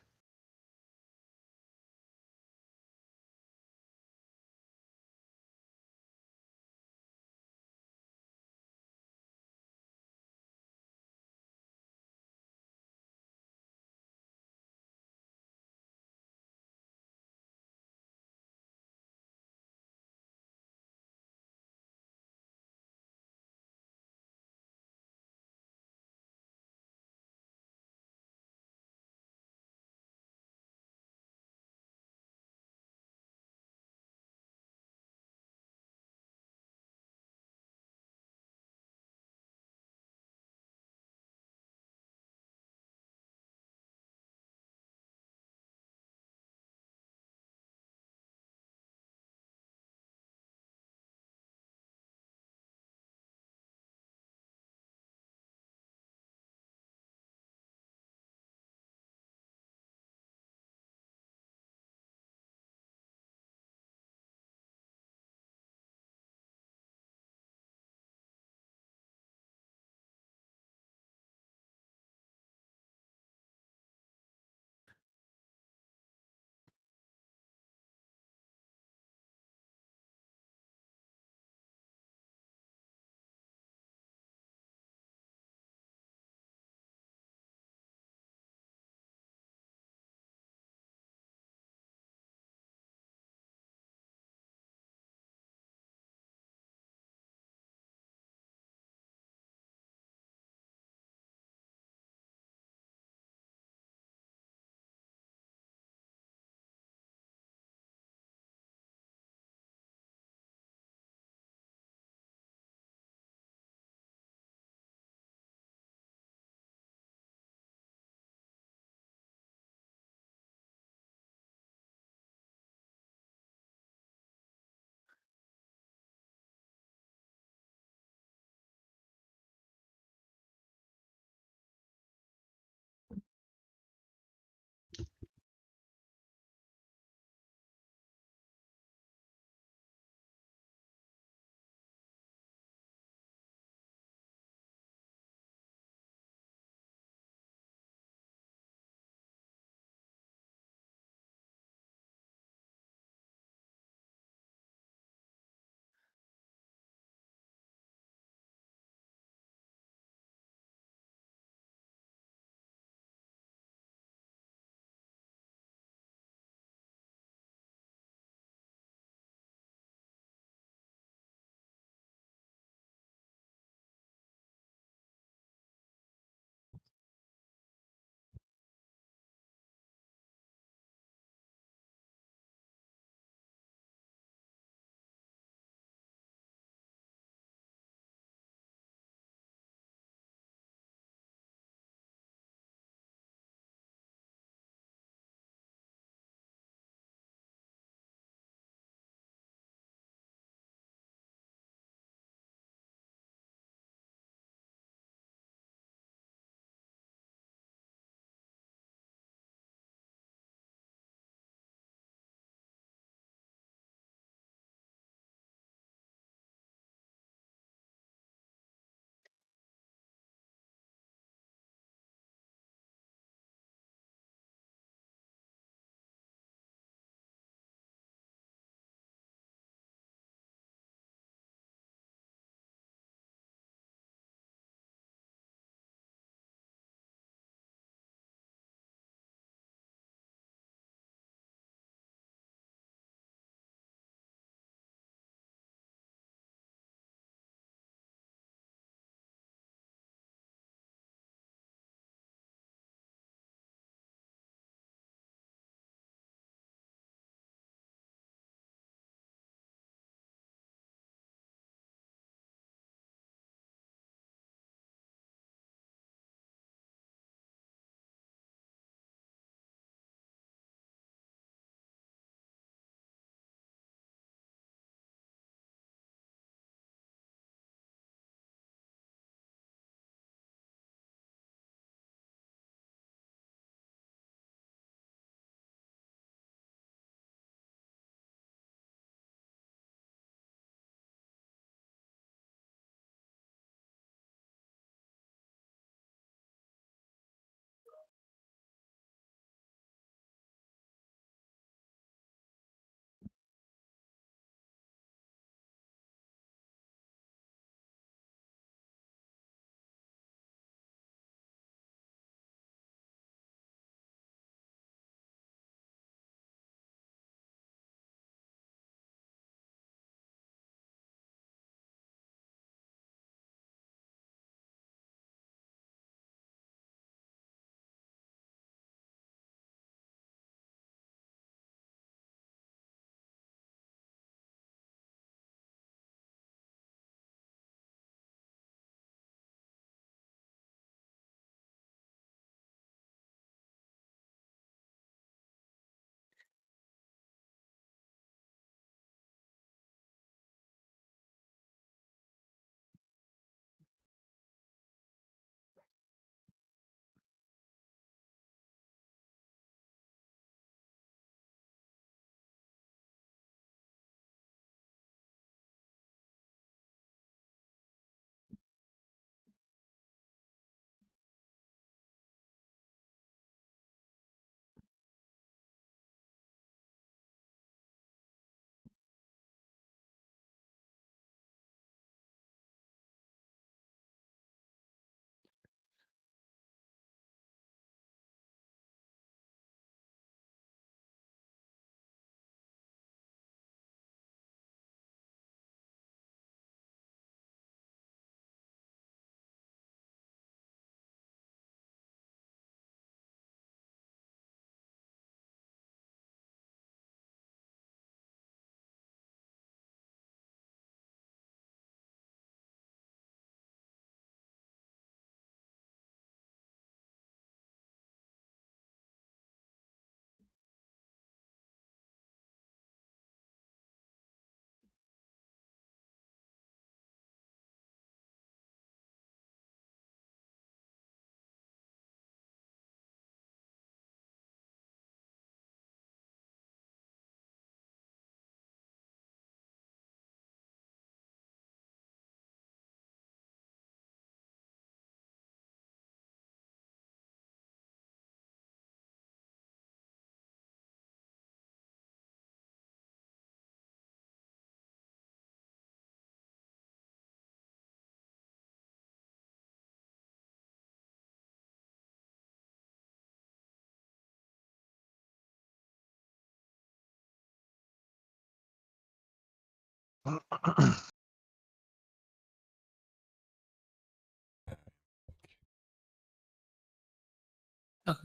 I'm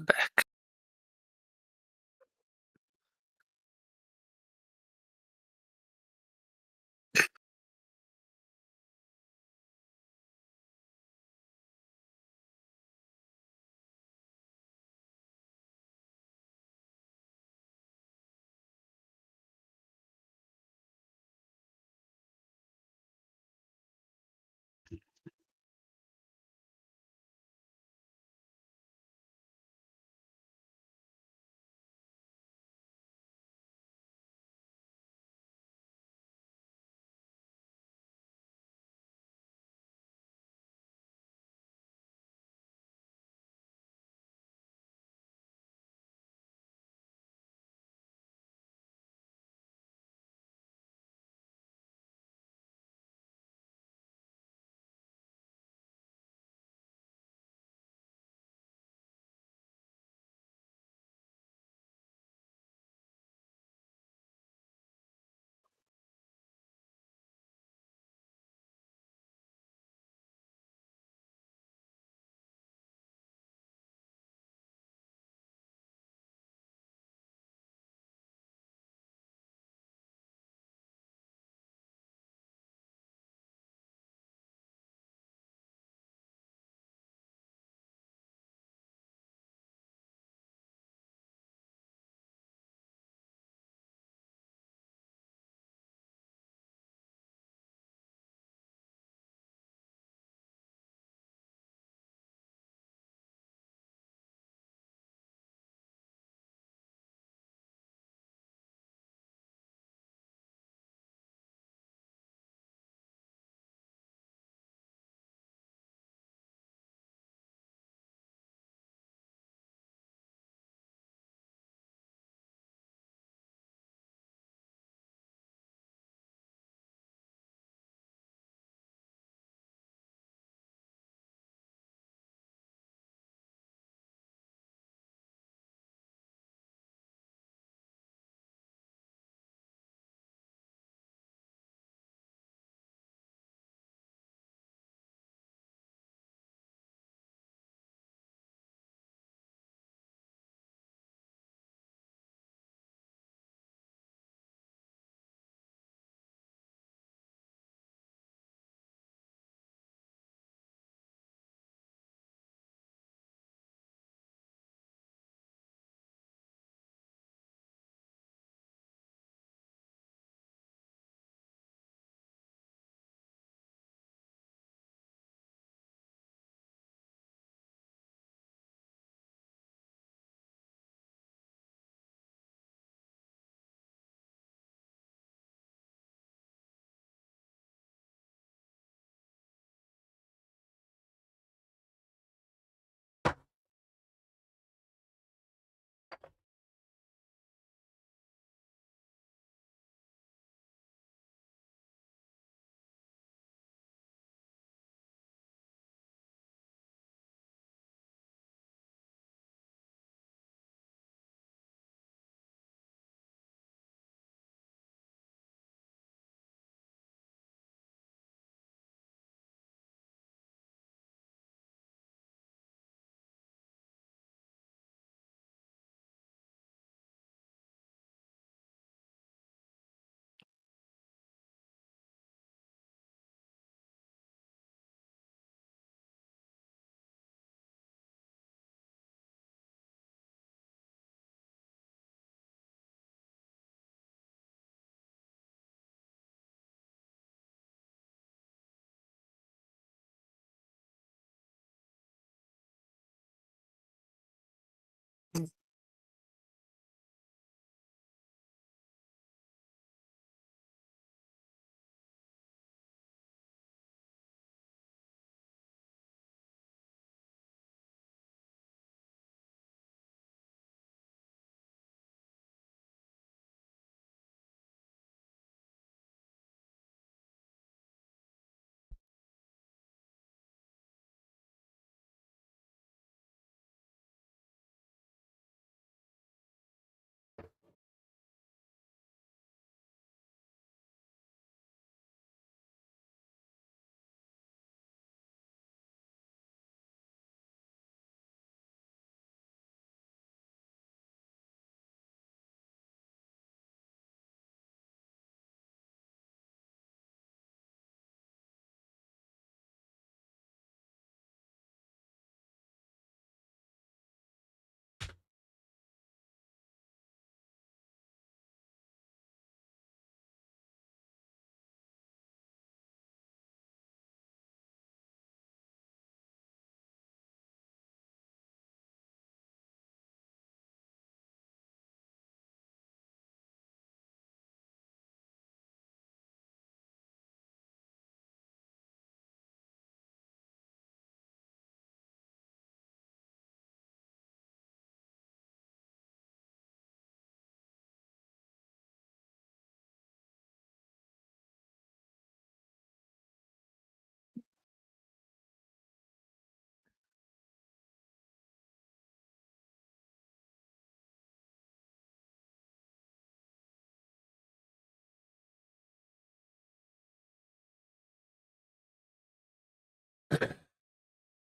back.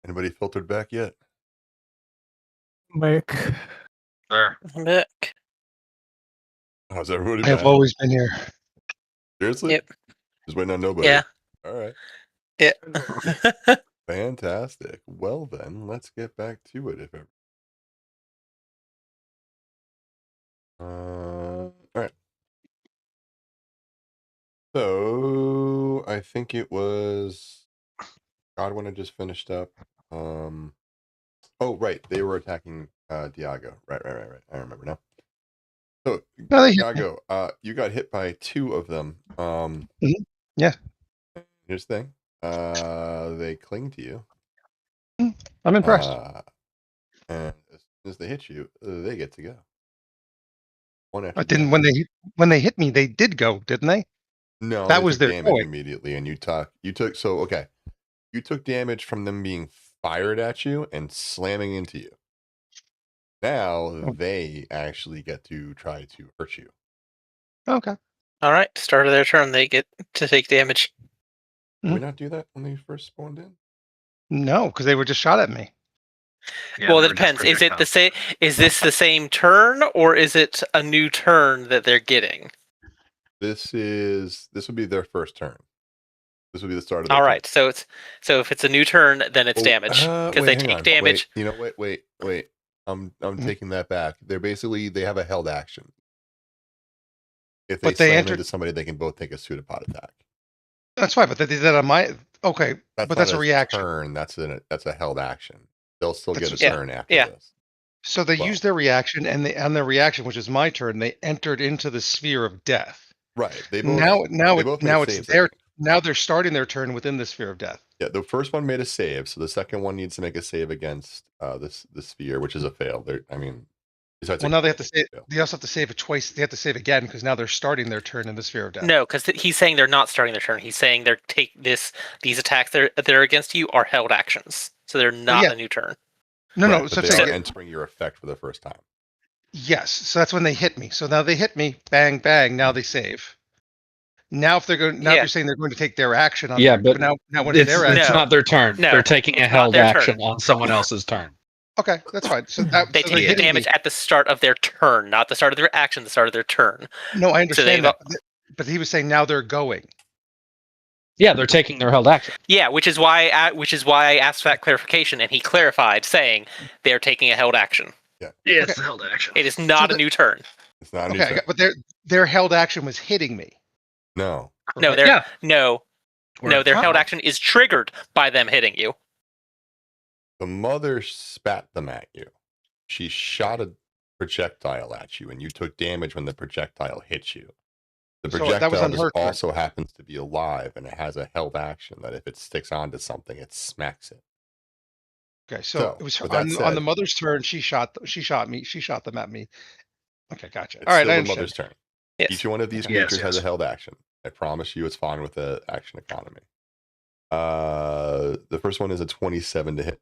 Anybody filtered back yet? Mike. There. Look. How's everybody I have back? always been here. Seriously? Yep. Just waiting on nobody. Yeah. All right. Yeah. Fantastic. Well then, let's get back to it. If ever. All right. So I think it was Godwin had just finished up. Oh right, they were attacking Diago. Right. I remember now. So No, they hit me. Diago, you got hit by 2 of them. Yeah. Here's the thing. They cling to you. I'm impressed. And as soon as they hit you, they get to go. One after I didn't the other. when they hit me, they did go, didn't they? No, That they was took their damage going. immediately, and you took so okay. You took damage from them being fired at you and slamming into you. Now they actually get to try to hurt you. Okay. All right. Start of their turn, they get to take damage. Did we not do that when they first spawned in? No, because they were just shot at me. Yeah, Well, they it were just depends. Is it the projectiles. same? Is this the same turn, or is it a new turn that they're getting? This would be their first turn. This would be the start of their All turn. right. So if it's a new turn, then it's damage because wait, they hang take on. damage. Wait, you know, wait. I'm taking that back. They have a held action. If they But they slam entered. into somebody, they can both take a pseudopod attack. That's fine, but they did that on my. Okay, but that's not a reaction. Turn. That's a held action. They'll still That's get a what- turn after yeah. this. So they Well. used their reaction, and on their reaction, which is my turn, they entered into the sphere of death. Right. They both Now made it's saves, I their. think. Now they're starting their turn within the sphere of death. Yeah, the first one made a save, so the second one needs to make a save against the sphere, which is a fail. Well, now they have to save. They also have to save it twice. They have to save again because now they're starting their turn in the sphere of death. No, because he's saying they're not starting their turn. He's saying these attacks that are against you are held actions, so they're not a new turn. No. Right, So but I'm they saying, are entering your effect for the first time. yes. So that's when they hit me. So now they hit me. Bang, bang. Now they save. Now if they're going, now you're saying they're going to take their action on. Yeah, their, but now when it's their action. it's No. not their turn. No, They're taking a it's not held their action turn. on someone else's turn. Okay, that's fine. So that They so take the hitting damage me. at the start of their turn, not the start of their action, the start of their turn. No, I understand they've- that. But he was saying now they're going. Yeah, they're taking their held action. Yeah, which is why I asked for that clarification, and he clarified, saying they're taking a held action. Yeah, Okay. it's a held action. It is not a new turn. It's not a new Okay, turn. but their held action was hitting me. No. No, Right? their Yeah. their held Huh? action is triggered by them hitting you. The mother spat them at you. She shot a projectile at you, and you took damage when the projectile hit you. The So that was projectile on her turn. also happens to be alive, and it has a held action that if it sticks onto something, it smacks it. Okay, so So, it was with that on said- the mother's turn. She shot me. She shot them at me. Okay, gotcha. It's All right, still I the understand. mother's turn. Yes. Each one of these Yes, creatures has a yes. held action. I promise you it's fine with the action economy. The first one is a 27 to hit.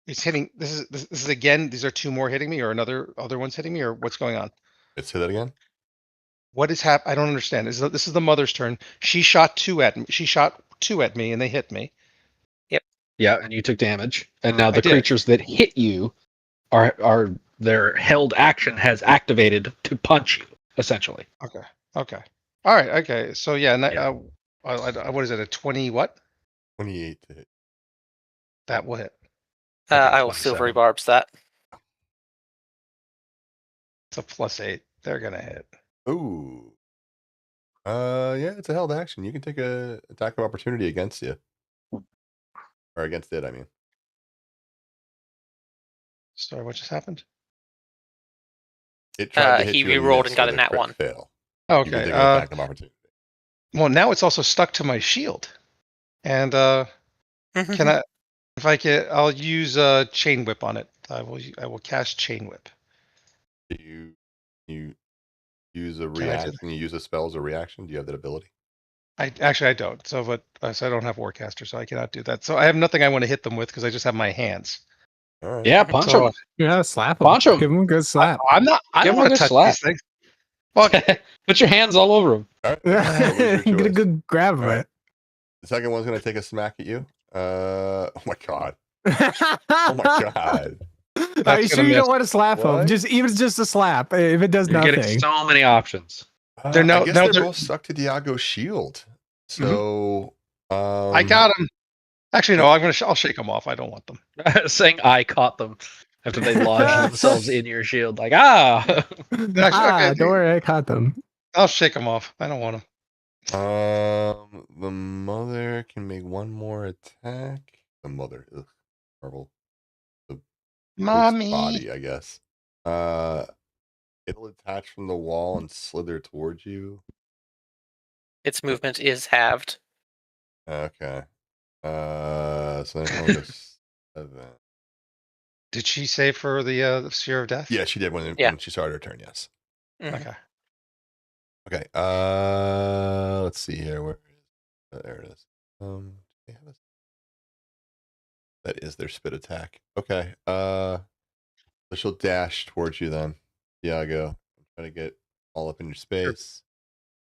It's hitting. This is again. These are 2 more hitting me, or other ones hitting me, or what's going on? Let's say that again. What is happening? I don't understand. This is the mother's turn. She shot 2 at me. She shot 2 at me, and they hit me. Yeah, and you took damage. And now I the did. creatures that hit you are their held action has activated to punch you, essentially. Okay. All right. Okay. So yeah, and Yeah. what is it? A 20? What? 28 to hit. That will hit. I will 27. silvery barbs that. It's a +8. They're gonna hit. Ooh. Yeah, it's a held action. You can take a attack of opportunity against you. Or against it, I mean. Sorry, what just happened? It tried to hit He you and rerolled missed and got with a nat crit 1. Fail. You can Okay. take an attack of opportunity. Well, now it's also stuck to my shield, and can I? If I can, I'll use chain whip on it. I will cast chain whip. You use a I do reaction. Can you use a spell as a reaction? Do you have that ability? I don't. So I don't have Warcaster, so I cannot do that. So I have nothing I want to hit them with because I just have my hands. All right. Yeah, punch So them. Yeah, slap him. Punch 'em. Give him a good slap. I'm not. I Give don't him a want to good touch slap. these things. Well, Put your hands all over them. All right. What was your Get a choice? good grab of All right. it. The second one's going to take a smack at you. Oh my god. Oh my god. Are you sure you miss. don't want to slap him? What? Just even just a slap. If it does You're getting nothing. so many options. They're I no- guess no, they're they're- both stuck to Diago's shield. So I got him. Actually, no. I'll shake them off. I don't want them. Saying I caught them after they lodged themselves in your shield. Like, ah! okay, Don't worry, I caught them. I'll shake them off. I don't want them. The mother can make one more attack. The mother, ugh, Marvel. The Mommy. body, I guess. It'll attach from the wall and slither towards you. Its movement is halved. Okay. So then I'll go 7. Did she save for the Sphere of Death? Yeah, she did when she started her turn. Yes. Mhm. Okay. Okay. Let's see here. Where? There it is. They have that is their spit attack. Okay. So she'll dash towards you then, Diago. Try to get all up in your space.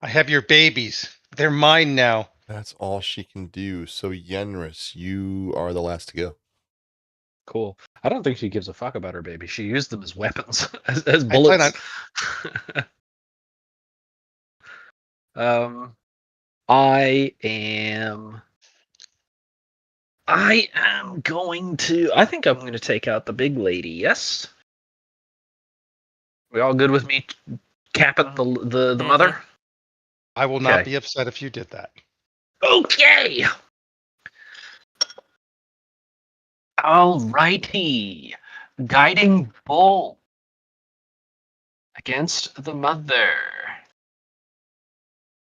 I have your babies. They're mine now. That's all she can do. So Yenris, you are the last to go. Cool. I don't think she gives a fuck about her baby. She used them as weapons, as bullets. I am going to. I think I'm going to take out the big lady. Yes. We all good with me capping the mother? I will not Okay. be upset if you did that. Okay. Alrighty. Guiding bolt against the mother.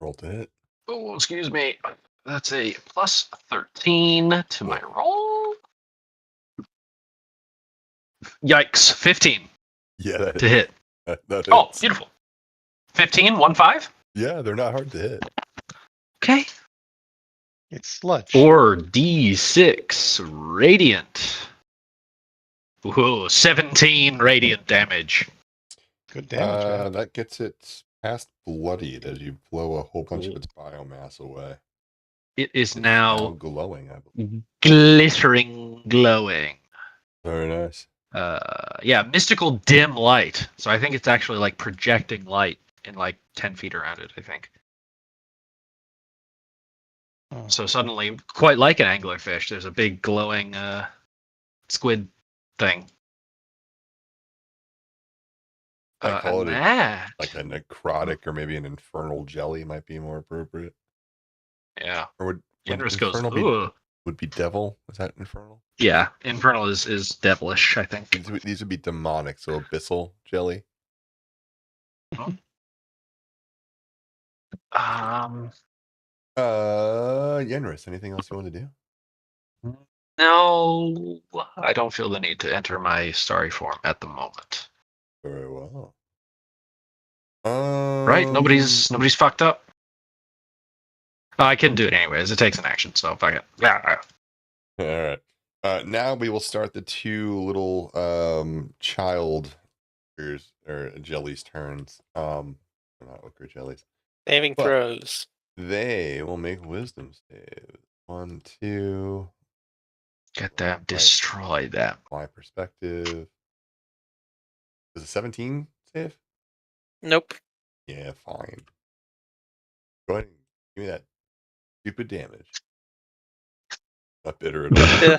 Roll to hit. Oh, excuse me. That's a plus 13 to my roll. Yikes. 15 Yeah, that to hit. that Oh, hits. beautiful. 15, 1-5. Yeah, they're not hard to hit. Okay. It's sludge. 4d6 radiant. Whoa, 17 radiant damage. Good damage, man. That gets it past bloodied as you blow a whole bunch of its biomass away. It is It's now glowing, I believe. glittering, glowing. Very nice. Yeah, mystical dim light. So I think it's actually like projecting light in like 10 feet around it, I think. Oh. So suddenly, quite like an anglerfish, there's a big glowing squid thing. I call it and that, like a necrotic or maybe an infernal jelly might be more appropriate. yeah. Or would Yenris goes, infernal ooh. would be devil? Is that infernal? Yeah, infernal is devilish, I think. These would be demonic, so abyssal jelly. Yenris, anything else you want to do? No, I don't feel the need to enter my starry form at the moment. Very well. Right? Nobody's fucked up. I can do it anyways. It takes an action, so fuck it. Yeah. All right. Now we will start the two little child or jellies turns. Not ochre jellies. Saving But- throws. They will make wisdom saves. 1, 2. Get them, destroy them. My perspective. Is it 17 save? Nope. Yeah, fine. Go ahead and give me that stupid damage. Not bitter at all.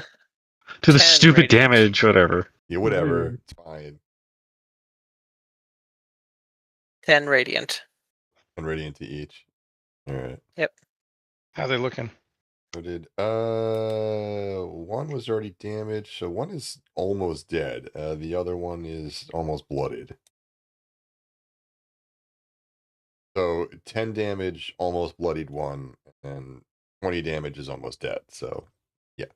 To the 10 stupid radiant. damage, whatever. Yeah, whatever. It's fine. 10 radiant. 1 radiant to each. All right. How they looking? Noted. One was already damaged, so one is almost dead. The other one is almost blooded. So 10 damage, almost bloodied one, and 20 damage is almost dead. So, yeah.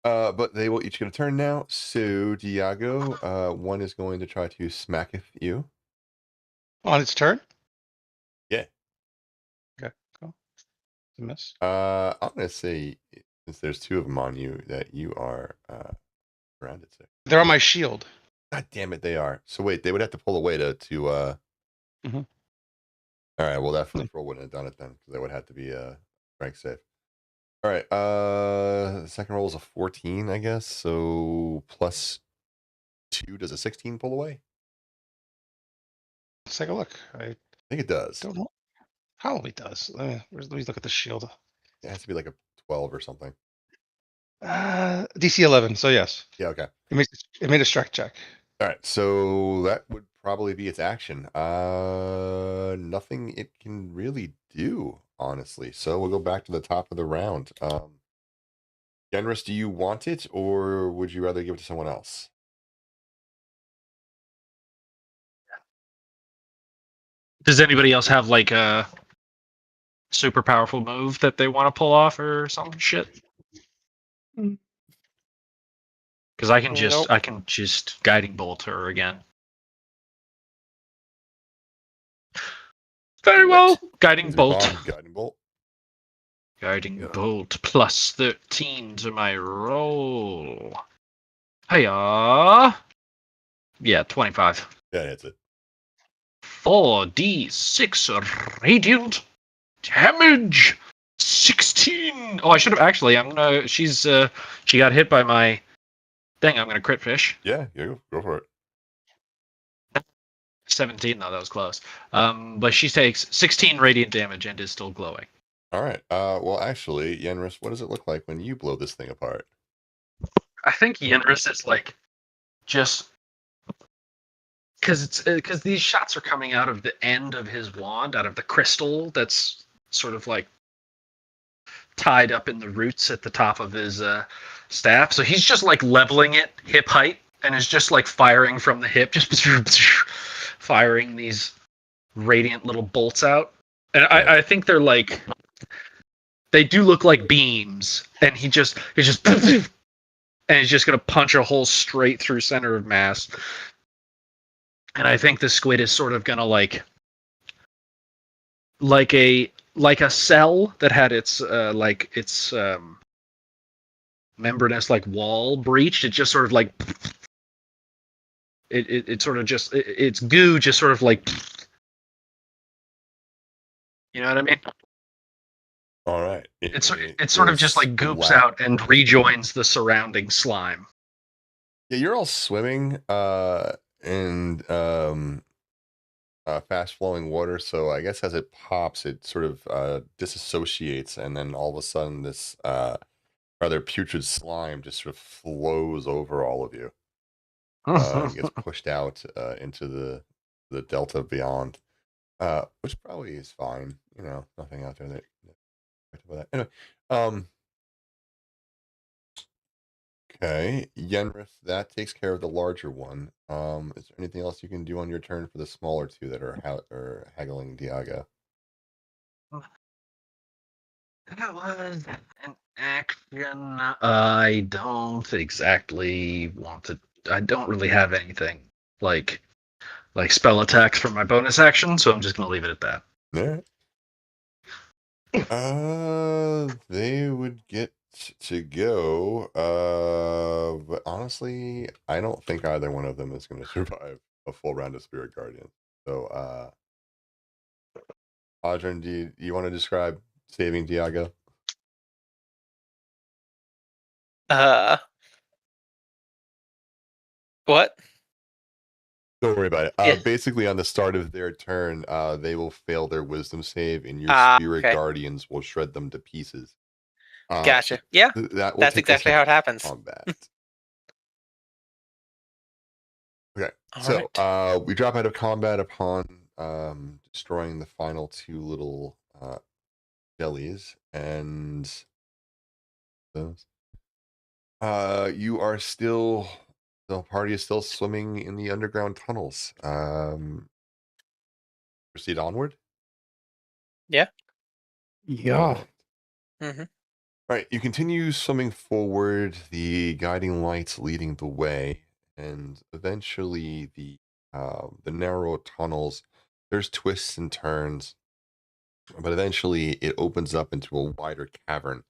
But they will each get a turn now. So, Diago, one is going to try to smacketh you. On its turn? Yeah. Okay, cool. It's a miss. I'm gonna say, since there's 2 of them on you, that you are surrounded. So. They're on my shield. God damn it, they are. So wait, they would have to pull away to Mhm. All right. Well, that first roll wouldn't have done it then, because that would have to be a strength save. All right. The second roll is a 14, I guess. So plus 2, does a 16 pull away? Let's take a look. I think it does. don't know. Probably does. Let me look at the shield. It has to be like a 12 or something. DC 11. So yes, Yeah. Okay. it made a strength check. All right. So that would probably be its action. Nothing it can really do, honestly. So we'll go back to the top of the round. Genris, do you want it, or would you rather give it to someone else? Does anybody else have like a super powerful move that they want to pull off or some shit? Because I can just guiding bolt her again. Very well. Guiding bolt. Guiding bolt. Guiding bolt plus 13 to my roll. Hiya. Yeah, 25. Yeah, that's it. 4d6 radiant damage. 16. Oh, I should have actually. She got hit by my thing. I'm gonna crit fish. Yeah, go for it. 17 though, that was close. But she takes 16 radiant damage and is still glowing. All right. Well, actually, Yenris, what does it look like when you blow this thing apart? I think Yenris is like just because these shots are coming out of the end of his wand, out of the crystal that's sort of like tied up in the roots at the top of his staff. So he's just like leveling it hip height and is just like firing from the hip, just firing these radiant little bolts out. And I think they're like, they do look like beams, and he's just and he's just gonna punch a hole straight through center of mass. And I think the squid is sort of gonna like a cell that had its membranous like wall breached. It just sort of like it sort of just its goo just sort of like, you know what I mean? All right. It sort of just like goops out and rejoins the surrounding slime. Yeah, you're all swimming in fast flowing water, so I guess as it pops, it sort of disassociates, and then all of a sudden this rather putrid slime just sort of flows over all of you. And gets pushed out into the delta beyond, which probably is fine. You know, nothing out there that about that. Anyway, okay, Yenrith, that takes care of the larger one. Is there anything else you can do on your turn for the smaller two that are haggling Diago? That was an action. I don't exactly want to. I don't really have anything like spell attacks for my bonus action, so I'm just gonna leave it at that. Yeah. They would get to go. But honestly, I don't think either one of them is going to survive a full round of Spirit Guardian. So, Audrin, do you want to describe saving Diago? What? Don't worry about it. Yeah. Basically, on the start of their turn, they will fail their wisdom save, and your Spirit Guardians will shred them to pieces. Gotcha. Yeah, that's exactly how it happens. Combat. Okay, so we drop out of combat upon destroying the final two little jellies, and those. You are still. The party is still swimming in the underground tunnels. Proceed onward. Yeah. Yeah. Mm-hmm. Right. You continue swimming forward, the guiding lights leading the way, and eventually the narrow tunnels. There's twists and turns, but eventually it opens up into a wider cavern.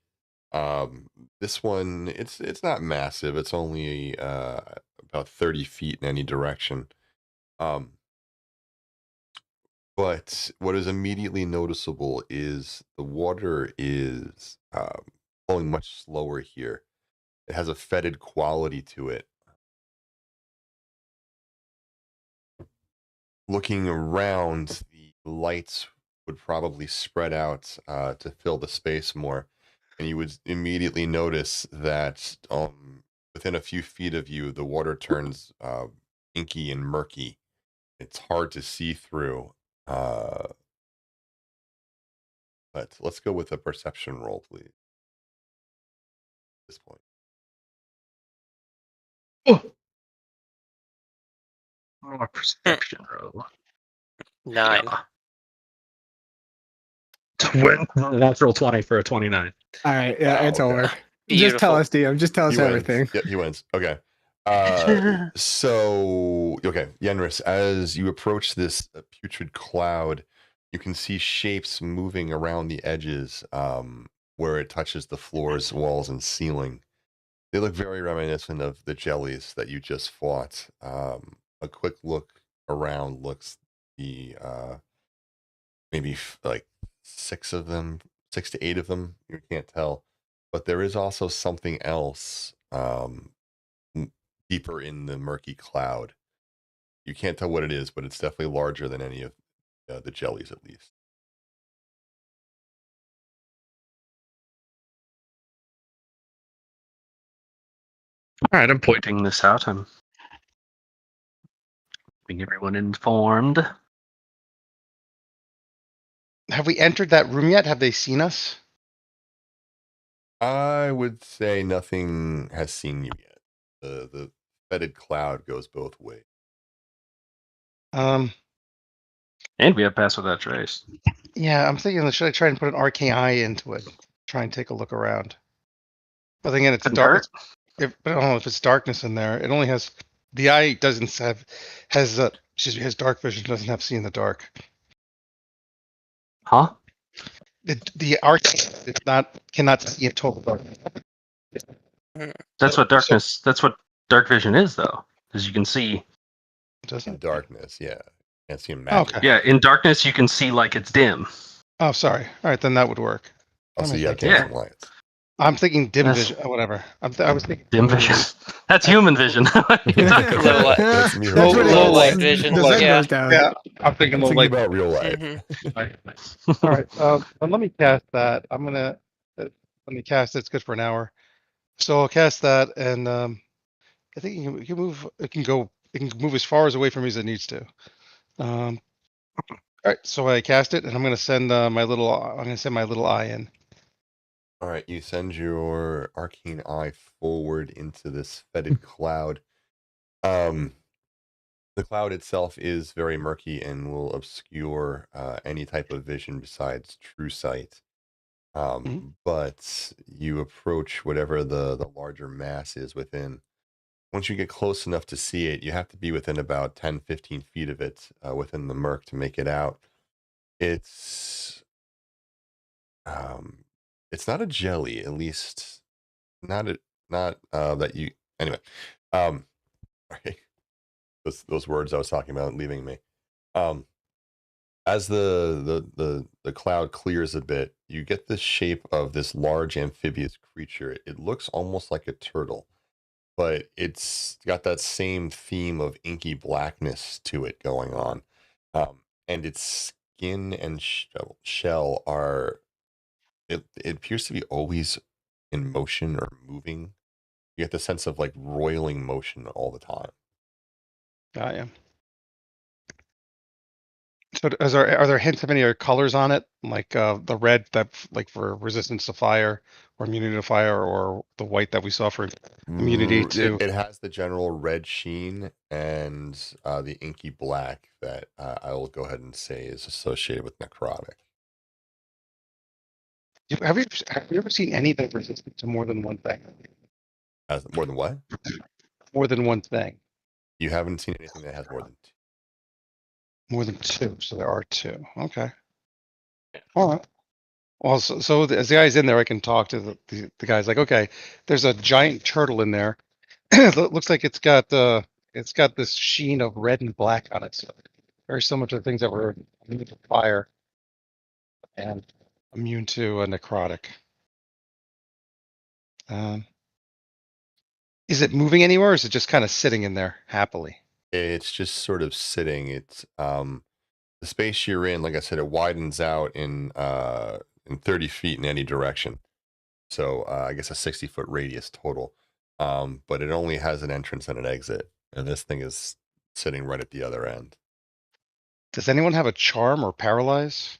This one, it's not massive. It's only about 30 feet in any direction. But what is immediately noticeable is the water is flowing much slower here. It has a fetid quality to it. Looking around, the lights would probably spread out to fill the space more, and you would immediately notice that within a few feet of you, the water turns inky and murky. It's hard to see through. But let's go with a perception roll, please. At this point. Oh, a perception roll. 9. Yeah. Natural 20 for a 29. All right, yeah, Wow, it's okay. over. Beautiful. Just tell us, DM. Just tell us He wins. everything. Yep, he wins. Okay. So, okay, Yenris, as you approach this putrid cloud, you can see shapes moving around the edges where it touches the floors, walls, and ceiling. They look very reminiscent of the jellies that you just fought. A quick look around looks maybe like 6 of them, 6 to 8 of them. You can't tell, but there is also something else deeper in the murky cloud. You can't tell what it is, but it's definitely larger than any of the jellies, at least. All right, I'm pointing this out. I'm keeping everyone informed. Have we entered that room yet? Have they seen us? I would say nothing has seen you yet. The fetid cloud goes both ways. Um, And we have Pass Without Trace. yeah, I'm thinking, should I try and put an arcane eye into it? Try and take a look around. But again, it's dark. But I don't know if it's darkness in there. It only has the eye doesn't has dark vision, doesn't have see in the dark. Huh? The arcane cannot see in total darkness. That's what darkness. That's what dark vision is, though, because you can see. It doesn't. In darkness, yeah. Can't see him Oh, magic. okay. Yeah, in darkness you can see like it's dim. Oh, sorry. All right, then that would work. Also, What am I yeah, thinking? can't see lights. I'm thinking dim That's- vision. Whatever. I was thinking Dim vision. That's human vision. Low light. That's me. That's what it Low is. light vision, The sun yeah. goes down. Yeah, I'm thinking Thinking like. about real life. Mhm. All right. But let me cast that. I'm gonna let me cast it. It's good for an hour. So I'll cast that, and I think it can move. It can go. It can move as far as away from me as it needs to. All right. So I cast it, and I'm gonna send my little. I'm gonna send my little eye in. All right, you send your arcane eye forward into this fetid cloud. The cloud itself is very murky and will obscure any type of vision besides true sight. But you approach whatever the larger mass is within. Once you get close enough to see it, you have to be within about 10, 15 feet of it within the murk to make it out. It's not a jelly, at least not that you anyway. Right. Those words I was talking about leaving me. As the cloud clears a bit, you get the shape of this large amphibious creature. It looks almost like a turtle, but it's got that same theme of inky blackness to it going on. And its skin and shell are it appears to be always in motion or moving. You get the sense of like roiling motion all the time. Yeah. So are there hints of any other colors on it, like the red that like for resistance to fire or immunity to fire, or the white that we saw for immunity to? It has the general red sheen and the inky black that I will go ahead and say is associated with necrotic. Have you ever seen any that are resistant to more than one thing? Has more than what? More than one thing. You haven't seen anything that has more than two. More than two, so there are two. Okay. All right. Well, so as the guy's in there, I can talk to the guys. Like, okay, there's a giant turtle in there. Looks like it's got this sheen of red and black on it. So very similar to the things that were immune to fire, and immune to a necrotic. Is it moving anywhere, or is it just kind of sitting in there happily? It's just sort of sitting. It's the space you're in, like I said, it widens out in 30 feet in any direction. So I guess a 60-foot radius total. But it only has an entrance and an exit, and this thing is sitting right at the other end. Does anyone have a charm or paralyze?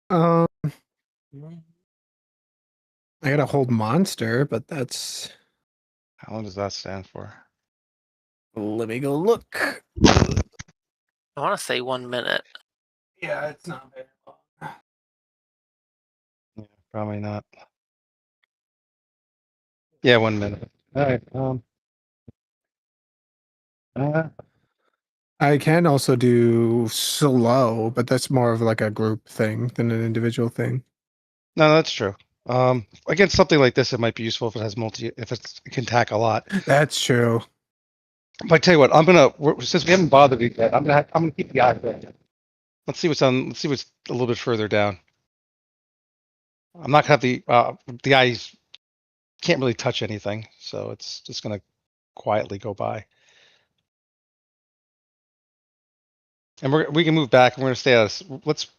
I got a hold monster, but that's. How long does that stand for? Let me go look. I want to say 1 minute. Yeah, it's not very long. Yeah, probably not. Yeah, 1 minute. All right. I can also do slow, but that's more of like a group thing than an individual thing. No, that's true. Against something like this, it might be useful if it has it can attack a lot. That's true. But I tell you what, since we haven't bothered you yet, I'm gonna keep the eye there. Let's see what's a little bit further down. I'm not gonna have the eyes can't really touch anything, so it's just gonna quietly go by. And we can move back, and we're gonna stay at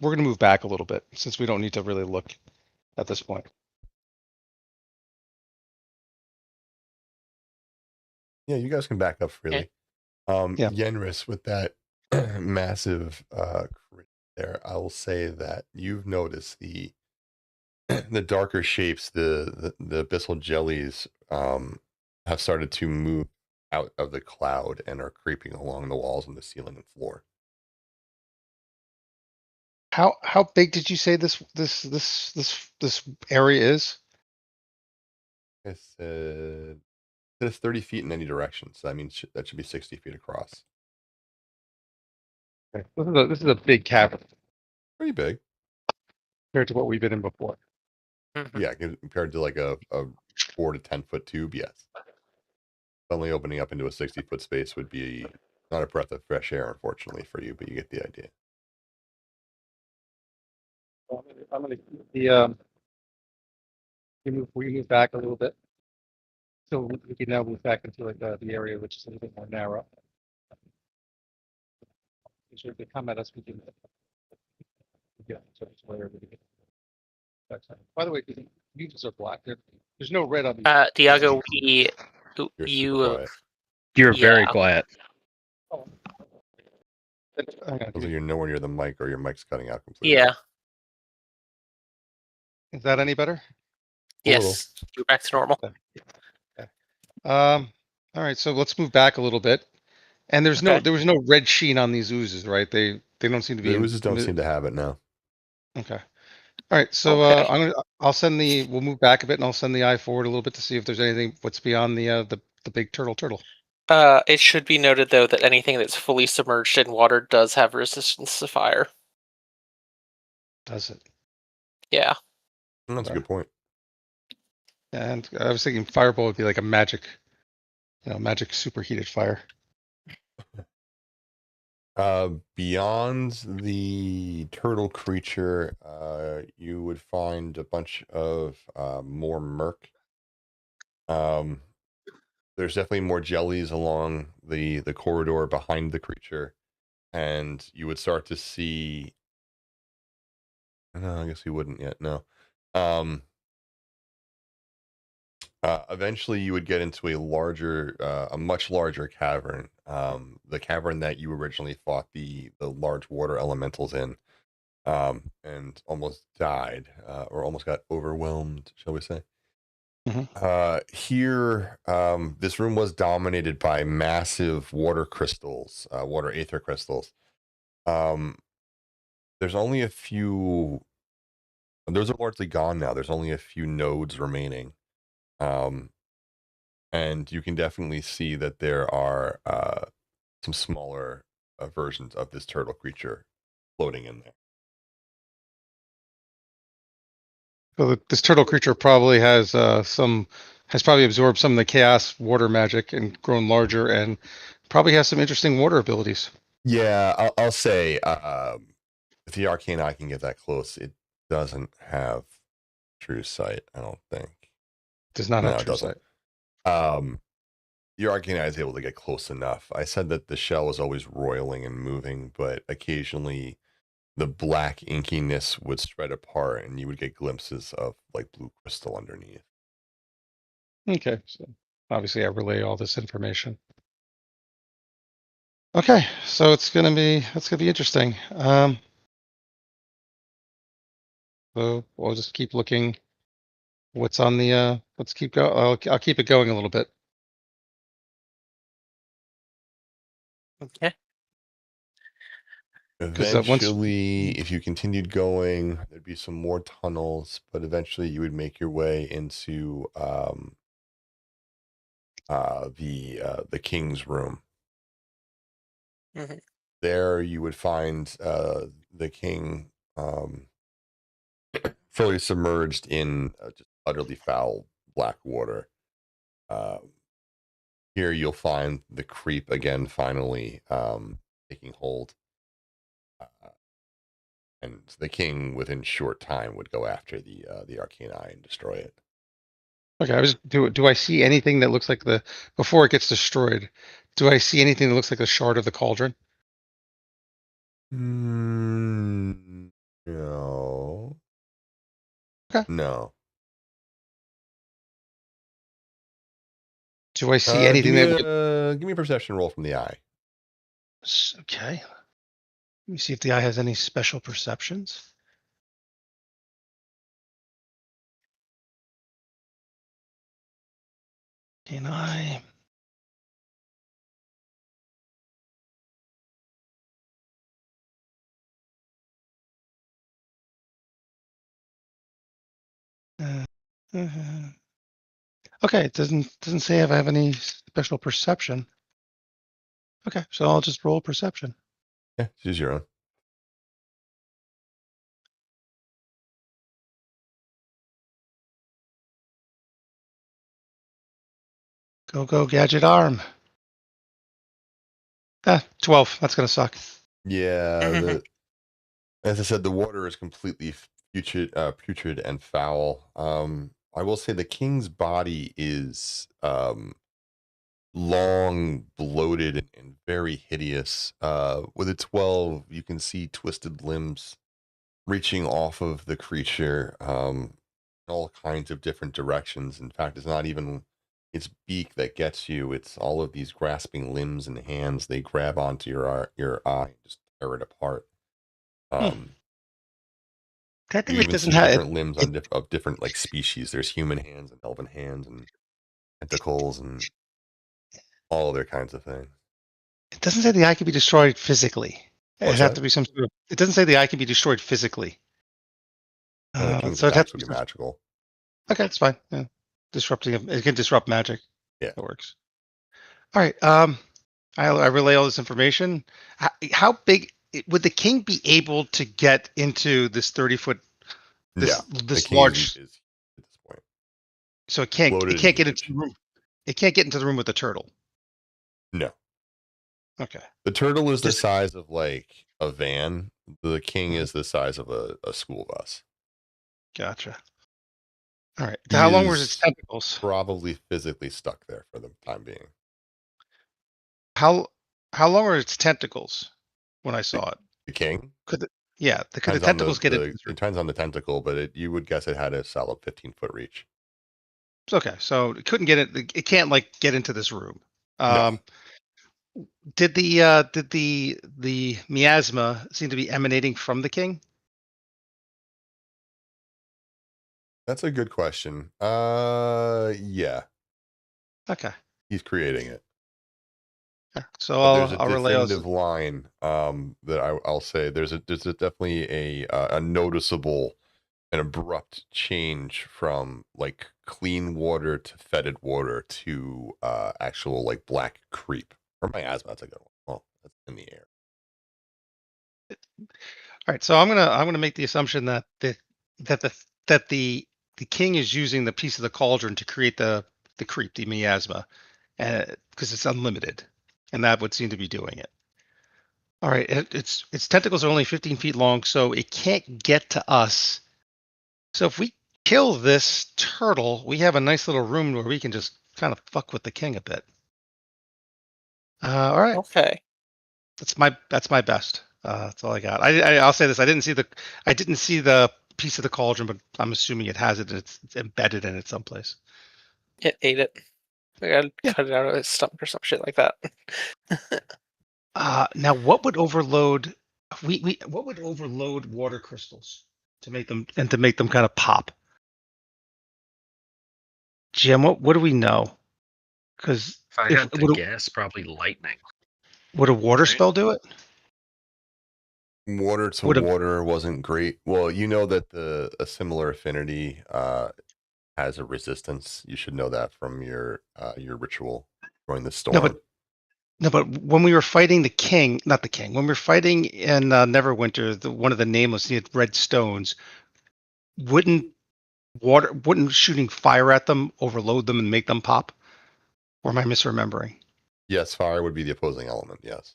we're gonna move back a little bit since we don't need to really look at this point. Yeah, you guys can back up freely. Yeah. Yenris, with that massive crit there, I will say that you've noticed the darker shapes, the abyssal jellies have started to move out of the cloud and are creeping along the walls and the ceiling and floor. How big did you say this area is? It's 30 feet in any direction, so that means that should be 60 feet across. Okay. This is a big cavern Pretty big. compared to what we've been in before. Yeah, compared to like a 4 to 10 foot tube, yes. Suddenly opening up into a 60-foot space would be not a breath of fresh air, unfortunately, for you, but you get the idea. I'm gonna keep the we move back a little bit, so we can now move back into like the area which is a little bit more narrow. So if they come at us, we can wherever we get. By the way, the muses are black. There's no red on these. Diago, You're very Yeah. quiet. Sounds like you're nowhere near the mic, or your mic's cutting out completely. Yeah. Is that any better? Yes. You're back to normal. Okay. All right, so let's move back a little bit. And there was no red sheen on these oozes, right? They don't seem to be. The oozes don't seem to have it now. Okay. All right, so we'll move back a bit, and I'll send the eye forward a little bit to see if there's anything what's beyond the big turtle. It should be noted though that anything that's fully submerged in water does have resistance to fire. Does it? Yeah. That's a good point. And I was thinking fireball would be like a magic superheated fire. Beyond the turtle creature, you would find a bunch of more murk. There's definitely more jellies along the corridor behind the creature, and you would start to see. No, I guess you wouldn't yet. No. Eventually, you would get into a much larger cavern. The cavern that you originally fought the large water elementals in, and almost died, or almost got overwhelmed, shall we say? Here, this room was dominated by massive water crystals, water aether crystals. There's only a few. Those are largely gone now. There's only a few nodes remaining. And you can definitely see that there are some smaller versions of this turtle creature floating in there. So this turtle creature probably has probably absorbed some of the chaos water magic and grown larger, and probably has some interesting water abilities. Yeah, I'll say if the arcane eye can get that close, it doesn't have true sight. I don't think. Does not No, have it true doesn't. sight. The arcane eye is able to get close enough. I said that the shell is always roiling and moving, but occasionally the black inkiness would spread apart, and you would get glimpses of like blue crystal underneath. Okay, so obviously I relay all this information. Okay, so that's gonna be interesting. So we'll just keep looking. What's on the? Let's keep go. I'll keep it going a little bit. Okay. Once Eventually, if you continued going, there'd be some more tunnels, but eventually you would make your way into the king's room. Mhm. There you would find the king fully submerged in just utterly foul black water. Here you'll find the creep again, finally taking hold. And the king, within short time, would go after the arcane eye and destroy it. Okay, do I see anything that looks like before it gets destroyed? Do I see anything that looks like the shard of the cauldron? No. Okay. No. Do I see anything that would? Give me a perception roll from the eye. Okay. Let me see if the eye has any special perceptions. An eye. Okay, it doesn't say if I have any special perception. Okay, so I'll just roll perception. Yeah, choose your own. Go gadget arm. 12. That's gonna suck. Yeah, as I said, the water is completely putrid and foul. I will say the king's body is long, bloated, and very hideous. With its 12, you can see twisted limbs reaching off of the creature in all kinds of different directions. In fact, it's not even its beak that gets you, it's all of these grasping limbs and hands. They grab onto your eye and just tear it apart. You Technically, it even doesn't see have different limbs it. of different like species. There's human hands and elven hands and tentacles and all other kinds of things. It doesn't say the eye can be destroyed physically. It'd What's have that? to be some sort of. It doesn't say the eye can be destroyed physically. The king's So it'd have attacks to would be be magical. Okay, that's fine. Yeah. It can disrupt magic. Yeah. That works. All right. I relay all this information. How big would the king be able to get into this 30-foot? No, the king Large. is at this point. So it can't Bloated get and into the room. It can't get into the room with the turtle. No. Okay. The turtle is the size of like a van. The king is the size of a school bus. Gotcha. All right. He How long were is its tentacles? Probably physically stuck there for the time being. How long were its tentacles when I saw it? The king? Could the Depends tentacles get it into this room? depends on the tentacle, but you would guess it had a solid 15-foot reach. Okay, so it couldn't get it. It can't like get into this room. No. Did the miasma seem to be emanating from the king? That's a good question. Yeah. Okay. He's creating it. Yeah, so But there's a I'll relay all definitive line that I'll say there's definitely a noticeable and abrupt change from like clean water to fetid water to actual like black creep. Or miasma, that's a good one. Well, that's in the air. All right, so I'm gonna make the assumption that the king is using the piece of the cauldron to create the creep, the miasma, because it's unlimited, and that would seem to be doing it. All right, its tentacles are only 15 feet long, so it can't get to us. So if we kill this turtle, we have a nice little room where we can just kind of fuck with the king a bit. All right, Okay. that's my best. That's all I got. I'll say this: I didn't see the piece of the cauldron, but I'm assuming it has it. It's embedded in it someplace. It ate it. We gotta Yeah. cut it out of its stomach or some shit like that. Now, what would overload? What would overload water crystals to make them kind of pop? Jim, what do we know? Because If I had to guess, probably lightning. Would a water Right? spell do it? Water to Would a- water wasn't great. Well, you know that a similar affinity has a resistance. You should know that from your ritual during the storm. No, but when we were fighting the king, not the king, when we were fighting in Neverwinter, one of the nameless, he had red stones. Wouldn't shooting fire at them overload them and make them pop? Or am I misremembering? Yes, fire would be the opposing element. Yes.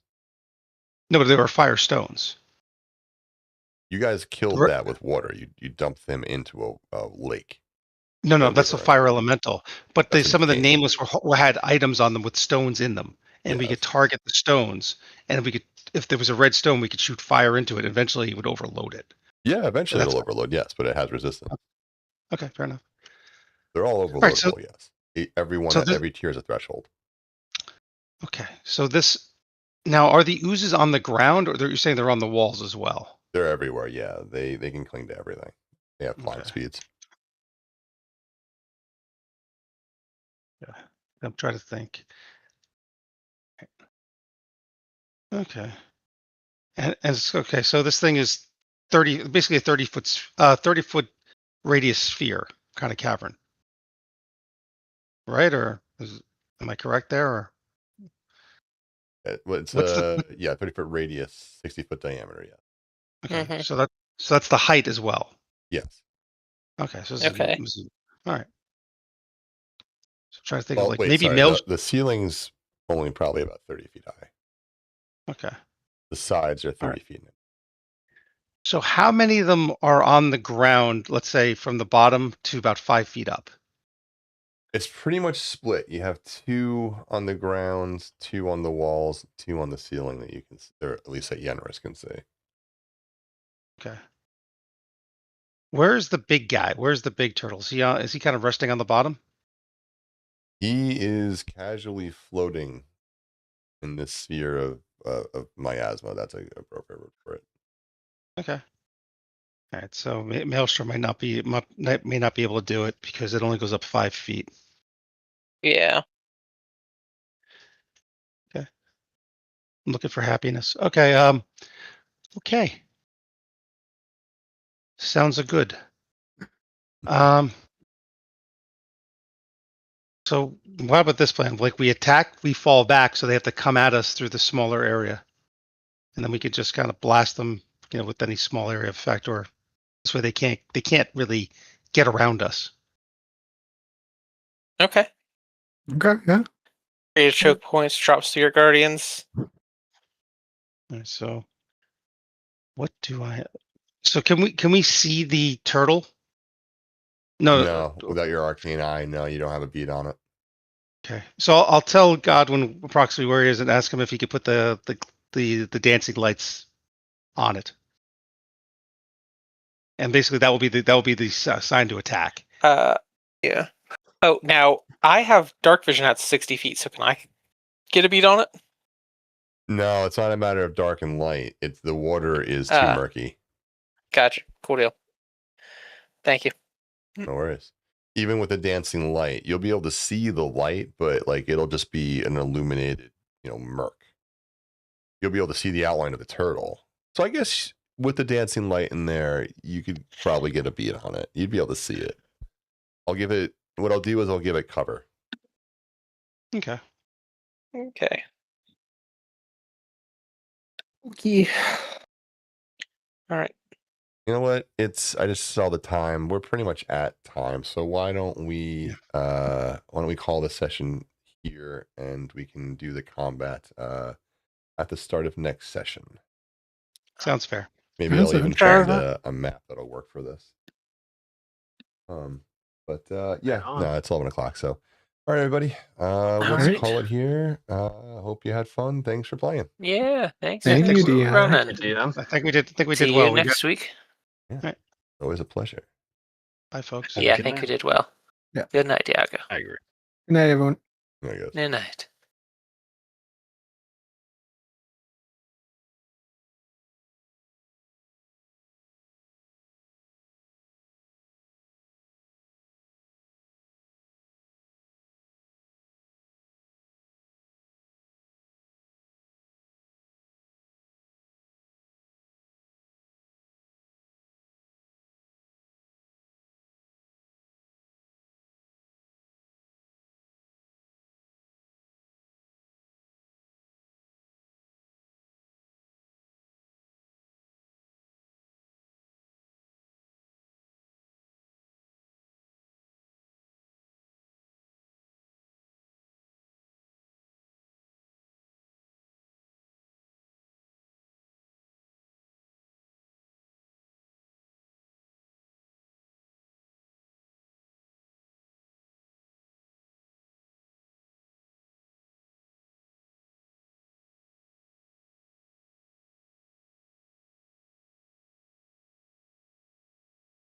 No, but they were fire stones. You guys killed Right. that with water. You dumped them into a lake. No, A that's a river. fire elemental. But That's some of the king. nameless had items on them with stones in them, and we could Yes. target the stones, and we could, if there was a red stone, we could shoot fire into it. Eventually, it would overload it. Yeah, eventually That's it'll fine. overload. Yes, but it has resistance. Okay, fair enough. They're all right, overloadable. so- Yes. Everyone so at this- every tier is a threshold. Okay, so this now are the oozes on the ground, or you're saying they're on the walls as well? They're everywhere. Yeah, they can cling to everything. They have flying Okay. speeds. Yeah, I'm trying to think. Okay, and okay, so this thing is basically a 30-foot radius sphere kind of cavern, right? Or am I correct there? Or Well, it's what's the 30-foot radius, 60-foot diameter. Yeah. okay? Mhm. So that's the height as well. Yes. Okay, so Okay. All right. So I'm trying to think Well, of like wait. maybe Sorry. male. The ceiling's only probably about 30 feet high. Okay. The sides are All 30 right. feet. So how many of them are on the ground? Let's say from the bottom to about 5 feet up. It's pretty much split. You have 2 on the ground, 2 on the walls, 2 on the ceiling that you can, or at least that Yenris can see. Okay. Where's the big guy? Where's the big turtle? Is he kind of resting on the bottom? He is casually floating in this sphere of miasma. That's a appropriate word for it. Okay. All right. So Maelstrom may not be able to do it because it only goes up 5 feet. Yeah. I'm looking for happiness. Okay. Okay. Sounds good. So what about this plan? Like we attack, we fall back, so they have to come at us through the smaller area, and then we could just kind of blast them, with any small area effect, or this way they can't really get around us. Okay. Okay, yeah. Create choke points, drops to your guardians. All right, so what do I? So can we see the turtle? No, without your arcane eye, no, you don't have a beat on it. Okay, so I'll tell Godwin approximately where he is and ask him if he could put the dancing lights on it, and basically that will be the sign to attack. Yeah. Oh, now I have dark vision at 60 feet, so can I get a beat on it? No, it's not a matter of dark and light. It's the water is too murky. Gotcha. Cool deal. Thank you. No worries. Even with a dancing light, you'll be able to see the light, but like it'll just be an illuminated, murk. You'll be able to see the outline of the turtle. So I guess with the dancing light in there, you could probably get a beat on it. You'd be able to see it. What I'll do is I'll give it cover. Okay. Okay. All right. You know what? I just saw the time. We're pretty much at time. So why don't we call the session here and we can do the combat at the start of next session. Sounds fair. Maybe Sounds I'll even fair. find a map that'll work for this. But yeah, on. no, it's 11 o'clock. So, all right, everybody, let's Alright. call it here. Hope you had fun. Thanks for playing. Yeah, thanks. Thank thanks you, for Dion. running. I think we did. See you well. We next week. Always a pleasure. Bye, folks. Have a Yeah, I good think night. we did well. Yeah. Good night, Diago. I agree. Good night, everyone. I guess. Good night.